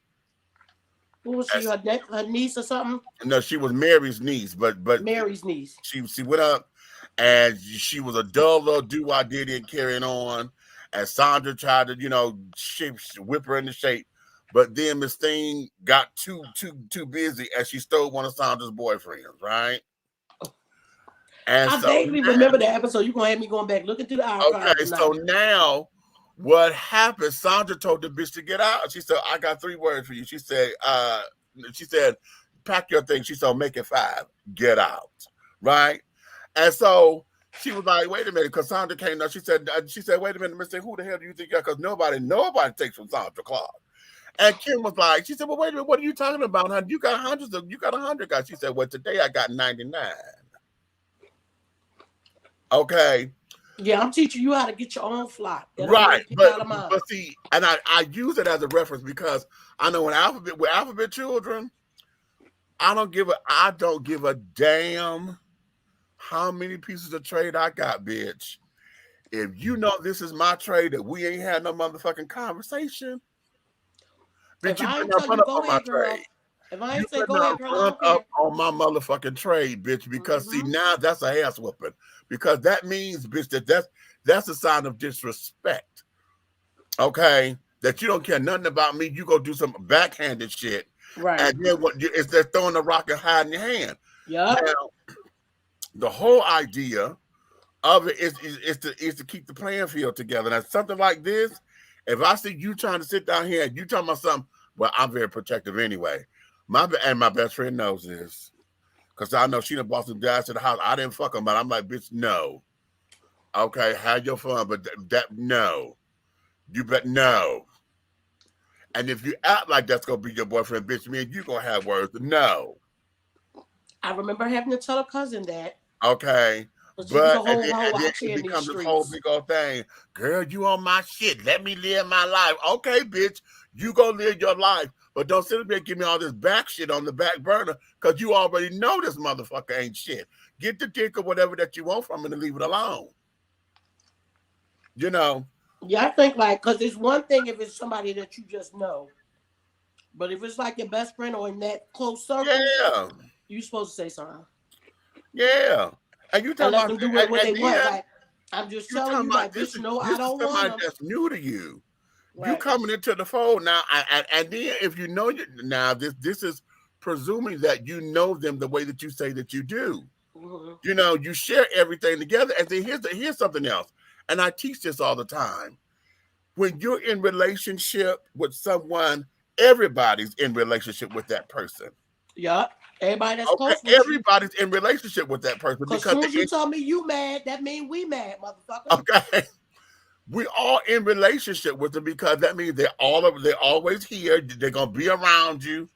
Who was she, her niece or something? No, she was Mary's niece, but Mary's niece. She went up and she was a dull little do-I-did and carrying on. And Sandra tried to, whip her into shape. But then Miss Thing got too busy and she stole one of Sandra's boyfriends, right? And I vaguely remember the episode. You're gonna have me going back looking through the archives. Okay, so now what happened? Sandra told the bitch to get out. She said, I got 3 words for you. She said, pack your things. She said, make it 5. Get out. Right? And so she was like, wait a minute, because Sandra came up. She said, wait a minute, Mr. Who the hell do you think you are? Because nobody takes from Sandra Clark. And Kim was like, she said, well, wait a minute, what are you talking about, honey? You got 100 guys. She said, well, today I got 99. Okay. Yeah, I'm teaching you how to get your own flock. Right. But see, and I use it as a reference because I know with Alphabet Children, I don't give a damn how many pieces of trade I got, bitch. If you know this is my trade that we ain't had no motherfucking conversation, bitch, you better not run up on my trade. If I ain't say go ahead, girl, run up on my motherfucking trade, bitch, because see, now that's a ass whooping. Because that means, bitch, that's a sign of disrespect. Okay? That you don't care nothing about me, you go do some backhanded shit. Right. And then is they're throwing a rock and hiding your hand. Yeah. Now, the whole idea of it is to keep the playing field together. Now, something like this, if I see you trying to sit down here and you talking about something, well, I'm very protective anyway. My best friend knows this. Because I know she done bought some guys to the house. I didn't fuck them, but I'm like, bitch, no. Okay, have your fun, but no. You bet no. And if you act like that's going to be your boyfriend, bitch, me and you going to have words. No. I remember having to tell a cousin that. Okay. But it becomes this whole big old thing. Girl, you on my shit. Let me live my life. Okay, bitch, you go live your life. But don't sit there and give me all this back shit on the back burner because you already know this motherfucker ain't shit. Get the dick or whatever that you want from him and leave it alone. You know? Yeah, I think because it's one thing if it's somebody that you just know. But if it's like your best friend or in that close circle, you're supposed to say something. Yeah. And you talking about them do what they want. Yeah, Like, I'm just telling you, like, bitch, no, I don't want them. That's new to you. Right. You coming into the fold now, and then if you know now, this is presuming that you know them the way that you say that you do. Mm-hmm. You know, you share everything together. And then here's something else, and I teach this all the time. When you're in relationship with someone, everybody's in relationship with that person. Yeah. Everybody that's close with everybody's in relationship with that person. Because as soon as you tell me you mad, that means we mad, motherfucker. Okay. We all in relationship with them because that means they're always here. They're gonna be around you.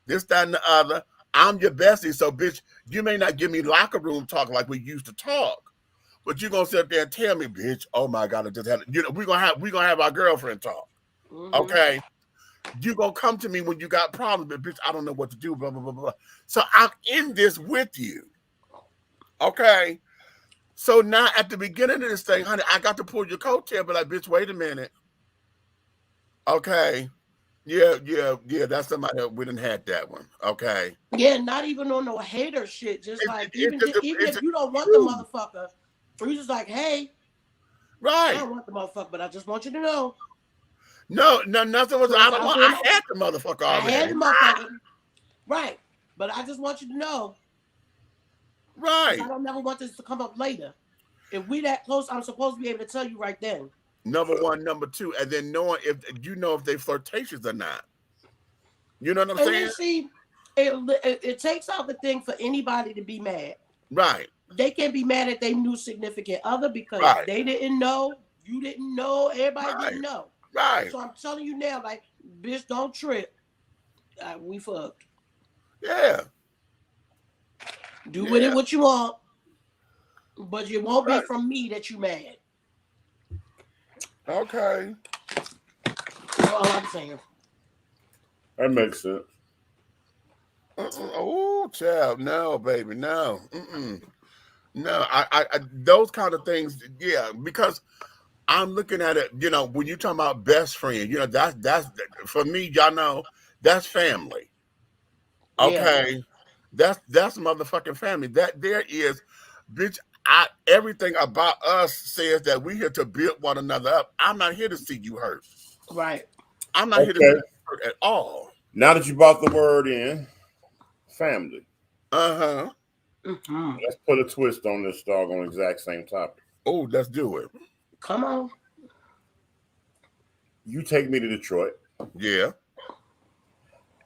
This, that, and the other. I'm your bestie, so bitch, you may not give me locker room talk like we used to talk, but you're gonna sit there and tell me, bitch, oh my God, I just had we're gonna have our girlfriend talk. Mm-hmm. Okay. You're going to come to me when you got problems, but bitch, I don't know what to do, blah, blah, blah, blah. So I'm in this with you. Okay? So now at the beginning of this thing, honey, I got to pull your coattail, but like, bitch, wait a minute. Okay. Yeah, that's somebody that we didn't had that one. Okay. Yeah, not even on no hater shit. Just even if you don't want the motherfucker, you're just like, hey, right. I don't want the motherfucker, but I just want you to know. No, nothing was. I had the motherfucker already. I had the motherfucker. Right. But I just want you to know. Right. I don't never want this to come up later. If we that close, I'm supposed to be able to tell you right then. Number one, number two, and then knowing if if they flirtatious or not. You know what I'm And saying? then see, it takes out the thing for anybody to be mad. Right. They can be mad at their new significant other because Right. they didn't know, you didn't know, everybody Right. didn't know. Right. So I'm telling you now, like, bitch, don't trip. We fucked. Yeah. Do with it what you want, but it won't Right. be from me that you mad. Okay. That's all I'm saying. That makes sense. Oh, child, no, baby, no. No, I those kind of things, yeah, because I'm looking at it, when you're talking about best friend, that's for me, y'all know, that's family. Okay. Yeah. That's motherfucking family. That there is, bitch, everything about us says that we're here to build one another up. I'm not here to see you hurt. Right. I'm not here to see you hurt at all. Now that you brought the word in, family. Uh-huh. Mm-hmm. Let's put a twist on this doggone exact same topic. Oh, let's do it. Come on. You take me to Detroit. Yeah.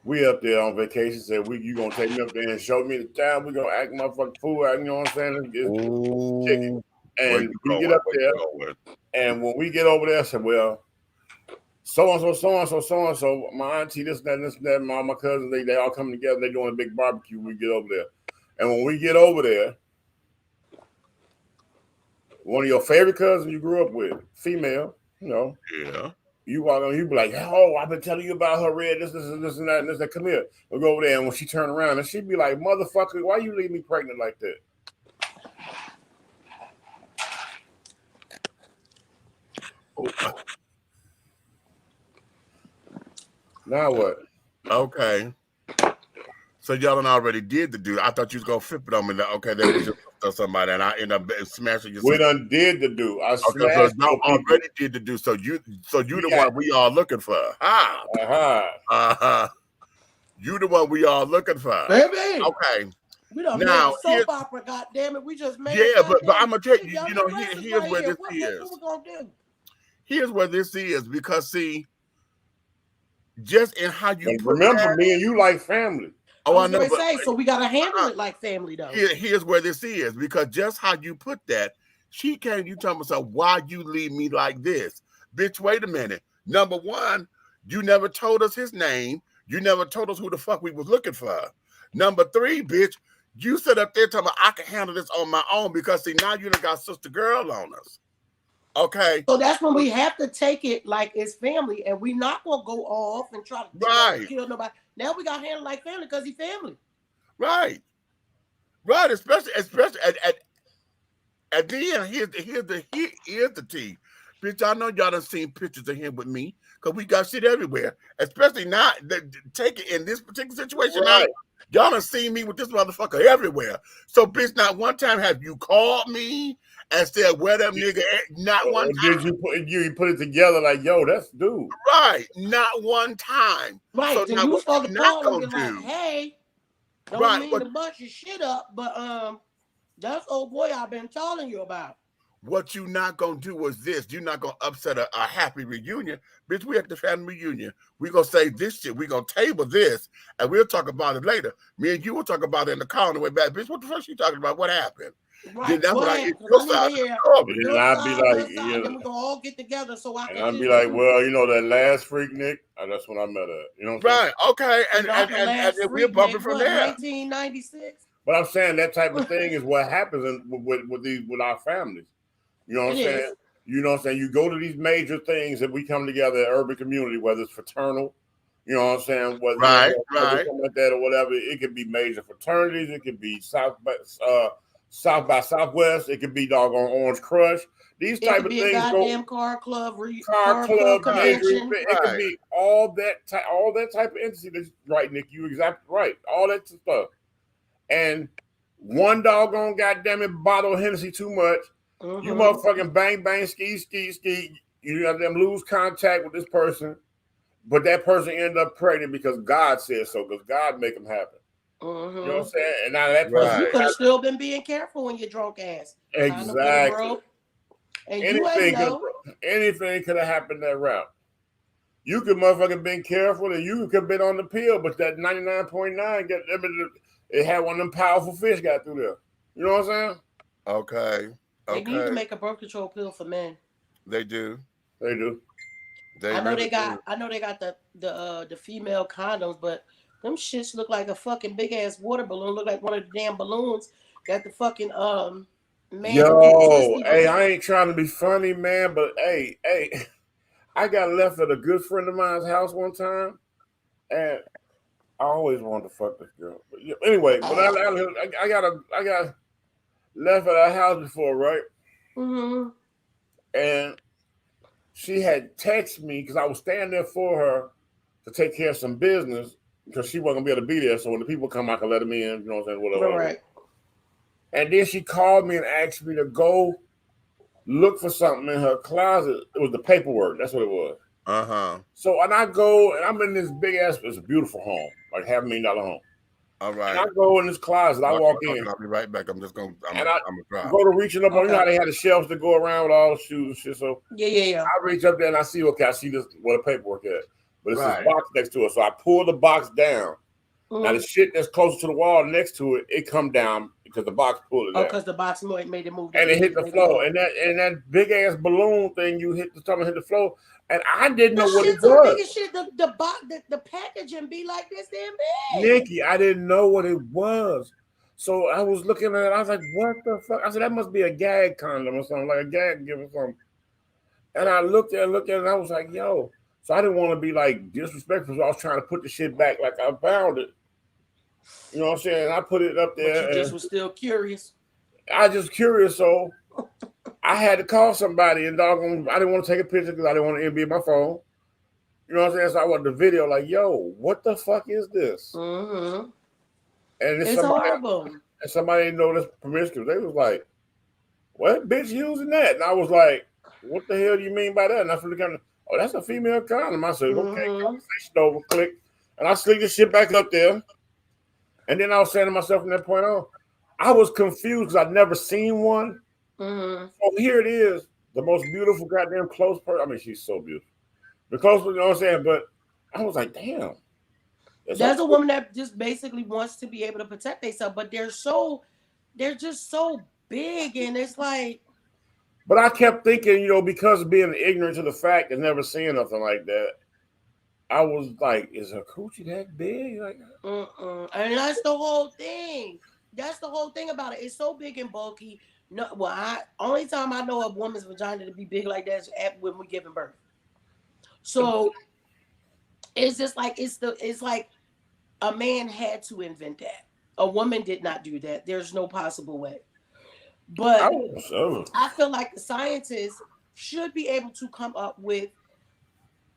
We up there on vacation. Said you gonna take me up there and show me the town. We gonna act motherfucking fool. You know what I'm saying? It's chicken. And we get up there, and when we get over there, I said, well, so and so, my auntie, this and that, my cousins, they all come together. They doing a big barbecue. We get over there, and when we get over there, one of your favorite cousins you grew up with, female, Yeah. you walk on, you be like, oh, I've been telling you about her, Red, this and that, and this. Come here. We'll go over there, and when she turn around, and she'd be like, motherfucker, why you leave me pregnant like that? Oh. Now what? Okay. So y'all done already did the do. I thought you was gonna flip it on me. Okay, that was just somebody, and I end up smashing your. We done did the do. I smashed so y'all already did the do. So you the one we all looking for. You the one we all looking for. Baby. Okay. We done made a soap opera, goddammit. We just made it. But I'm gonna tell you, here's where this is. What we gonna do? Here's where this is, because see, just in how you remember, me and you like family. Oh, I know. So we gotta handle it like family, though. Here's where this is, because just how you put that, she came. You telling me, so why you leave me like this, bitch? Wait a minute. Number one, you never told us his name. You never told us who the fuck we was looking for. Number three, bitch, you sit up there telling me I can handle this on my own, because see, now you done got sister girl on us. Okay. So that's when we have to take it like it's family, and we're not gonna go off and try to kill nobody. Now we got to handle like family because he's family. Right. Especially at the end. Here's the tea. Bitch, I know y'all done seen pictures of him with me, because we got shit everywhere. Especially now, take it in this particular situation. Right. Y'all done seen me with this motherfucker everywhere. So, bitch, not one time have you called me and said, where them nigga at? Not one time. Did you put it together like, yo, that's dude. Right. Not one time. Right. So now you supposed to call and be like, hey, don't mean to bunch your shit up, but that's old boy I've been telling you about. What you not gonna do is this. You're not gonna upset a happy reunion. Bitch, we at the family reunion. We gonna say this shit. We gonna table this, and we'll talk about it later. Me and you will talk about it in the car on the way back. Bitch, what the fuck you talking about? What happened? Right. Then that's what I happened? your side. And I'd be like, then we gonna all get together so I can. And I'd be like, well, that last freak, Nick, that's when I met her. You know what I'm saying? Right. Okay. And we're bumping from there. 1996. But I'm saying that type of thing is what happens with our families. You know what I'm saying? You know what I'm saying? You go to these major things that we come together in urban community, whether it's fraternal, you know what I'm saying? Whether something like that or whatever. It could be major fraternities. It could be South by Southwest. It could be doggone Orange Crush. These type of things. Goddamn car club convention. It could be all that type of entity. That's right, Nick. You exactly right. All that stuff. And one doggone goddamn it bottle of Hennessy too much. You motherfucking bang, ski. You got them lose contact with this person, but that person end up pregnant because God said so, because God make them happen. You know what I'm saying? And now that person, you could have still been being careful when you're drunk ass. Exactly. And you ain't know. anything could have happened that route. You could motherfucking been careful, and you could have been on the pill, but that 99.9 it had one of them powerful fish got through there. You know what I'm saying? Okay. They need to Okay. make a birth control pill for men. They do. They do. They I know really they got. do. I know they got the female condoms, but them shits look like a fucking big ass water balloon. Look like one of the damn balloons that the fucking man and people Yo, pussy. hey, I ain't trying to be funny, man, but hey, I got left at a good friend of mine's house one time, and I always wanted to fuck this girl. But anyway, but I got left at her house before, right? Mm-hmm. And she had texted me because I was staying there for her to take care of some business because she wasn't gonna be able to be there. So when the people come, I can let them in. You know what I'm saying? Whatever. Right. And then she called me and asked me to go look for something in her closet. It was the paperwork. That's what it was. Uh-huh. So and I go and I'm in this big ass. It's a beautiful home, like $500,000 home. All right. And I go in this closet. I walk in. I'll be right back. I'm just gonna. I'm And gonna I drop. go to reaching up on. You know how they had the shelves to go around with all the shoes and shit. So Yeah. I reach up there and I see, okay, I see this where the paperwork is, but it's Right. this box next to it. So I pull the box down. Mm-hmm. Now the shit that's closer to the wall next to it, it come down because the box pulled it down. Because the box made it move. And it hit the floor. And that big ass balloon thing you hit the top and hit the floor. And I didn't know what it was. Big as shit. The box, the packaging be like this damn big. Nikki, I didn't know what it was. So I was looking at it. I was like, what the fuck? I said, that must be a gag condom or something, like a gag gift or something. And I looked at it, and I was like, yo. So I didn't want to be like disrespectful. So I was trying to put the shit back like I found it. You know what I'm saying? I put it up there. But you just was still curious. I just curious, so I had to call somebody, and doggone, I didn't want to take a picture because I didn't want to be in my phone. You know what I'm saying? So I wanted the video, like, yo, what the fuck is this? Mm-hmm. And it's horrible. And somebody didn't know this promiscuous. They was like, what bitch using that? And I was like, what the hell do you mean by that? And I flipped the camera. Oh, that's a female condom. I said, okay, conversation over, click. And I slicked the shit back up there. And then I was saying to myself from that point on, I was confused because I'd never seen one. Mm-hmm. So here it is, the most beautiful goddamn close person. I mean, she's so beautiful. The close, you know what I'm saying? But I was like, damn. There's a woman that just basically wants to be able to protect themselves, but they're just so big, and it's like. But I kept thinking, you know, because of being ignorant to the fact and never seeing nothing like that, I was like, is her coochie that big? Like, and that's the whole thing. That's the whole thing about it. It's so big and bulky. No, well, only time I know a woman's vagina to be big like that is when we're giving birth. So it's just like it's like a man had to invent that. A woman did not do that. There's no possible way. But I feel like the scientists should be able to come up with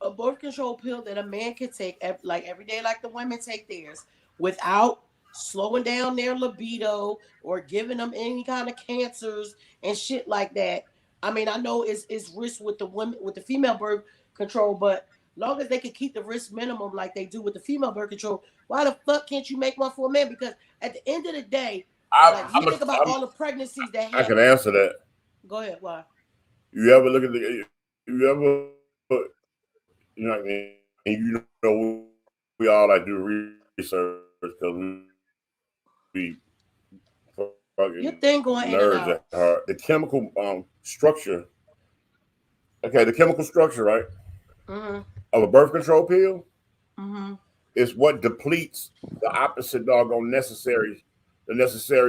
a birth control pill that a man can take like every day, like the women take theirs, without slowing down their libido or giving them any kind of cancers and shit like that. I mean, I know it's risk with the women with the female birth control, but long as they can keep the risk minimum like they do with the female birth control, why the fuck can't you make one for a man? Because at the end of the day, you think about all the pregnancies that happen. I can answer that. Go ahead. Why? You ever look at you know, we all like do research because we fucking your thing going nerds in and at heart. The chemical structure. Okay, the chemical structure, right? Mm-hmm. Of a birth control pill mm-hmm. is what depletes the opposite doggone necessary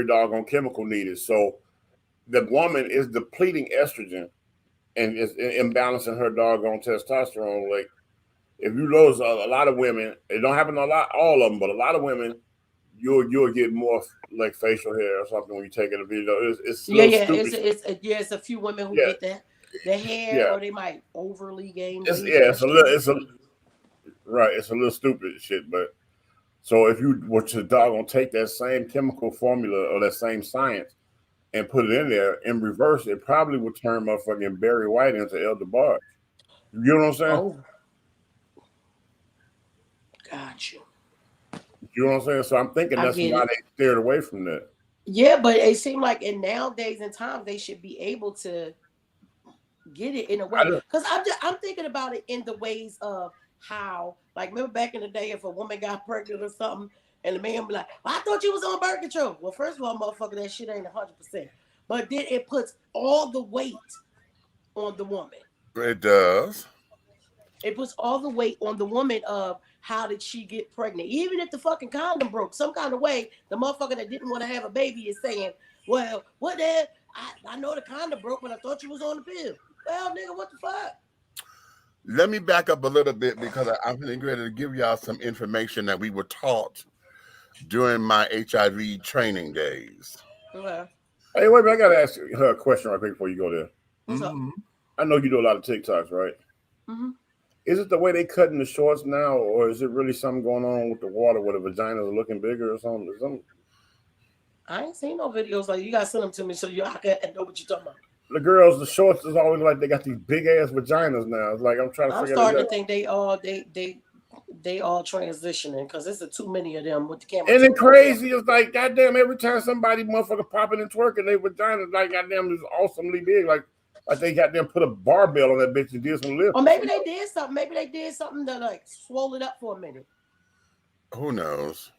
doggone chemical needed. So the woman is depleting estrogen and is imbalancing her doggone testosterone. Like if you lose a lot of women, it don't happen all of them, but a lot of women, you'll get more like facial hair or something when you take it a video. It's a few women who get that. The hair, or they might overly gain weight. It's a little stupid shit, but so if you were to doggone take that same chemical formula or that same science and put it in there in reverse, it probably would turn motherfucking Barry White into Elder Barge. You know what I'm saying? Oh, gotcha. You know what I'm saying? So I'm thinking that's why they steered away from that. Yeah, but it seemed like in nowadays and times they should be able to get it in a way. Because I'm thinking about it in the ways of how, like, remember back in the day, if a woman got pregnant or something, and the man be like, well, I thought you was on birth control. Well, first of all, motherfucker, that shit ain't 100%. But then it puts all the weight on the woman. It does. It puts all the weight on the woman of how did she get pregnant. Even if the fucking condom broke, some kind of way, the motherfucker that didn't want to have a baby is saying, well, what the I know the condom broke, but I thought you was on the pill. Well, nigga, what the fuck? Let me back up a little bit because I'm getting ready to give y'all some information that we were taught during my HIV training days. Okay. Hey, wait a minute. I got to ask her a question right quick before you go there. What's up? I know you do a lot of TikToks, right? Mm-hmm. Is it the way they cutting the shorts now, or is it really something going on with the water where the vaginas are looking bigger or something? I ain't seen no videos like you. Gotta send them to me so I can know what you're talking about. The girls, the shorts is always like they got these big ass vaginas now. It's like I'm trying to figure it out. I'm starting to think they all transitioning because there's too many of them with the camera. And it's crazy. It's like goddamn every time somebody motherfucker popping and twerking, their vaginas like goddamn is awesomely big. Like they got them put a barbell on that bitch and did some lifts. Or maybe they did something. Maybe they did something to like swole it up for a minute. Who knows?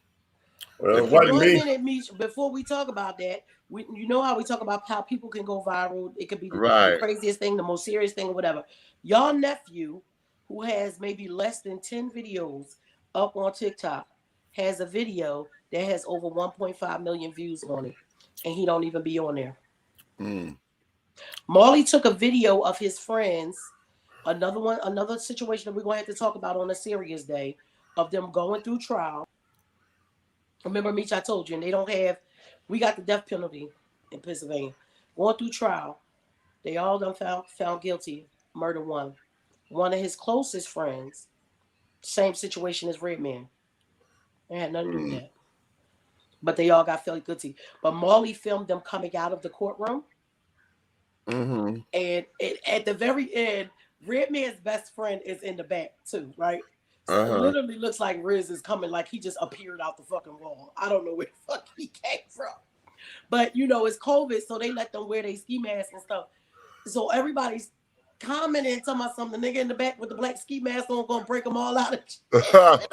Well, what one minute, Meech, before we talk about that, you know how we talk about how people can go viral. It could be the craziest thing, the most serious thing, or whatever. Y'all nephew, who has maybe less than 10 videos up on TikTok, has a video that has over 1.5 million views on it, and he don't even be on there. Marley took a video of his friends, another situation that we're going to have to talk about on a serious day, of them going through trial. Remember, Meech, I told you, and we got the death penalty in Pennsylvania. Going through trial, they all done found guilty, murder one. One of his closest friends, same situation as Redman. They had nothing to do with that. But they all got found guilty. But Marley filmed them coming out of the courtroom. Mm-hmm. And at the very end, Redman's best friend is in the back too, right? So it literally looks like Riz is coming, like he just appeared out the fucking wall. I don't know where the fuck he came from. But, it's COVID, so they let them wear their ski masks and stuff. So everybody's commenting, talking about something. The nigga in the back with the black ski mask on gonna break them all out.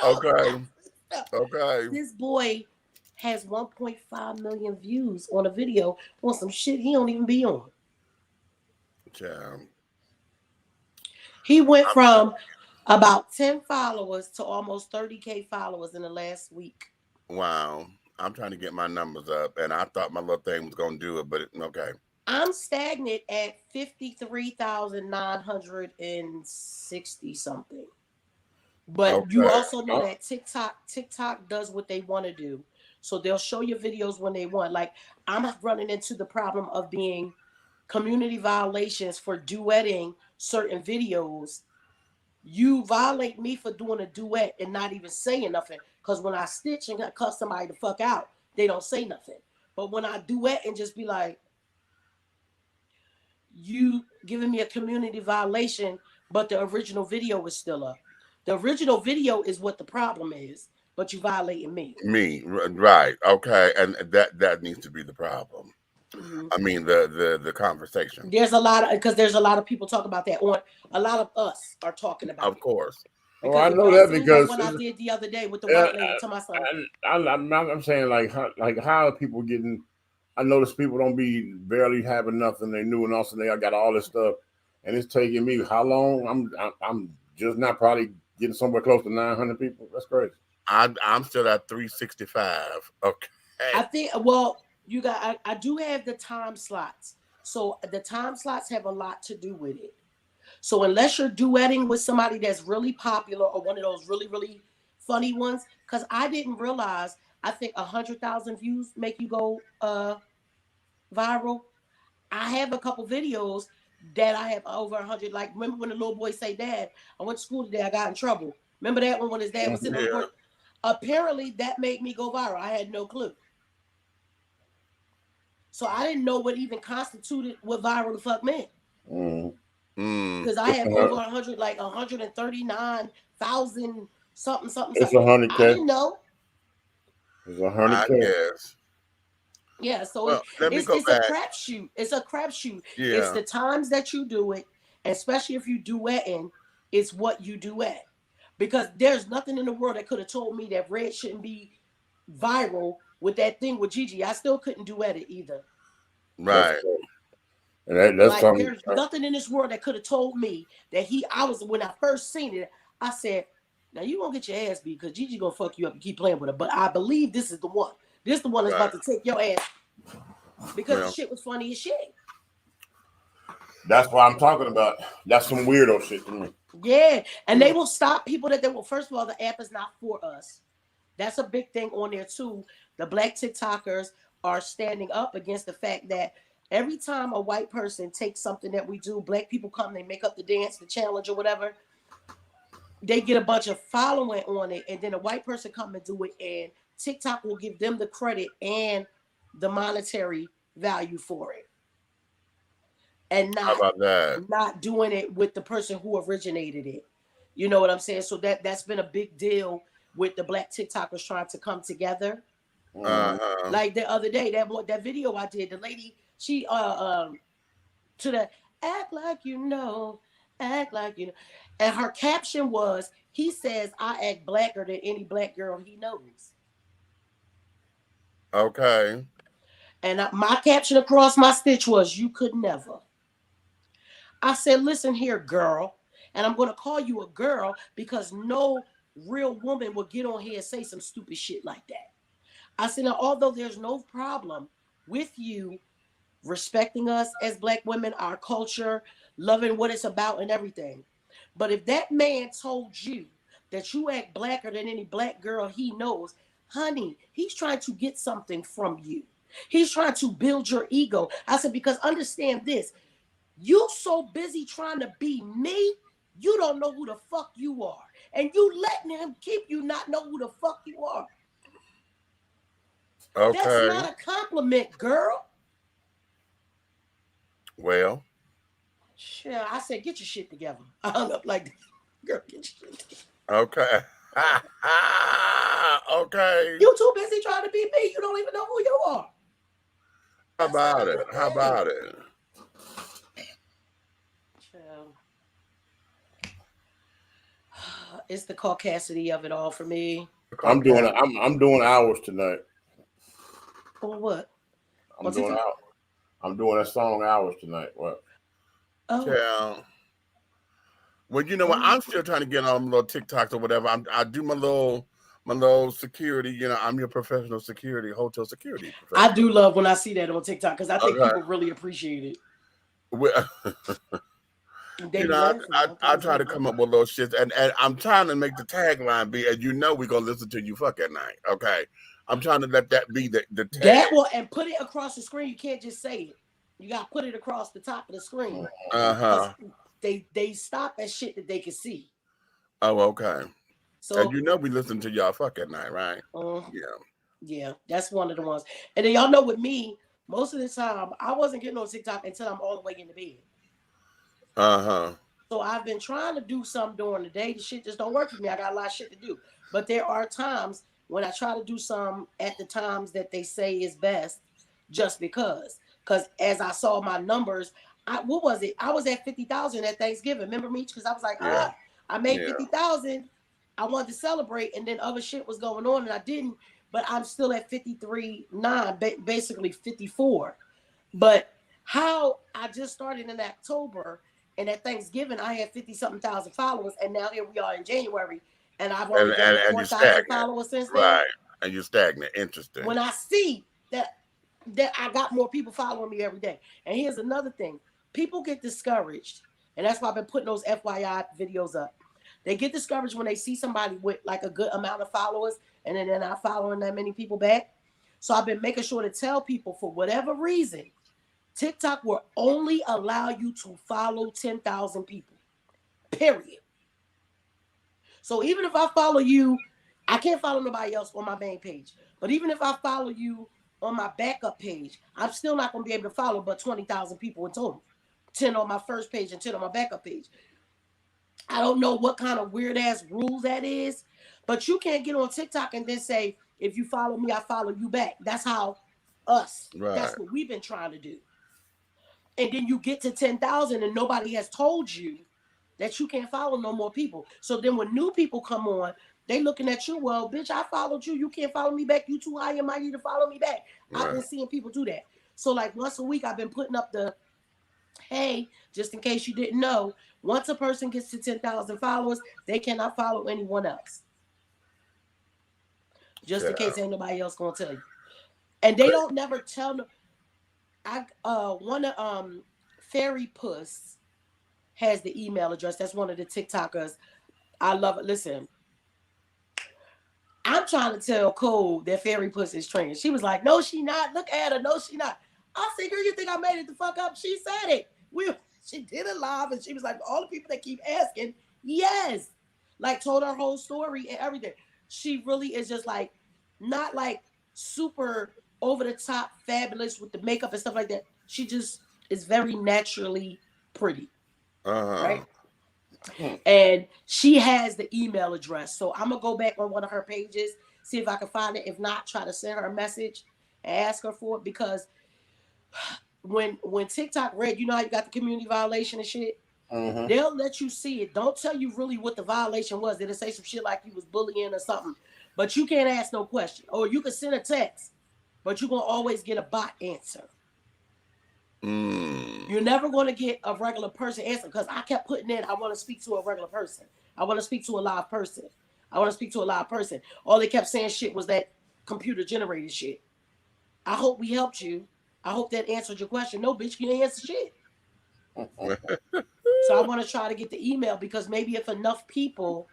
Okay. This boy has 1.5 million views on a video on some shit he don't even be on. Yeah. He went from about 10 followers to almost 30K followers in the last week. Wow. I'm trying to get my numbers up, and I thought my little thing was going to do it, but okay. I'm stagnant at 53,960 something. But you also know that TikTok does what they want to do. So they'll show you videos when they want. Like, I'm running into the problem of being community violations for duetting certain videos. You violate me for doing a duet and not even saying nothing. Because when I stitch and cuss somebody the fuck out, they don't say nothing. But when I duet and just be like, you giving me a community violation, but the original video is still up. The original video is what the problem is, but you violating me. Me, right? Okay, and that needs to be the problem. Mm-hmm. I mean, the conversation. There's a lot of people talk about that. On a lot of us are talking about. Of course. Oh, I know that because what I did the other day with the white lady to my son. I'm saying how are people getting? I notice people don't be barely having nothing they knew, and also they got all this stuff, and it's taking me how long? I'm just not probably getting somewhere close to 900 people. That's crazy. I'm still at 365. Okay. I think I do have the time slots. So the time slots have a lot to do with it. So unless you're duetting with somebody that's really popular or one of those really, really funny ones, because I didn't realize, I think 100,000 views make you go viral. I have a couple videos that I have over 100. Like, remember when the little boy say, Dad, I went to school today, I got in trouble. Remember that one when his dad was sitting on the court? Apparently that made me go viral. I had no clue. So I didn't know what even constituted what viral the fuck meant. Because I have over 100, like 139,000 something. It's 100K. I didn't know. It's 100K. Yeah, so it's a crapshoot. It's a crapshoot. Yeah. It's the times that you do it. especially if you duetting, it's what you duet. Because there's nothing in the world that could have told me that Red shouldn't be viral with that thing with Gigi. I still couldn't duet it either. Right. And that's Like something. there's nothing in this world that could have told me that when I first seen it, I said, now you gonna get your ass beat because Gigi gonna fuck you up and keep playing with her. But I believe this is the one. This is the one that's about to take your ass because the shit was funny as shit. That's what I'm talking about. That's some weirdo shit to me. Yeah, and they will stop people that they will. First of all, the app is not for us. That's a big thing on there too. The black TikTokers are standing up against the fact that every time a white person takes something that we do, black people come, they make up the dance, the challenge or whatever, they get a bunch of following on it, and then a white person come and do it, and TikTok will give them the credit and the monetary value for it. And not doing it with the person who originated it. You know what I'm saying? So that's been a big deal with the black TikTokers trying to come together. Like the other day, that video I did, the lady, she to the act like you know, and her caption was, he says I act blacker than any black girl he knows. Okay. And my caption across my stitch was, you could never. I said, listen here, girl. And I'm going to call you a girl because no real woman will get on here and say some stupid shit like that. I said, now, although there's no problem with you respecting us as black women, our culture, loving what it's about and everything. But if that man told you that you act blacker than any black girl he knows, honey, he's trying to get something from you. He's trying to build your ego. I said, because understand this. You so busy trying to be me, you don't know who the fuck you are. And you letting him keep you not know who the fuck you are. Okay. That's not a compliment, girl. Well. Sure, I said, get your shit together. I hung up like, girl, get your shit together. Okay. Okay. You too busy trying to be me. You don't even know who you are. How about it? How about it? It's the caucasity of it all for me. I'm doing hours tonight. For what? I'm doing a song hours tonight. What? Oh. Yeah. Well, you know what? I'm still trying to get on little TikToks or whatever. I do my little security. You know, I'm your professional security, hotel security. I do love when I see that on TikTok because I think people really appreciate it. Well, you know, I try to come up with little shit, and I'm trying to make the tagline be, as you know, we're gonna listen to you fuck at night. Okay, I'm trying to let that be the tag. That will, and put it across the screen. You can't just say it. You got to put it across the top of the screen. They stop at shit that they can see. Oh, okay. So, and you know, we listen to y'all fuck at night, right? Yeah, that's one of the ones. And then y'all know with me, most of the time, I wasn't getting on TikTok until I'm all the way in the bed. So I've been trying to do something during the day. The shit just don't work for me. I got a lot of shit to do. But there are times when I try to do some at the times that they say is best, just because. Because as I saw my numbers, what was it? I was at 50,000 at Thanksgiving. Remember me? Because I was like, I made 50,000. I wanted to celebrate, and then other shit was going on, and I didn't. But I'm still at 53.9, basically 54. But how I just started in October, and at Thanksgiving I had 50-something thousand followers, and now here we are in January, and I've only got 4,000 followers since then. Right, and you're stagnant. Interesting. When I see that I got more people following me every day, and here's another thing: people get discouraged, and that's why I've been putting those FYI videos up. They get discouraged when they see somebody with like a good amount of followers, and then they're not following that many people back. So I've been making sure to tell people, for whatever reason, TikTok will only allow you to follow 10,000 people, period. So even if I follow you, I can't follow nobody else on my main page. But even if I follow you on my backup page, I'm still not going to be able to follow but 20,000 people in total. 10 on my first page and 10 on my backup page. I don't know what kind of weird ass rules that is, but you can't get on TikTok and then say, if you follow me, I follow you back. That's how that's what we've been trying to do. And then you get to 10,000 and nobody has told you that you can't follow no more people. So then when new people come on, they looking at you, well, bitch, I followed you. You can't follow me back. You too high and mighty to follow me back. I've been seeing people do that. So like once a week, I've been putting up the, hey, just in case you didn't know, once a person gets to 10,000 followers, they cannot follow anyone else. Just in case ain't nobody else gonna tell you. And they don't never tell no. One of Fairy Puss has the email address. That's one of the TikTokers. I love it. Listen, I'm trying to tell Cole that Fairy Puss is trans. She was like, no, she not. Look at her. No, she not. I said, girl, you think I made it the fuck up? She said it. She did it live, and she was like, all the people that keep asking, yes. Like, told her whole story and everything. She really is just like, not like super over the top fabulous with the makeup and stuff like that. She just is very naturally pretty. Right? And she has the email address. So I'm going to go back on one of her pages, see if I can find it. If not, try to send her a message and ask her for it. Because when TikTok read, you know how you got the community violation and shit? They'll let you see it. Don't tell you really what the violation was. They'll say some shit like you was bullying or something. But you can't ask no question. Or you can send a text, but you're going to always get a bot answer. You're never going to get a regular person answer, because I kept putting in, I want to speak to a regular person. I want to speak to a live person. I want to speak to a live person. All they kept saying shit was that computer generated shit. I hope we helped you. I hope that answered your question. No, bitch, you didn't answer shit. So I want to try to get the email, because maybe if enough people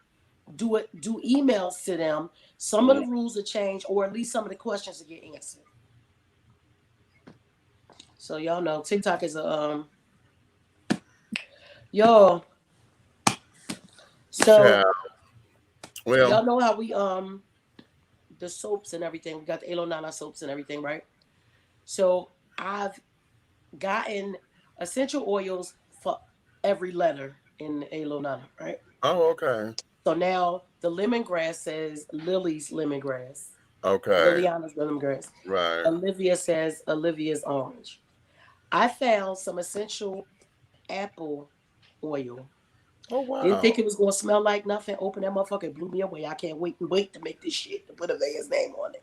do emails to them, some of the rules will change, or at least some of the questions will get answered. So y'all know TikTok is a y'all. So well, y'all know how we the soaps and everything. We got the Elo Nana soaps and everything, right? So I've gotten essential oils for every letter in the Elo Nana, right? Oh, okay. So now the lemongrass says Lily's lemongrass. Okay. Liliana's lemongrass. Right. Olivia says Olivia's orange. I found some essential apple oil. Oh, wow. Didn't think it was going to smell like nothing. Open that motherfucker. It blew me away. I can't wait to make this shit, to put a man's name on it.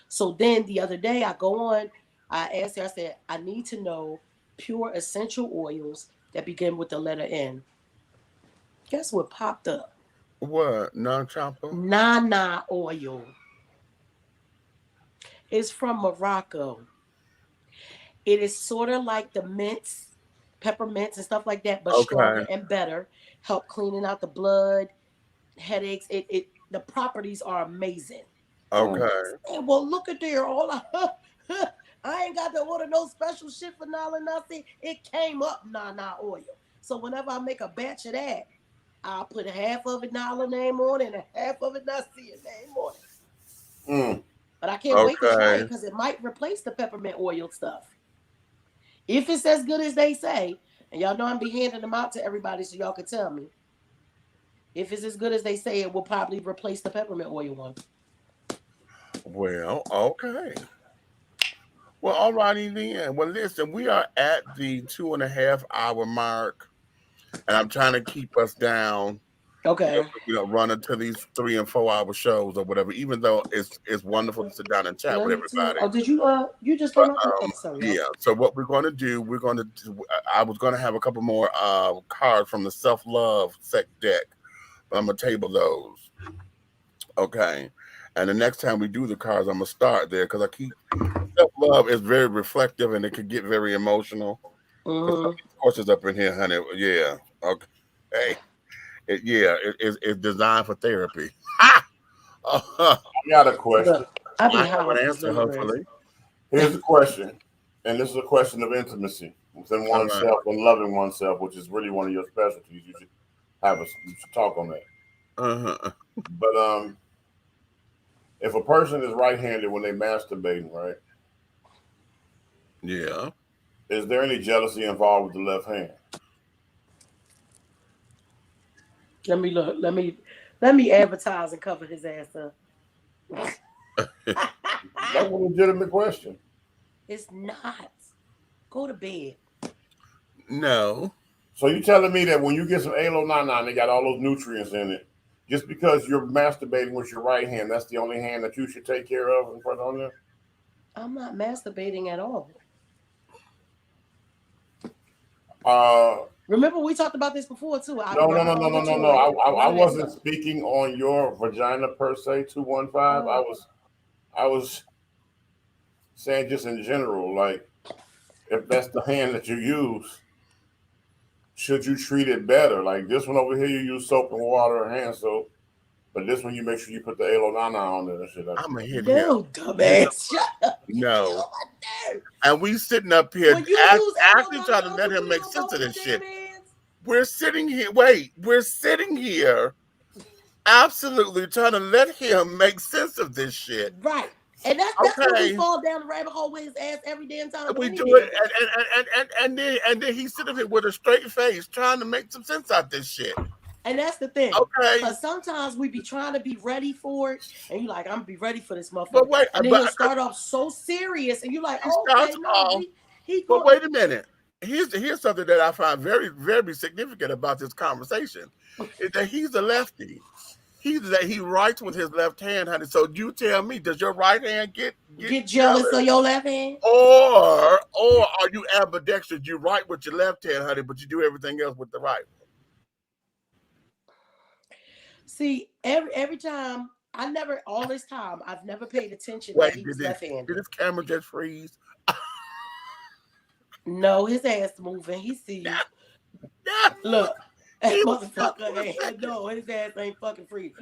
So then the other day I go on, I asked her, I said, I need to know pure essential oils that begin with the letter N. Guess what popped up? What? Non-chopper? Nana oil. It's from Morocco. It is sort of like the mints, peppermints and stuff like that, but stronger and better. Help cleaning out the blood, headaches. The properties are amazing. Okay. And well, look at there. I ain't got to order no special shit for Nala nothing. It came up Nana oil. So whenever I make a batch of that, I'll put half of it Nala name on it and half of it Nasia name on it. But I can't wait to try it, because it might replace the peppermint oil stuff. If it's as good as they say, and y'all know I'm be handing them out to everybody so y'all can tell me. If it's as good as they say, it will probably replace the peppermint oil one. Well, okay. Well, all righty then. Well, listen, we are at the 2.5 hour mark, and I'm trying to keep us down. Okay. Run into these 3 and 4 hour shows or whatever. Even though it's wonderful to sit down and chat with everybody. Oh, did you just came up? Yeah. So what we're going to do? I was going to have a couple more cards from the self-love sec deck, but I'm gonna table those. Okay. And the next time we do the cards, I'm gonna start there, because self-love is very reflective and it can get very emotional. Of course, it's up in here, honey. Yeah. Okay. Hey. It's designed for therapy. I got a question. I have an answer, hopefully. Here's the question, and this is a question of intimacy within oneself and loving oneself, which is really one of your specialties. You should talk on that. But if a person is right-handed when they masturbating, right? Yeah. Is there any jealousy involved with the left hand? Let me look. Let me advertise and cover his ass up. That's a legitimate question. It's not. Go to bed. No. So you telling me that when you get some alo-9-9, they got all those nutrients in it, just because you're masturbating with your right hand, that's the only hand that you should take care of and put on there? I'm not masturbating at all. Remember we talked about this before too. No. I wasn't speaking on your vagina per se. 215. I was saying just in general, like if that's the hand that you use, should you treat it better? Like this one over here, you use soap and water and hand soap, but this one you make sure you put the alo-9-9 on there and shit. I'm gonna hit no, him. Dumbass. Shut up. No. And we sitting up here actually trying to let him make sense of this shit. We're sitting here. Wait, we're sitting here absolutely trying to let him make sense of this shit. Right. And that's what we fall down the rabbit hole with his ass every damn time. We do it, and then he's sitting here with a straight face trying to make some sense out this shit. And that's the thing. Okay. Because sometimes we be trying to be ready for it, and you like, I'm gonna be ready for this motherfucker. But wait, and then he'll start off so serious, and you like, okay, no, but wait a minute. Here's something that I find very, very significant about this conversation is that he's a lefty. He writes with his left hand, honey. So you tell me, does your right hand get jealous of your left hand? Or are you ambidextrous? You write with your left hand, honey, but you do everything else with the right. See, every time, all this time, I've never paid attention that he was left-handed. Did his camera just freeze? No, his ass moving. He see you. Look. That motherfucker ain't. No, his ass ain't fucking free.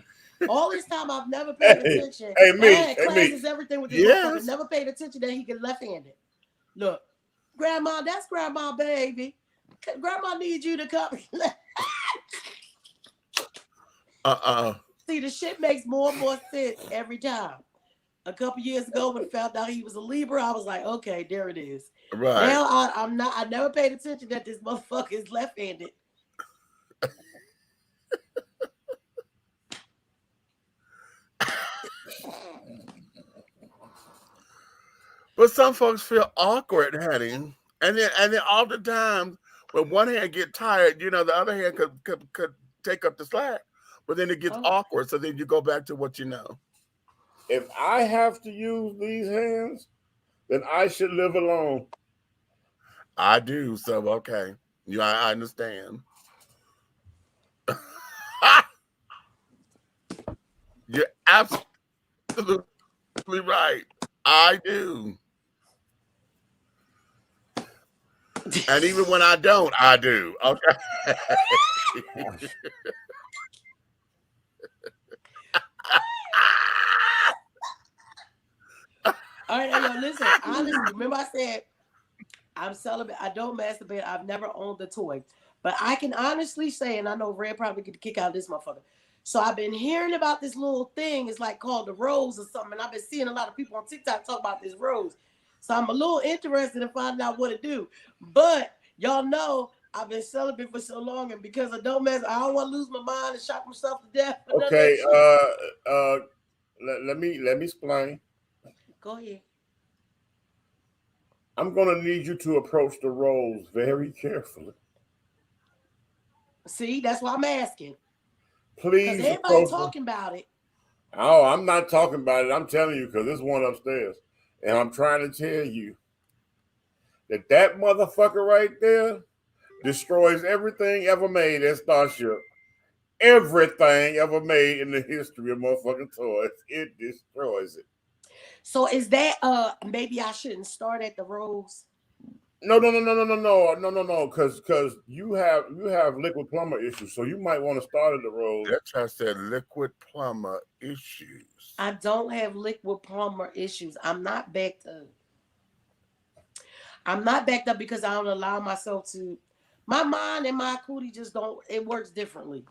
All this time I've never paid attention. Hey, me. I had classes, everything with this motherfucker. Never paid attention that he get left-handed. Look, Grandma, that's Grandma, baby. Grandma needs you to come. See, the shit makes more and more sense every time. A couple years ago, when I found out he was a Libra, I was like, okay, there it is. Right. Now I never paid attention that this motherfucker is left-handed. But some folks feel awkward, honey, and then all the time when one hand get tired, the other hand could take up the slack. But then it gets awkward, so then you go back to what you know. If I have to use these hands, then I should live alone. I do, so okay. I understand. You're absolutely right. I do. And even when I don't, I do. Okay. All right, now listen. Honestly, remember I said I'm celibate. I don't masturbate. I've never owned a toy. But I can honestly say, and I know Red probably get a kick out of this motherfucker. So I've been hearing about this little thing. It's like called the rose or something. And I've been seeing a lot of people on TikTok talk about this rose. So I'm a little interested in finding out what it do. But y'all know I've been celibate for so long, and because I don't mess, I don't want to lose my mind and shock myself to death. Okay, let me explain. Go ahead. I'm gonna need you to approach the rose very carefully. See, that's why I'm asking. Please, because everybody's talking about it. Oh, I'm not talking about it. I'm telling you because there's one upstairs, and I'm trying to tell you that motherfucker right there destroys everything ever made at Starship. Everything ever made in the history of motherfucking toys, it destroys it. So is that maybe I shouldn't start at the rose? No, because you have liquid plumber issues, so you might want to start at the rose. That's why I said liquid plumber issues. I don't have liquid plumber issues. I'm not backed up. I'm not backed up because I don't allow myself to. My mind and my cootie just don't. It works differently.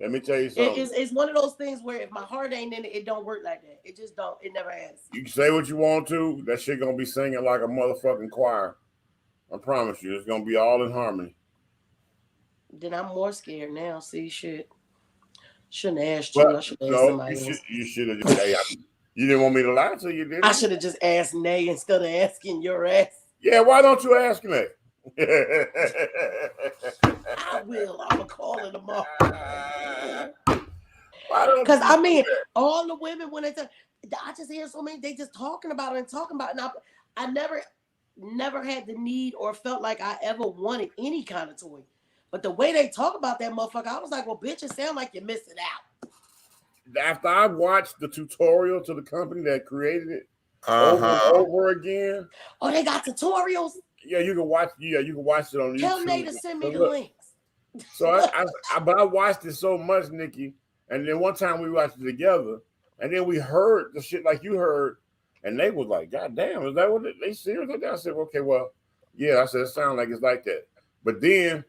Let me tell you something. It's one of those things where if my heart ain't in it, it don't work like that. It just don't. It never has. You can say what you want to. That shit gonna be singing like a motherfucking choir. I promise you, it's gonna be all in harmony. Then I'm more scared now. See, shit. Shouldn't have asked you. I should have asked somebody else. You should have just. You didn't want me to lie to you, did you? I should have just asked Nay instead of asking your ass. Yeah, why don't you ask me? I will. I'm gonna call it tomorrow. Why don't Because you I do mean, that? all the women when they I just hear so many. They just talking about it and talking about it. And I never had the need or felt like I ever wanted any kind of toy. But the way they talk about that motherfucker, I was like, well, bitch, it sound like you're missing out. After I watched the tutorial to the company that created it over and over again. Oh, they got tutorials. Yeah, you can watch. Yeah, you can watch it on Tell YouTube. Nate to send me So the look, links. so but I watched it so much, Nikki, and then one time we watched it together, and then we heard the shit like you heard, and they was like, "God damn, is that what they serious?" I said, "Okay, well, yeah." I said, "It sounds like it's like that," but then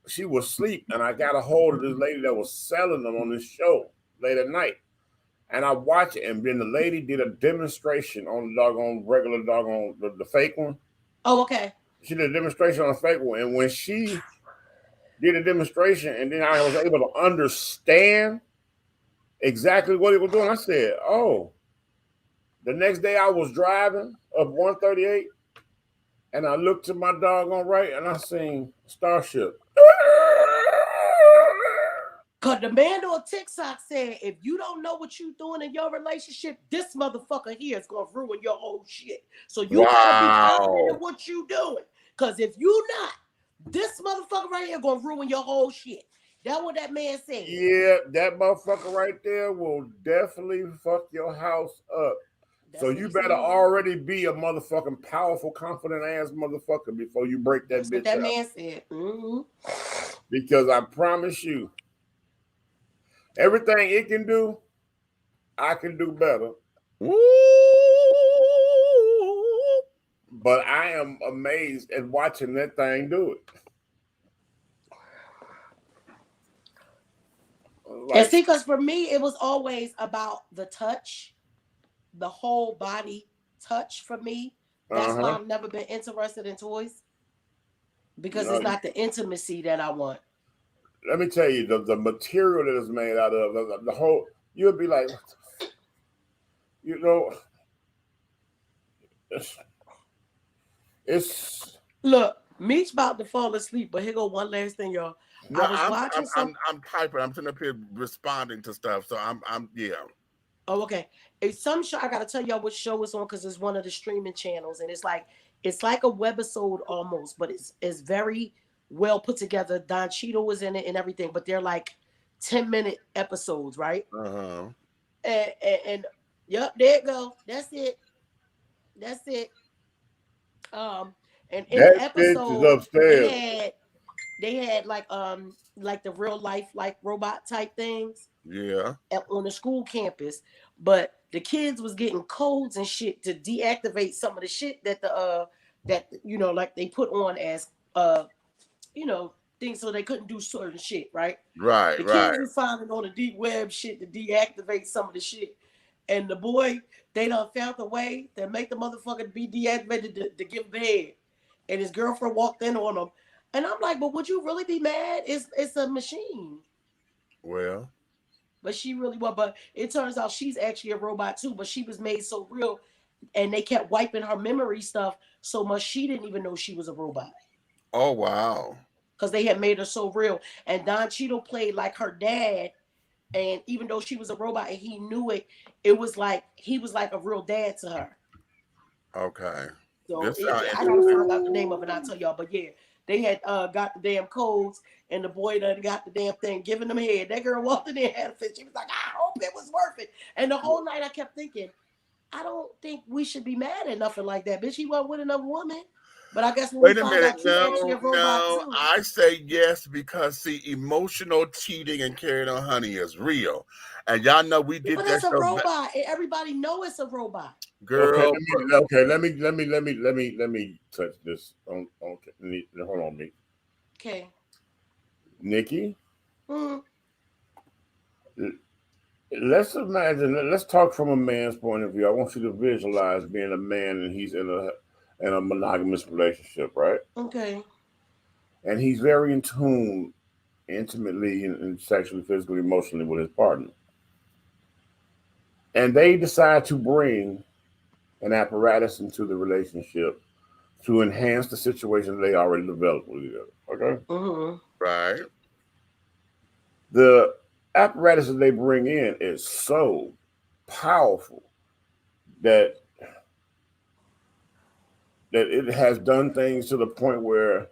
she was asleep, and I got a hold of this lady that was selling them on this show late at night. And I watched it, and then the lady did a demonstration on the doggone regular doggone the fake one. Oh, okay. She did a demonstration on a fake one, and when she did a demonstration, and then I was able to understand exactly what he was doing, I said, "Oh." The next day, I was driving up 138, and I looked to my doggone right, and I seen Starship. Cause the man on TikTok said, if you don't know what you're doing in your relationship, this motherfucker here is gonna ruin your whole shit. So you better be confident in what you doing. Cause if you not, this motherfucker right here gonna ruin your whole shit. That's what that man said. Yeah, that motherfucker right there will definitely fuck your house up. So you better already be a motherfucking powerful, confident ass motherfucker before you break that bitch what that up. man said. Mm-hmm. Because I promise you, everything it can do, I can do better. But I am amazed at watching that thing do it. And see, because for me, it was always about the touch, the whole body touch for me. That's why I've never been interested in toys. Because it's not the intimacy that I want. Let me tell you, the material that is made out of the whole, you'll be like, you know, it's look, Meech about to fall asleep, but here go one last thing, y'all. No, I'm typing. I'm sitting up here responding to stuff. So I'm yeah. Oh, okay. It's some show. I gotta tell y'all what show it's on because it's one of the streaming channels, and it's like a webisode almost, but it's very well put together. Don Cheadle was in it and everything, but they're like 10-minute episodes, right? And yep, there it go. That's it. And in that the episode, episode, upstairs. they had like the real life like robot type things. Yeah. On the school campus, but the kids was getting codes and shit to deactivate some of the shit that like they put on as things so they couldn't do certain shit, right? Right. The kids was finding on the deep web shit to deactivate some of the shit. And the boy, they done found a way to make the motherfucker be deactivated to give the head. And his girlfriend walked in on him. And I'm like, but would you really be mad? It's a machine. Well. But she really was. But it turns out she's actually a robot too. But she was made so real. And they kept wiping her memory stuff so much she didn't even know she was a robot. Oh, wow. Because they had made her so real. And Don Cheadle played like her dad. And even though she was a robot and he knew it, it was like he was like a real dad to her. Okay. So I gotta find out the name of it. I'll tell y'all. But yeah, they had got the damn codes, and the boy that got the damn thing, giving them head. That girl walked in there and had a fit. She was like, I hope it was worth it. And the whole night I kept thinking, I don't think we should be mad at nothing like that. Bitch, he wasn't with another woman. But I guess when Wait we a find minute. out you're actually a robot too. I say yes because see, emotional cheating and carrying on honey is real, and y'all know we did but that. It's a robot. Everybody know it's a robot. Girl, Let me touch this. Hold on, me. Okay. Nikki. Let's imagine. Let's talk from a man's point of view. I want you to visualize being a man and he's in a monogamous relationship, right? Okay. And he's very in tune, intimately and sexually, physically, emotionally with his partner. And they decide to bring an apparatus into the relationship to enhance the situation they already developed with each other. Okay. Right. The apparatus that they bring in is so powerful that it has done things to the point where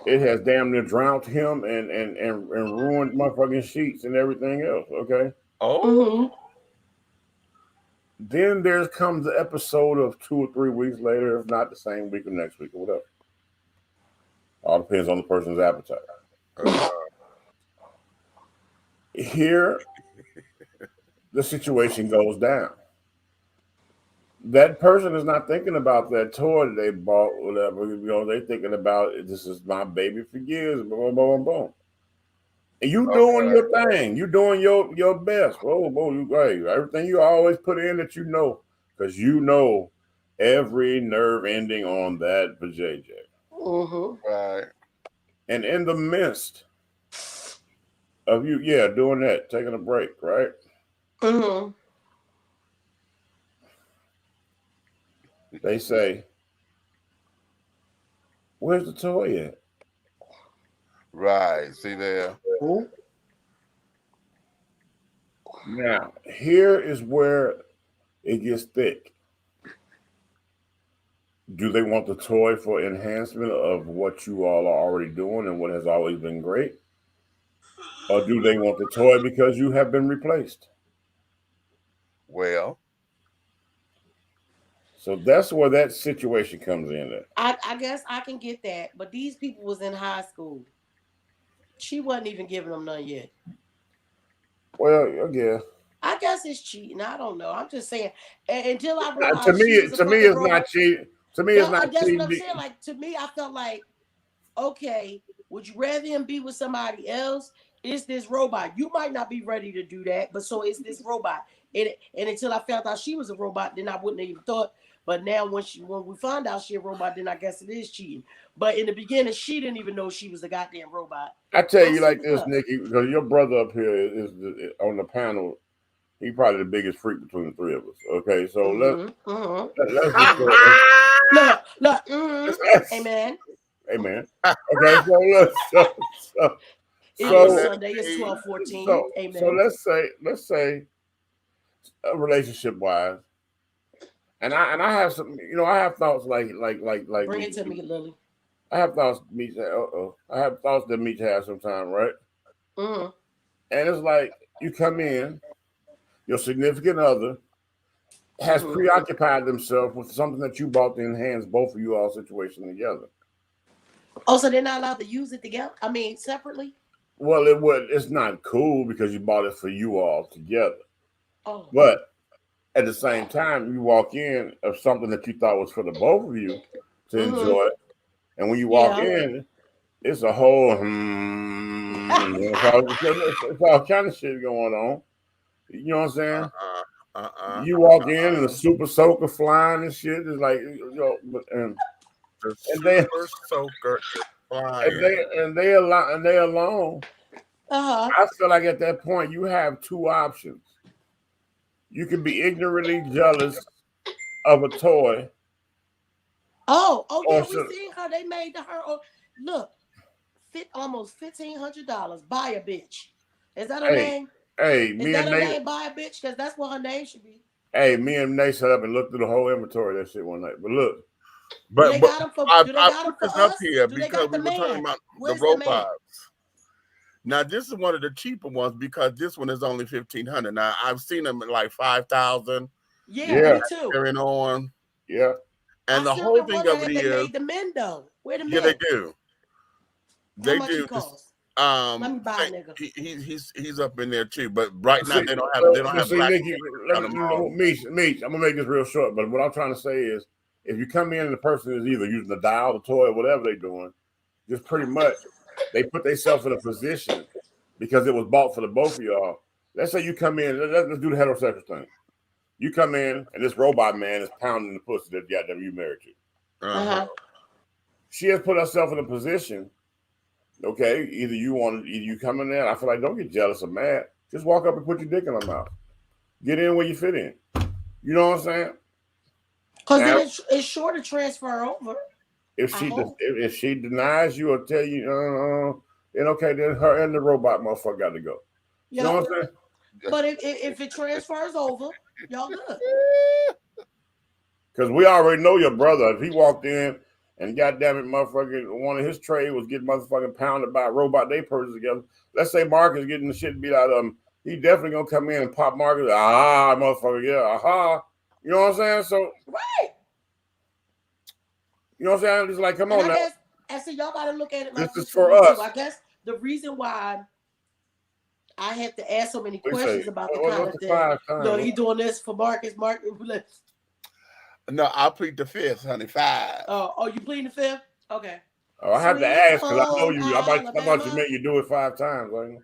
it has damn near drowned him and ruined motherfucking sheets and everything else. Okay. Oh. Then there comes the episode of 2 or 3 weeks later, if not the same week or next week or whatever. All depends on the person's appetite. Here, the situation goes down. That person is not thinking about that toy that they bought, whatever. You know, they're thinking about this is my baby for years. Boom, boom, boom. And you doing your thing. You doing your best. Whoa, you great. Everything you always put in that you know, because you know every nerve ending on that for JJ. Right. And in the midst of you, doing that, taking a break, right? They say, "Where's the toy at?" Right. See there. Now, here is where it gets thick. Do they want the toy for enhancement of what you all are already doing and what has always been great? Or do they want the toy because you have been replaced? Well. So that's where that situation comes in there. I guess I can get that, but these people was in high school. She wasn't even giving them none yet. Well, yeah. I guess it's cheating. I don't know. I'm just saying. Until I realized to me, it's not cheating. To me, it's not that's cheating. what I'm saying. Like, to me, I felt like, okay, would you rather him be with somebody else? It's this robot. You might not be ready to do that, but so it's this robot. And until I found out she was a robot, then I wouldn't have even thought. But now when we find out she a robot, then I guess it is cheating. But in the beginning, she didn't even know she was a goddamn robot. I tell you like this, Nikki, because your brother up here is on the panel. He's probably the biggest freak between the three of us. Okay, so let's just go. Look. Amen. Amen. Okay, so Sunday is 12:14. Amen. So let's say relationship wise, and I have some, I have thoughts like bring it to me, Lily. I have thoughts I have thoughts that Meech has sometimes, right? And it's like you come in, your significant other has preoccupied themselves with something that you bought to enhance both of you all situation together. Oh, so they're not allowed to use it together? I mean, separately? Well, it's not cool because you bought it for you all together. Oh. But at the same time, you walk in of something that you thought was for the both of you to enjoy. And when you walk in, it's a whole it's all kind of shit going on. You know what I'm saying? You walk in and the super soaker flying and shit. It's like, and super soaker is flying. And they alone. I feel like at that point you have two options. You can be ignorantly jealous of a toy. Oh yeah, we seen her. They made to her. Look, almost $1,500. Buy a bitch. Is that her name? Hey, is that her name? Buy a bitch, because that's what her name should be. Hey, me and Nate sat up and looked through the whole inventory of that shit one night. But look, do they got them for this us? Up here because we were talking about the robots. Now this is one of the cheaper ones because this one is only $1,500. Now I've seen them at like $5,000. Yeah, me too. Carrying on. Yeah. And the whole thing of it is, they made the men though. Where the men? Yeah, they do. How much it cost? Let me buy a nigga. He's up in there too, but right now they don't have black. Meech, I'm gonna make this real short, but what I'm trying to say is, if you come in and the person is either using the dial, the toy, or whatever they're doing, just pretty much they put themselves in a position because it was bought for the both of y'all. Let's say you come in, let's do the heterosexual thing. You come in and this robot man is pounding the pussy that goddamn you married to. She has put herself in a position. Okay, either you come in there. I feel like don't get jealous or mad. Just walk up and put your dick in her mouth. Get in where you fit in. You know what I'm saying? Because then it's sure to transfer over. If she denies you or tell you, then okay, then her and the robot motherfucker got to go. You know what I'm saying? But if it transfers over, y'all good. Because we already know your brother. If he walked in and goddamn it, motherfucker, one of his trade was getting motherfucking pounded by a robot, they purchased together. Let's say Marcus getting the shit beat out of him. He definitely gonna come in and pop Marcus. Ah, motherfucker, yeah, aha. You know what I'm saying? So right. You know what I'm saying? It's like, come on now. And so y'all gotta look at it like this is for us. Too. I guess the reason why I have to ask so many questions about the kind of thing. No, he doing this for Marcus. No, I'll plead the fifth, honey. 5. Oh, you pleading the fifth? Okay. Oh, I have to ask because I know you. I thought you meant you do it 5 times, right?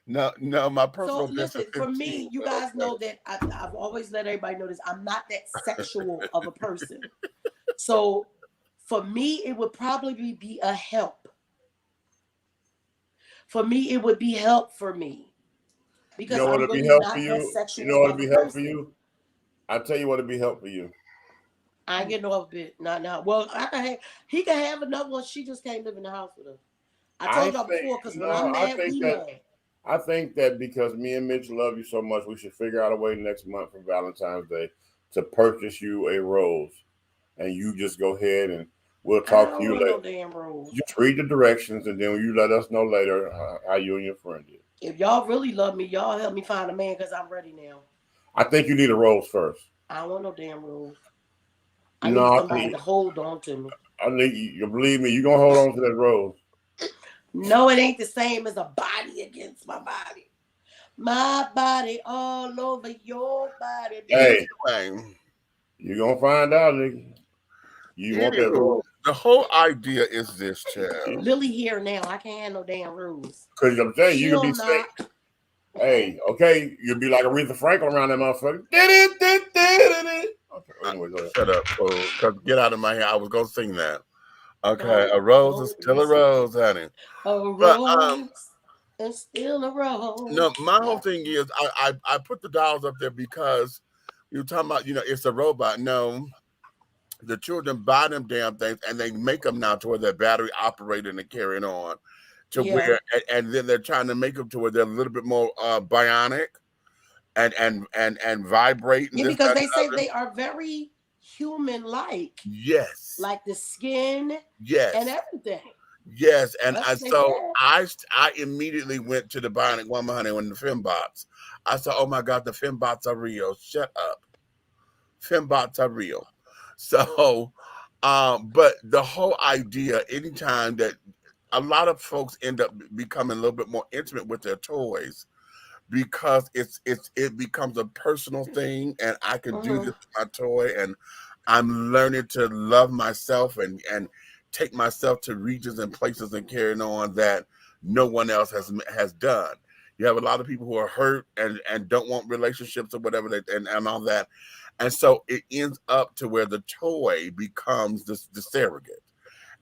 No, my personal. So listen, for me, you guys know that I've always let everybody know this. I'm not that sexual of a person. So for me, it would probably be a help. For me, it would be help for me. Because I'm really not that sexual. You know what would be help for you? I'll tell you what would be help for you. I ain't getting no other bit. Not now. Well, he can have another one. She just can't live in the house with her. I told y'all before, because when I'm mad, we mad. I think that because me and Mitch love you so much, we should figure out a way next month for Valentine's Day to purchase you a rose. And you just go ahead and we'll talk to you later. No damn rose. Just read the directions and then you let us know later how you and your friend did. If y'all really love me, y'all help me find a man because I'm ready now. I think you need a rose first. I don't want no damn rose. I need somebody to hold on to me. I need you. Believe me, you're going to hold on to that rose. No, it ain't the same as a body against my body. My body all over your body. Hey, you're going to find out, nigga. You want that rose. The whole idea is this, child. Lily here now. I can't have no damn rules. Because I'm saying you can be safe. Hey, okay, you'll be like Aretha Franklin around that motherfucker. Okay, anyway, go ahead. Shut up, because get out of my hair. I was going to sing that. Okay, a rose is still a rose, honey. A rose is still a rose. No, my whole thing is I put the dolls up there because you're talking about, it's a robot. No, the children buy them damn things and they make them now to where they're battery operated and carrying on to where, and then they're trying to make them to where they're a little bit more bionic and vibrate. And because they say they are very human-like. Yes. Like the skin. Yes. And everything. Yes, and I immediately went to the Bionic Woman, honey, when the fembots. I said, "Oh my God, the fembots are real." Shut up, fembots are real. So, but the whole idea, anytime that a lot of folks end up becoming a little bit more intimate with their toys, because it becomes a personal thing, and I can do this with my toy, and I'm learning to love myself and take myself to regions and places and carrying on that no one else has done. You have a lot of people who are hurt and don't want relationships or whatever, and all that. And so it ends up to where the toy becomes the surrogate.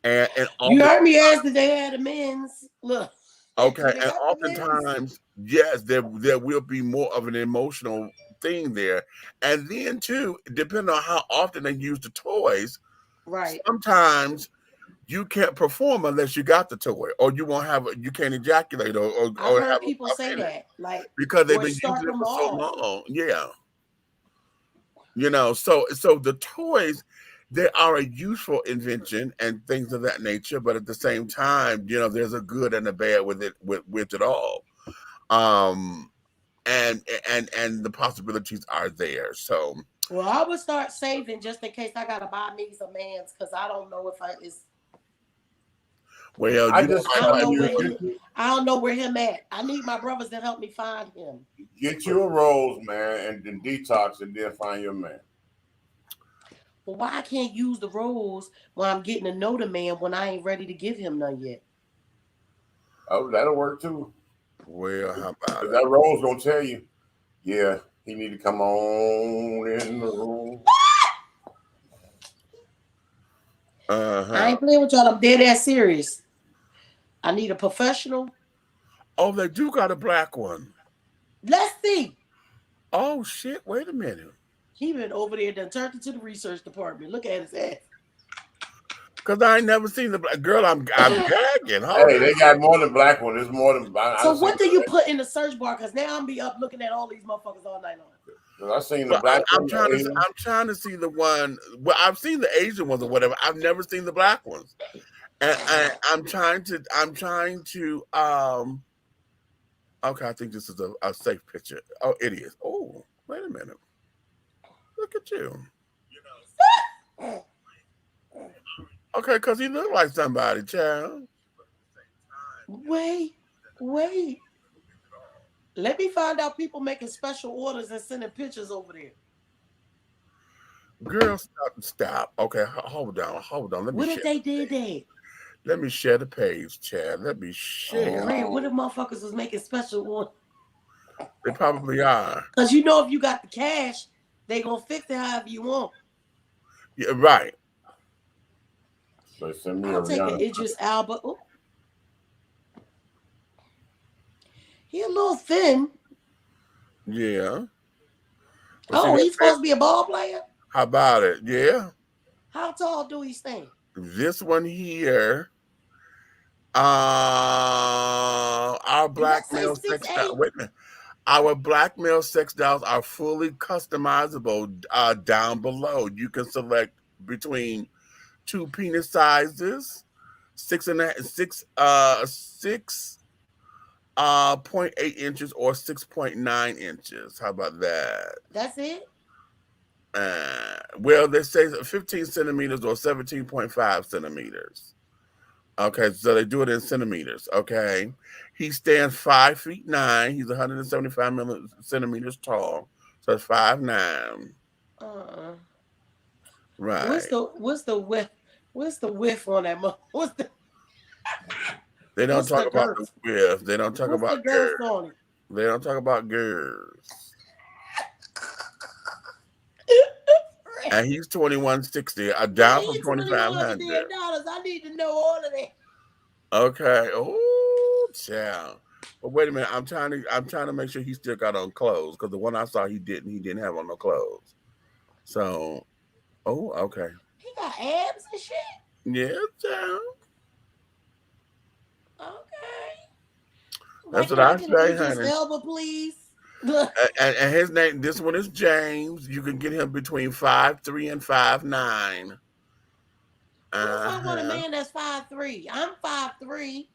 And you heard me ask that they had a men's look. Okay, and oftentimes, yes, there will be more of an emotional thing there. And then too, depending on how often they use the toys, right? Sometimes you can't perform unless you got the toy, or you can't ejaculate, or I've heard people say that, like, because they've been using it for so long. Yeah, so the toys, they are a useful invention and things of that nature, but at the same time, there's a good and a bad with it all, and the possibilities are there. So, well, I would start saving just in case I gotta buy me some mans, because I don't know if it's. Well, I don't know where him at. I need my brothers to help me find him. Get you a rose, man, and then detox, and then find your man. Well, why I can't use the rose when I'm getting to know the man when I ain't ready to give him none yet? Oh, that'll work too. Well, how about that rose gonna tell you? Yeah, he need to come on in the room. I ain't playing with y'all. I'm dead ass serious. I need a professional. Oh, they do got a black one. Let's see. Oh shit! Wait a minute. He been over there, done turned into the research department. Look at his ass. Cause I ain't never seen the black girl. I'm gagging. Hey, they got more than black one. There's more than. So what do you put in the search bar? Cause now I'm be up looking at all these motherfuckers all night long. I seen the black I'm one. trying to see the one. Well, I've seen the Asian ones or whatever. I've never seen the black ones, and I'm trying to. Okay, I think this is a safe picture. Oh, it is. Oh, wait a minute. Look at you. Okay, because he looked like somebody, child. Wait. Let me find out people making special orders and sending pictures over there. Girl, stop. Okay, hold on. What if they did that? Let me share the page, Chad. Let me share. Red, what if motherfuckers was making special orders? They probably are. Because you know if you got the cash, they gonna fix it however you want. Yeah, right. So send me I'll take an Idris Elba. Ooh. He a little thin. Yeah. Oh, he's supposed to be a ball player? How about it? Yeah. How tall do he stand? This one here, our black male sex dolls. Wait a minute. Our black male sex dolls are fully customizable down below. You can select between 2 penis sizes, 6.8 inches or 6.9 inches. How about that? That's it? Well, they say 15 centimeters or 17.5 centimeters. Okay, so they do it in centimeters. Okay, he stands 5'9". He's 175 centimeters tall, so it's 5'9". Right. What's the width? What's the width on that? What's the? They don't talk about the width. They don't talk about girth on it. They don't talk about girls. And he's 2160, down from 2,500. I need to know all of that. Okay. Oh, child. But wait a minute. I'm trying to make sure he still got on clothes, because the one I saw he didn't have on no clothes. So, okay. He got abs and shit. Yeah, child. Okay. That's what I say, honey. Elba, please. And his name, this one is James. You can get him between 5'3" and 5'9". I want a man that's 5'3". I'm 5'3".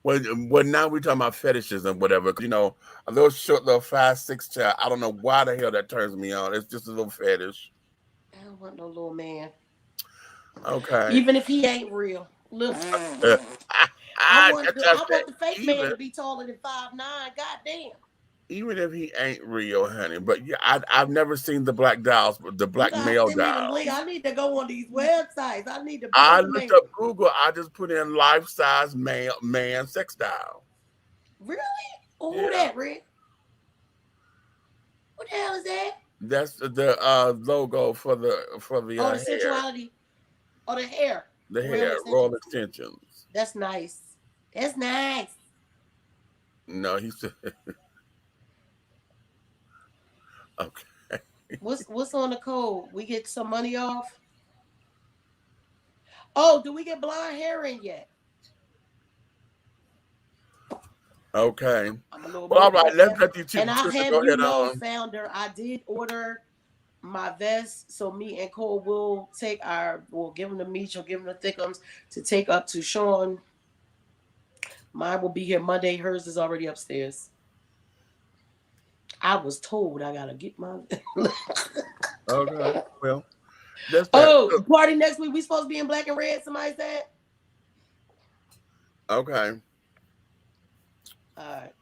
Well, now we're talking about fetishes and whatever. You know, a little short, little 5'6" child. I don't know why the hell that turns me on. It's just a little fetish. I don't want no little man. Okay. Even if he ain't real. I want the fake man to be taller than 5'9". Goddamn. Even if he ain't real, honey. But yeah, I've never seen the black dolls, the black male dolls. I need to go on these websites. I looked up Google. I just put in life-size man sex doll. Really? Oh, who that, Rick? What the hell is that? That's the logo for the the sensuality. Oh, the hair. The hair, roll extensions. That's nice. That's nice. No, he said. Okay. What's on the code? We get some money off? Oh, do we get blonde hair in yet? Okay. Well, all right. Let's let these two and I have go ahead on. Founder, I did order my vest, so me and Cole will give them to Meech or give them to Thickums to take up to Sean. Mine will be here Monday. Hers is already upstairs. I was told I gotta get my. Okay. Well. The party next week. We supposed to be in black and red. Somebody said. Okay. All right.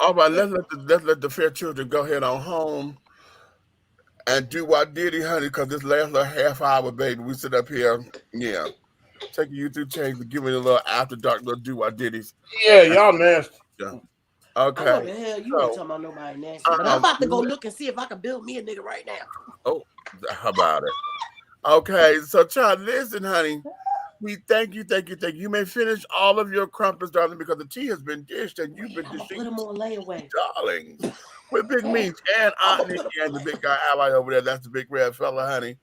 All right. Let's let the fair children go ahead on home and do what did he, honey? Because this last little half hour, baby, we sit up here. Yeah. Taking you through change to give me a little after dark little do what did he. Yeah, y'all nasty. Yeah. Okay. What the hell? You ain't talking about nobody nasty. But I'm about to go look and see if I can build me a nigga right now. Oh, how about it? Okay, so child, listen, honey. We thank you. You may finish all of your crumpets, darling, because the tea has been dished and you've been dishing. Put them on layaway, darling. with Big Meech and Aunt Nikki and the big guy ally over there. That's the big red fella, honey.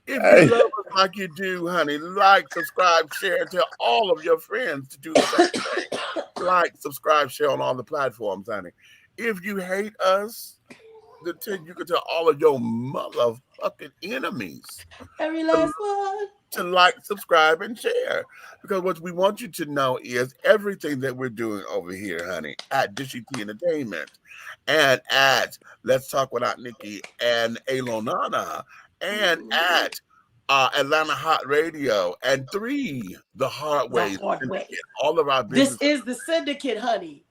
If you love us like you do, honey, like, subscribe, share, and tell all of your friends to do the same thing. Like, subscribe, share on all the platforms, honey. If you hate us, you can tell all of your motherfucking enemies. Every last one. To like, subscribe, and share. Because what we want you to know is everything that we're doing over here, honey, at Dishy T Entertainment and at Let's Talk Without Nikki and Elonana and at Atlanta Hot Radio and 3 The Hard Way. All of our business. This is the syndicate, honey.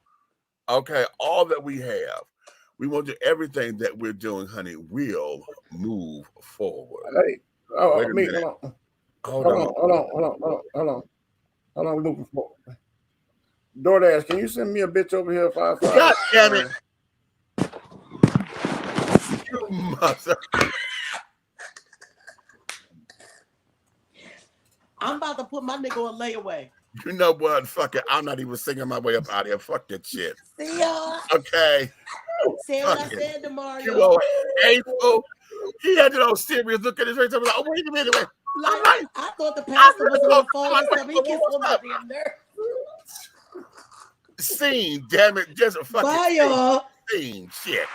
Okay, all that we have. We want to everything that we're doing, honey, will move forward. Hey, Wait a minute. Hold on. I'm looking for DoorDash. Can you send me a bitch over here? 5 God damn it! You mother. I'm about to put my nigga on layaway. You know what? Fuck it. I'm not even singing my way up out of here. Fuck that shit. See y'all. Okay. Say what I said to Mario. You are hateful. He had that old serious look at his face. I'm like, oh, wait a minute. Like, I thought the pastor was on the phone and stuff. He gets on my damn nerve. Scene, damn it. Just a fucking bye, y'all. Scene. Shit.